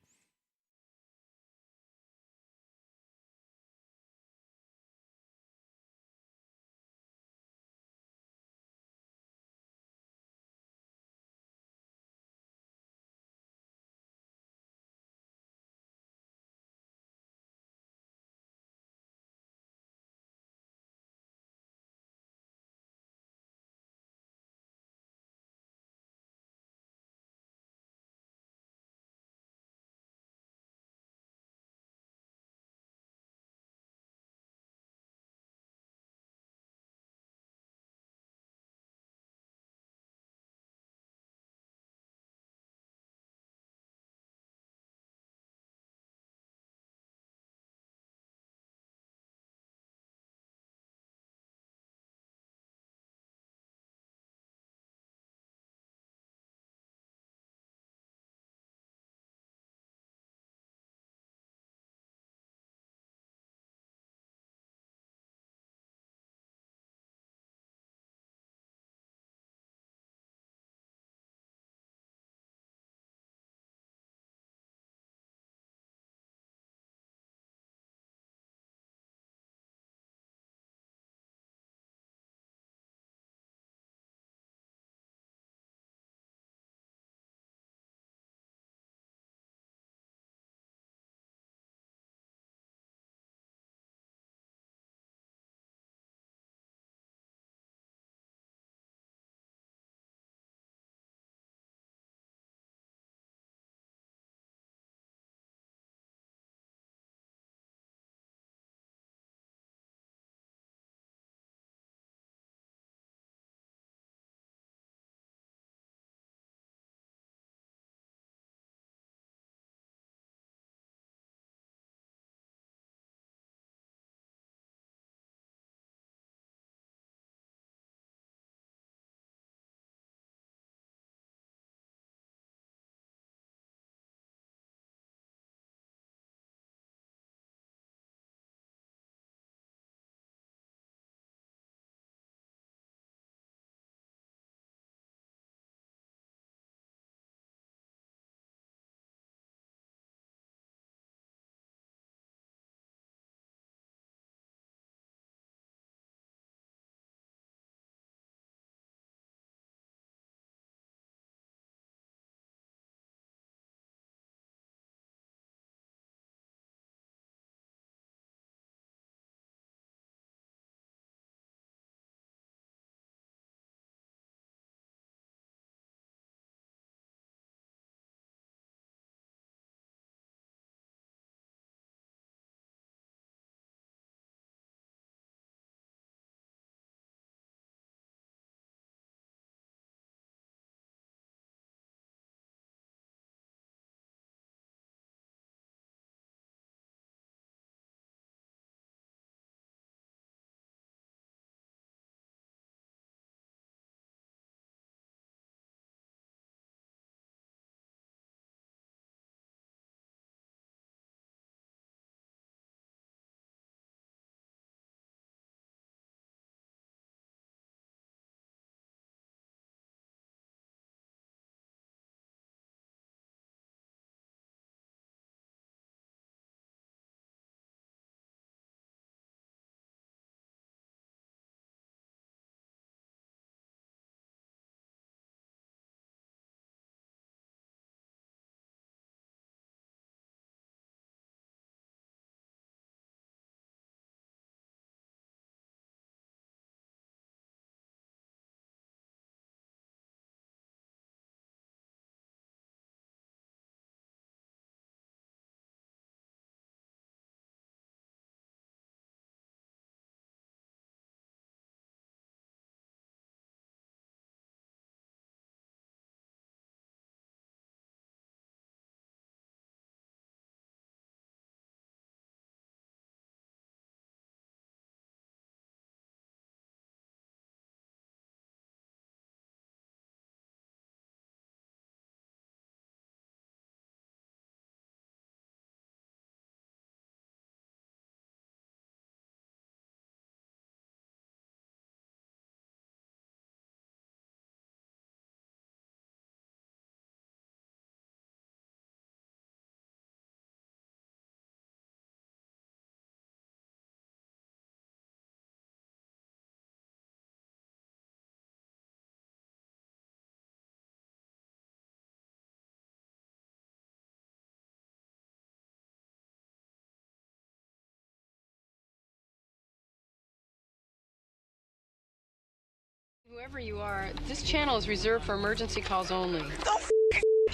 Whoever you are, this channel is reserved for emergency calls only.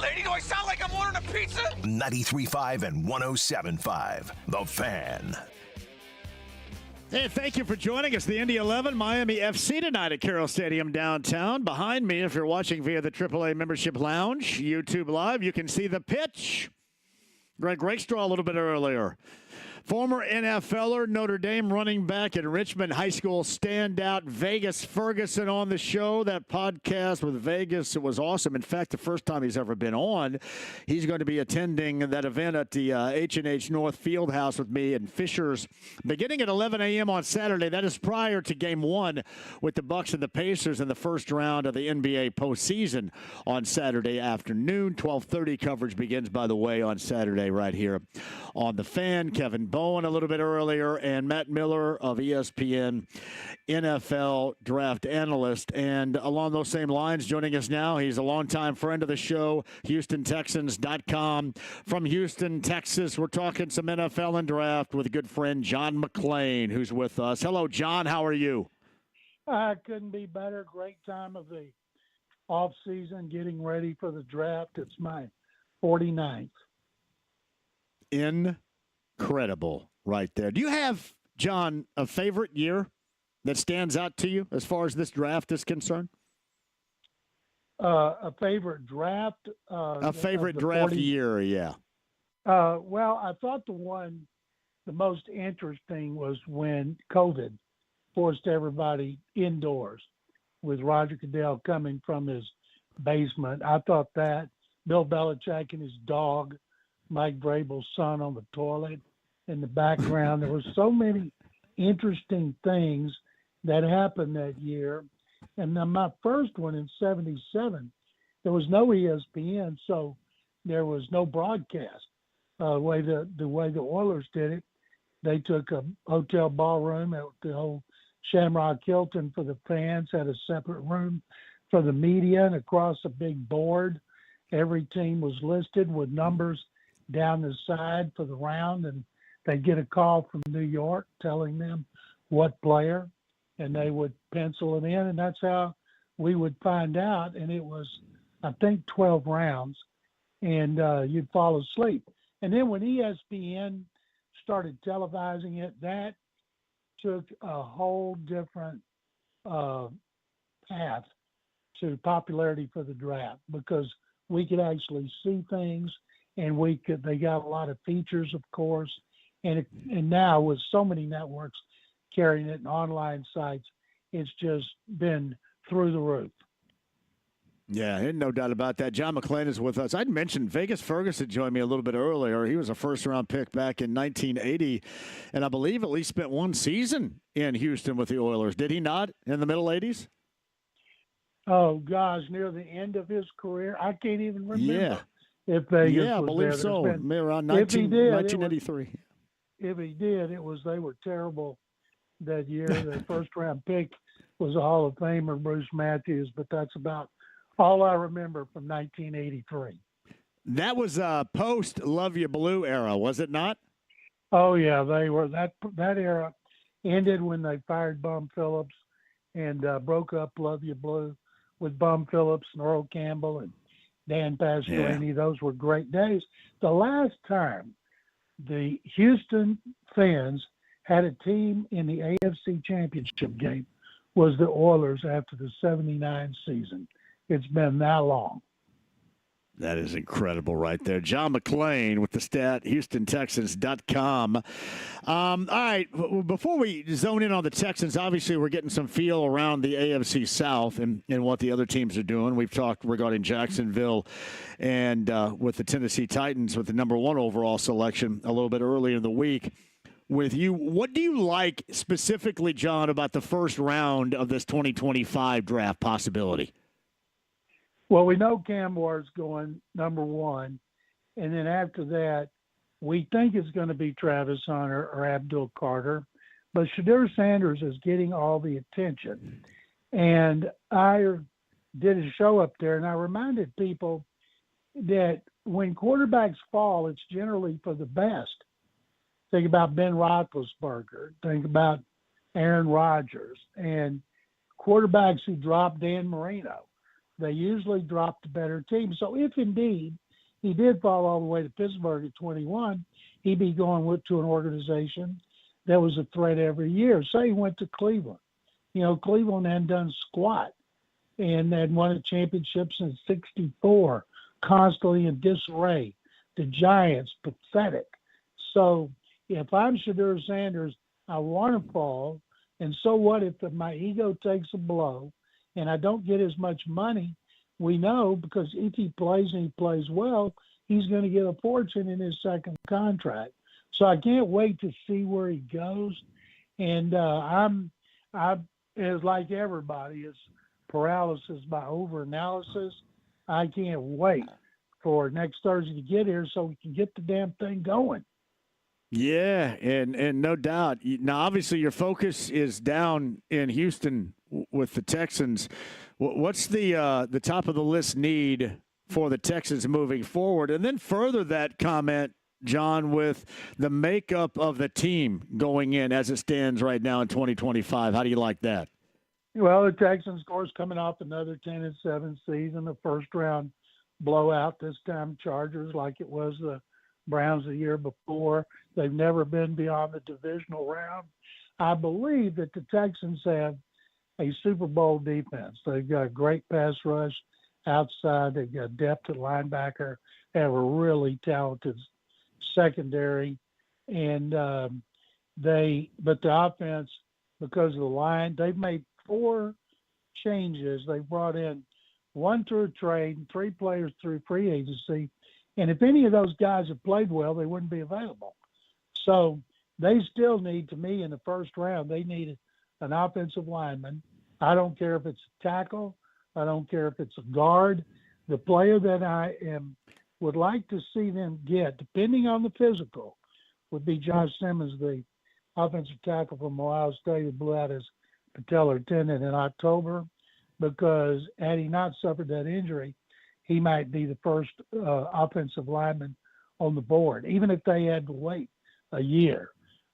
Lady, do I sound like I'm ordering a pizza? 93.5 and 107.5. The Fan. Hey, thank you for joining us. The Indy 11 Miami FC tonight at Carroll Stadium downtown. Behind me, if you're watching via the AAA Membership Lounge, YouTube Live, you can see the pitch. Greg Rakestraw a little bit earlier. Former NFLer, Notre Dame running back and Richmond High School standout, Vegas Ferguson on the show. That podcast with Vegas, it was awesome. In fact, the first time he's ever been on. He's going to be attending that event at the H&H North Fieldhouse with me and Fishers beginning at 11 a.m. on Saturday. That is prior to Game 1 with the Bucks and the Pacers in the first round of the NBA postseason on Saturday afternoon. 12:30 coverage begins, by the way, on Saturday right here on The Fan. Kevin Bowen a little bit earlier, and Matt Miller of ESPN, NFL draft analyst. And along those same lines, joining us now, he's a longtime friend of the show, HoustonTexans.com. From Houston, Texas, we're talking some NFL and draft with a good friend, John McClain, who's with us. Hello, John. How are you? Couldn't be better. Great time of the off season, getting ready for the draft. It's my 49th. Incredible right there. Do you have, John, a favorite year that stands out to you as far as this draft is concerned? A favorite draft? A favorite draft year, yeah. Well, I thought the most interesting was when COVID forced everybody indoors with Roger Goodell coming from his basement. I thought that Bill Belichick and his dog, Mike Vrabel's son, on the toilet in the background. There were so many interesting things that happened that year. And then my first one in 77, there was no ESPN, so there was no broadcast. The way the Oilers did it, they took a hotel ballroom at the old Shamrock Hilton for the fans, had a separate room for the media, and across a big board, every team was listed with numbers down the side for the round, and they'd get a call from New York telling them what player, and they would pencil it in, and that's how we would find out. And it was, I think, 12 rounds, and you'd fall asleep. And then when ESPN started televising it, that took a whole different path to popularity for the draft, because we could actually see things, and they got a lot of features, of course, and now with so many networks carrying it and online sites, it's just been through the roof. Yeah, no doubt about that. John McClain is with us. I'd mentioned Vegas Ferguson joined me a little bit earlier. He was a first-round pick back in 1980, and I believe at least spent one season in Houston with the Oilers. Did he not in the middle 80s? Oh, gosh, near the end of his career. I can't even remember. Yeah. If Vegas I believe there. so. Maybe around 1983. If he did, they were terrible that year. The first-round pick was a Hall of Famer, Bruce Matthews, but that's about all I remember from 1983. That was post Love You Blue era, was it not? Oh yeah, they were. That era ended when they fired Bum Phillips and broke up Love You Blue with Bum Phillips and Earl Campbell and Dan Pastorini. Yeah. Those were great days. The last time the Houston fans had a team in the AFC Championship game was the Oilers after the 79 season. It's been that long. That is incredible right there. John McClain with the stat, HoustonTexans.com. All right, before we zone in on the Texans, obviously we're getting some feel around the AFC South and what the other teams are doing. We've talked regarding Jacksonville and with the Tennessee Titans with the number 1 overall selection a little bit earlier in the week. With you, what do you like specifically, John, about the first round of this 2025 draft possibility? Well, we know Cam Ward's going number 1, and then after that, we think it's going to be Travis Hunter or Abdul Carter, but Shadur Sanders is getting all the attention. And I did a show up there, and I reminded people that when quarterbacks fall, it's generally for the best. Think about Ben Roethlisberger. Think about Aaron Rodgers. And quarterbacks who drop Dan Marino. They usually drop the better team. So if indeed he did fall all the way to Pittsburgh at 21, he'd be going to an organization that was a threat every year. Say he went to Cleveland. Cleveland hadn't done squat and had won a championship since '64, constantly in disarray. The Giants, pathetic. So if I'm Shedeur Sanders, I want to fall. And so what if my ego takes a blow and I don't get as much money? We know, because if he plays and he plays well, he's going to get a fortune in his second contract. So I can't wait to see where he goes. And I'm as like everybody, it's paralysis by overanalysis. I can't wait for next Thursday to get here so we can get the damn thing going. Yeah, and no doubt. Now, obviously, your focus is down in Houston with the Texans. What's the top of the list need for the Texans moving forward? And then further that comment, John, with the makeup of the team going in as it stands right now in 2025. How do you like that? Well, the Texans, of course, coming off another 10-7 season, a first-round blowout, this time Chargers, like it was the Browns the year before. They've never been beyond the divisional round. I believe that the Texans have a Super Bowl defense. They've got a great pass rush outside. They've got depth at linebacker. They have a really talented secondary. And but the offense, because of the line, they've made 4 changes. They've brought in 1 through a trade and 3 players through free agency. And if any of those guys had played well, they wouldn't be available. So they still need, to me, in the first round, they need an offensive lineman. I don't care if it's a tackle. I don't care if it's a guard. The player that I would like to see them get, depending on the physical, would be Josh Simmons, the offensive tackle from Ohio State, who blew out his patellar tendon in October, because had he not suffered that injury, he might be the first offensive lineman on the board, even if they had to wait a year.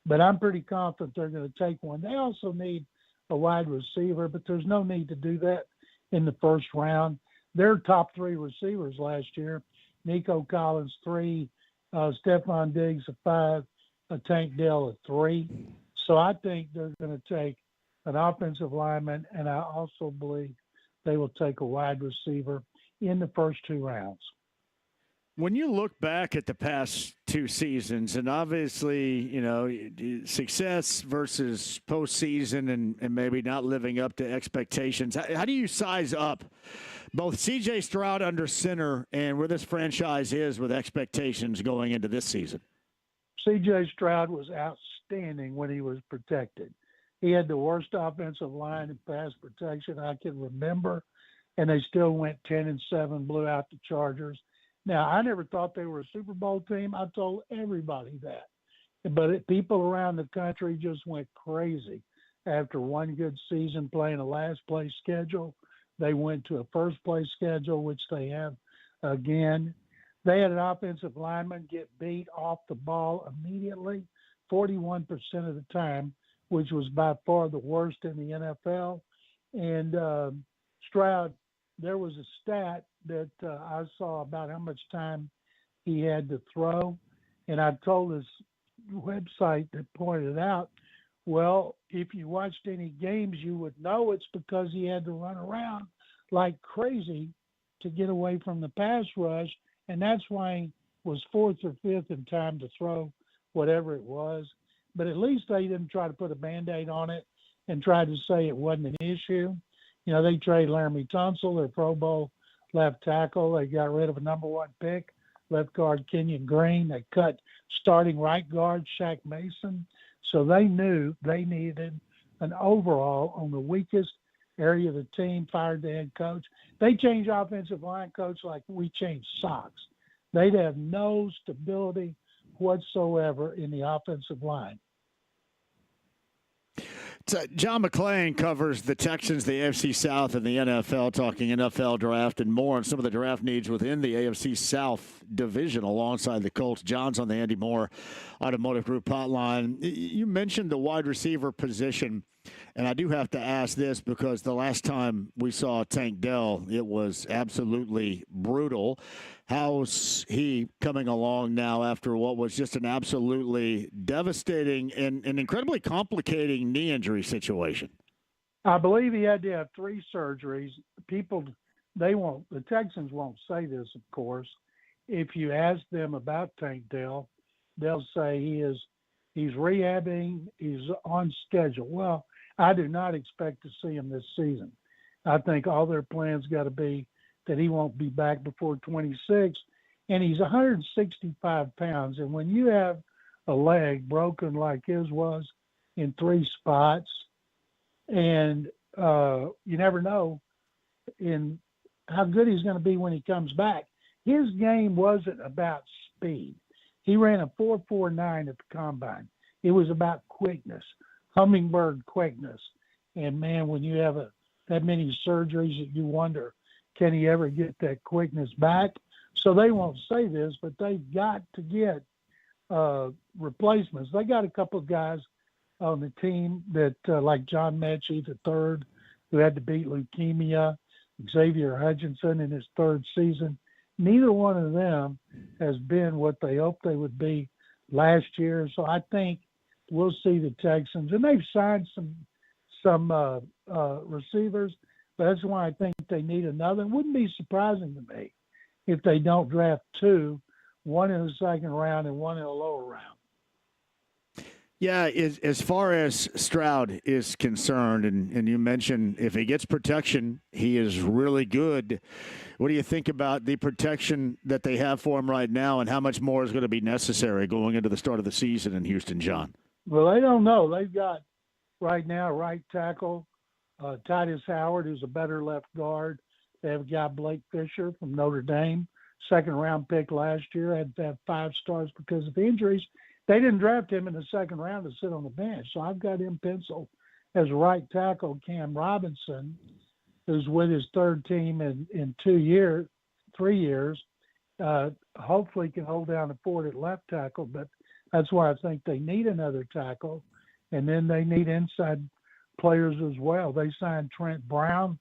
But I'm pretty confident they're going to take one. They also need a wide receiver, but there's no need to do that in the first round. Their top 3 receivers last year, Nico Collins 3, Stephon Diggs 5, Tank Dell 3. So I think they're going to take an offensive lineman, and I also believe they will take a wide receiver in the first 2 rounds. When you look back at the past 2 seasons, and obviously, success versus postseason and maybe not living up to expectations, how do you size up both C.J. Stroud under center and where this franchise is with expectations going into this season? C.J. Stroud was outstanding when he was protected. He had the worst offensive line in pass protection I can remember, and they still went 10-7, blew out the Chargers. Now, I never thought they were a Super Bowl team. I told everybody that. But people around the country just went crazy. After one good season playing a last-place schedule, they went to a first-place schedule, which they have again. They had an offensive lineman get beat off the ball immediately, 41% of the time, which was by far the worst in the NFL. And Stroud, there was a stat that I saw about how much time he had to throw. And I told this website that pointed out, well, if you watched any games, you would know it's because he had to run around like crazy to get away from the pass rush. And that's why he was 4th or 5th in time to throw whatever it was. But at least they didn't try to put a Band-Aid on it and try to say it wasn't an issue. They traded Laramie Tunsil, their Pro Bowl left tackle. They got rid of a number 1 pick, left guard Kenyon Green. They cut starting right guard Shaq Mason. So they knew they needed an overall on the weakest area of the team, fired the head coach. They changed offensive line coach like we changed socks. They'd have no stability whatsoever in the offensive line. John McClain covers the Texans, the AFC South, and the NFL, talking NFL draft and more, and some of the draft needs within the AFC South division alongside the Colts. John's on the Andy Moore Automotive Group hotline. You mentioned the wide receiver position. And I do have to ask this because the last time we saw Tank Dell, it was absolutely brutal. How's he coming along now after what was just an absolutely devastating and incredibly complicating knee injury situation? I believe he had to have 3 surgeries. The Texans won't say this, of course. If you ask them about Tank Dell, they'll say he's rehabbing, he's on schedule. Well, I do not expect to see him this season. I think all their plans got to be that he won't be back before 26, and he's 165 pounds. And when you have a leg broken like his was in 3 spots, and you never know in how good he's going to be when he comes back. His game wasn't about speed. He ran a 4.49 at the combine. It was about quickness, hummingbird quickness. And, man, when you have that many surgeries, that you wonder, can he ever get that quickness back? So they won't say this, but they've got to get replacements. They got a couple of guys on the team that, like John Mechie III, who had to beat leukemia, Xavier Hutchinson in his 3rd season. Neither one of them has been what they hoped they would be last year. So I think we'll see the Texans, and they've signed some receivers, but that's why I think they need another. It wouldn't be surprising to me if they don't draft 2, one in the 2nd round and one in a lower round. Yeah, as far as Stroud is concerned, and you mentioned if he gets protection, he is really good. What do you think about the protection that they have for him right now, and how much more is going to be necessary going into the start of the season in Houston, John? Well, they don't know. They've got right now right tackle Titus Howard, who's a better left guard. They have a guy, Blake Fisher from Notre Dame, 2nd-round pick last year, had to have 5 stars because of injuries. They didn't draft him in the 2nd round to sit on the bench. So I've got him penciled as right tackle. Cam Robinson, who's with his 3rd team in 3 years, hopefully can hold down the fort at left tackle. But that's why I think they need another tackle. And then they need inside players as well. They signed Trent Brown.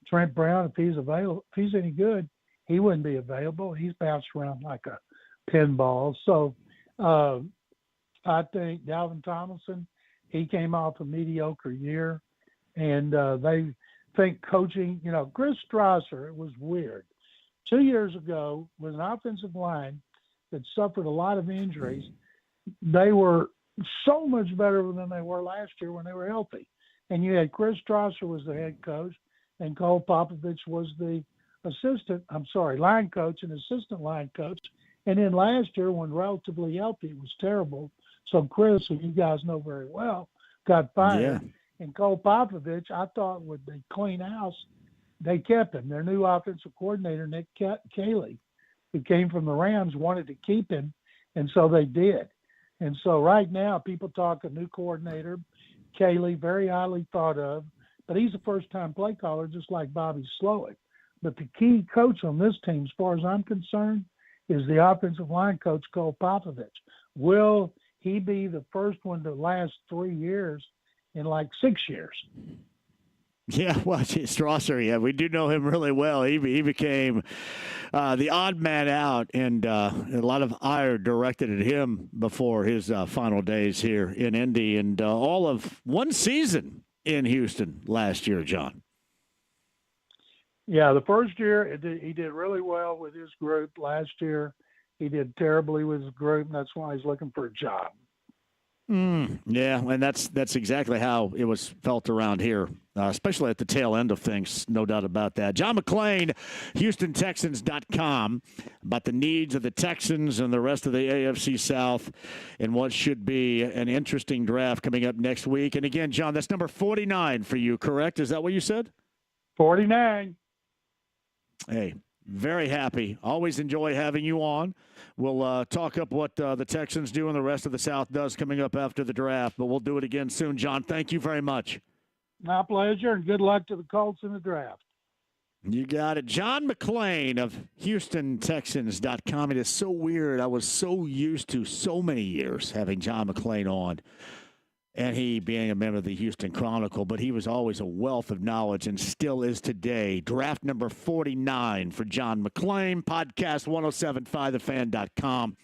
Trent Brown, if he's available, if he's any good, he wouldn't be available. He's bounced around like a pinball. So, I think Dalvin Tomlinson, he came off a mediocre year, and they think coaching, Chris Strasser, it was weird. 2 years ago, with an offensive line that suffered a lot of injuries, they were so much better than they were last year when they were healthy. And you had Chris Strasser was the head coach, and Cole Popovich was the line coach and assistant line coach. And then last year, when relatively healthy, it was terrible. So Chris, who you guys know very well, got fired. Yeah. And Cole Popovich, I thought with the clean house, they kept him. Their new offensive coordinator, Nick Caley, who came from the Rams, wanted to keep him, and so they did. And so right now, people talk a new coordinator, Caley, very highly thought of, but he's a first-time play caller, just like Bobby Slowick. But the key coach on this team, as far as I'm concerned, is the offensive line coach, Cole Popovich. Will he be the first one to last 3 years in like 6 years? Yeah, well, Strasser, we do know him really well. He became the odd man out, and a lot of ire directed at him before his final days here in Indy, and all of one season in Houston last year, John. Yeah, the first year he did really well with his group. Last year he did terribly with his group, and that's why he's looking for a job. Yeah, and that's exactly how it was felt around here, especially at the tail end of things, no doubt about that. John McClain, HoustonTexans.com, about the needs of the Texans and the rest of the AFC South and what should be an interesting draft coming up next week. And again, John, that's number 49 for you, correct? Is that what you said? 49. Hey, very happy. Always enjoy having you on. We'll talk up what the Texans do and the rest of the South does coming up after the draft, but we'll do it again soon. John, thank you very much. My pleasure, and good luck to the Colts in the draft. You got it. John McClain of HoustonTexans.com. It is so weird. I was so used to so many years having John McClain on. and he being a member of the Houston Chronicle, but he was always a wealth of knowledge and still is today. Draft number 49 for John McClain, podcast 1075thefan.com.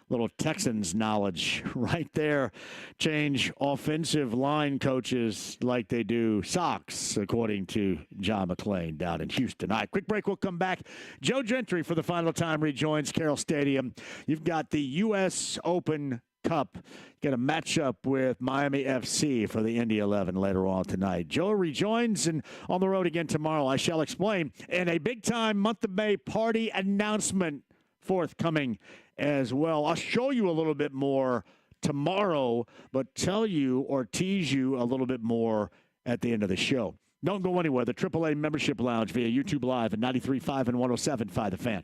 Little Texans knowledge right there. Change offensive line coaches like they do socks, according to John McClain down in Houston. All right, quick break. We'll come back. Joe Gentry for the final time rejoins Carroll Stadium. You've got the U.S. Open Cup. Get a matchup with Miami FC for the Indy 11 later on tonight. Joe rejoins and on the road again tomorrow. I shall explain. And a big-time month of May party announcement forthcoming as well. I'll show you a little bit more tomorrow, but tell you or tease you a little bit more at the end of the show. Don't go anywhere. The AAA Membership Lounge via YouTube Live at 93.5 and 107.5 The Fan.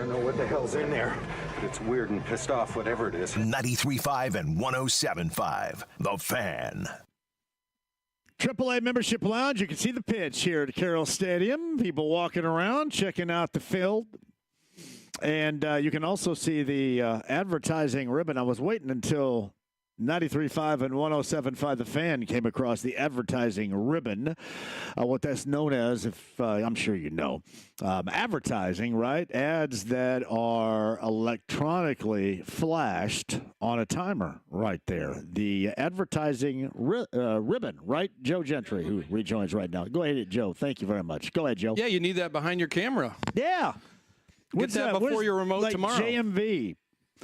don't know what the hell's in there, but it's weird and pissed off, whatever it is. 93.5 and 107.5. The Fan. AAA Membership Lounge. You can see the pitch here at Carroll Stadium. People walking around, checking out the field. And you can also see the advertising ribbon. I was waiting until 93.5 and 107.5 The Fan came across the advertising ribbon. What that's known as, if I'm sure you know, advertising, right? Ads that are electronically flashed on a timer right there. The advertising ribbon, right? Joe Gentry, who rejoins right now. Go ahead, Joe. Thank you very much. Go ahead, Joe. Yeah, you need that behind your camera. Yeah. Get that before your remote like tomorrow. JMV.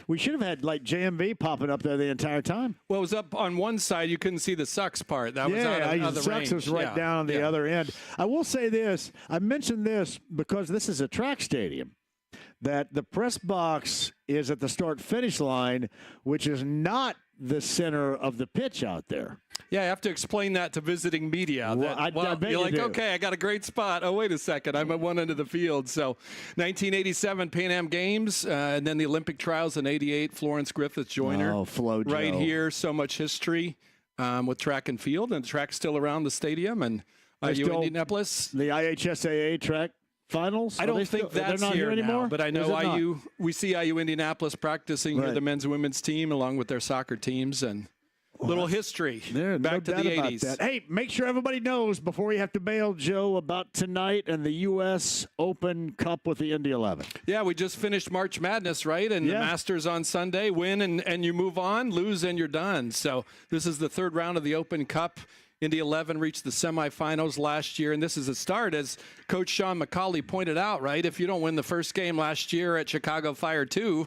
We should have had like JMV popping up there the entire time. Well, it was up on one side. You couldn't see the sucks part. That was out of the sucks range. was right down on the other end. I will say this. I mentioned this because this is a track stadium, that the press box is at the start-finish line, which is not the center of the pitch out there. Yeah, I have to explain that to visiting media. I bet you're you like, do. okay, I got a great spot. Oh, wait a second. I'm at one end of the field. So 1987 Pan Am Games, and then the Olympic trials in 88, Florence Griffith Joyner. Oh, Flo Joe. Right here, so much history with track and field, and the track's still around the stadium. And Indianapolis. The IHSAA track finals? I don't think that's they're not here anymore? now, but I know IU. We see IU Indianapolis practicing here, the men's and women's team, along with their soccer teams, and little history back to the 80s. Hey, make sure everybody knows before we have to bail, Joe, about tonight and the U.S. Open Cup with the Indy 11. Yeah, we just finished March Madness, right? And the Masters on Sunday. Win and you move on, lose and you're done. So this is the third round of the Open Cup. Indy 11 reached the semifinals last year, and this is a start, as Coach Sean McCauley pointed out, right? If you don't win the first game last year at Chicago Fire 2,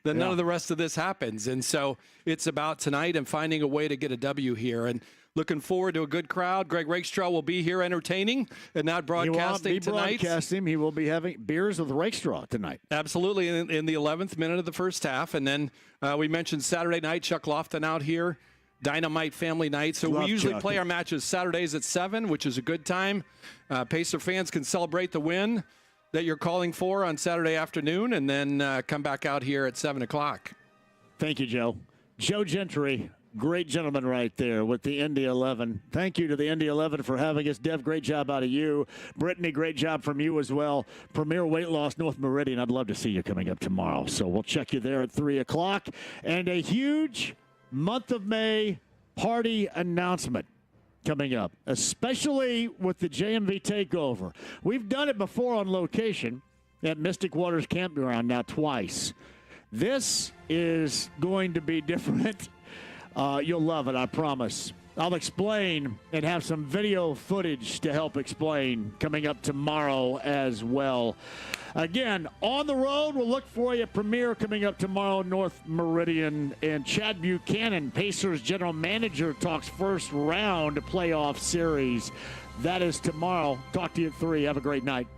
then none of the rest of this happens. And so it's about tonight and finding a way to get a W here. And looking forward to a good crowd. Greg Rakestraw will be here entertaining and not broadcasting tonight. He will be having beers with Rakestraw tonight. Absolutely, in the 11th minute of the first half. And then we mentioned Saturday night, Chuck Lofton out here. Dynamite family night. So we usually play our matches Saturdays at 7, which is a good time. Pacer fans can celebrate the win that you're calling for on Saturday afternoon, and then come back out here at 7 o'clock. Thank you, Joe. Joe Gentry, great gentleman right there with the Indy 11. Thank you to the Indy 11 for having us. Dev, great job out of you. Brittany, great job from you as well. Premier Weight Loss North Meridian, I'd love to see you coming up tomorrow. So we'll check you there at 3 o'clock. And a huge month of May party announcement coming up, especially with the JMV takeover. We've done it before on location at Mystic Waters Campground now twice. This is going to be different. You'll love it, I promise. I'll explain and have some video footage to help explain coming up tomorrow as well. Again, on the road, we'll look for you. Premier coming up tomorrow, North Meridian. And Chad Buchanan, Pacers general manager, talks first round playoff series. That is tomorrow. Talk to you at 3. Have a great night.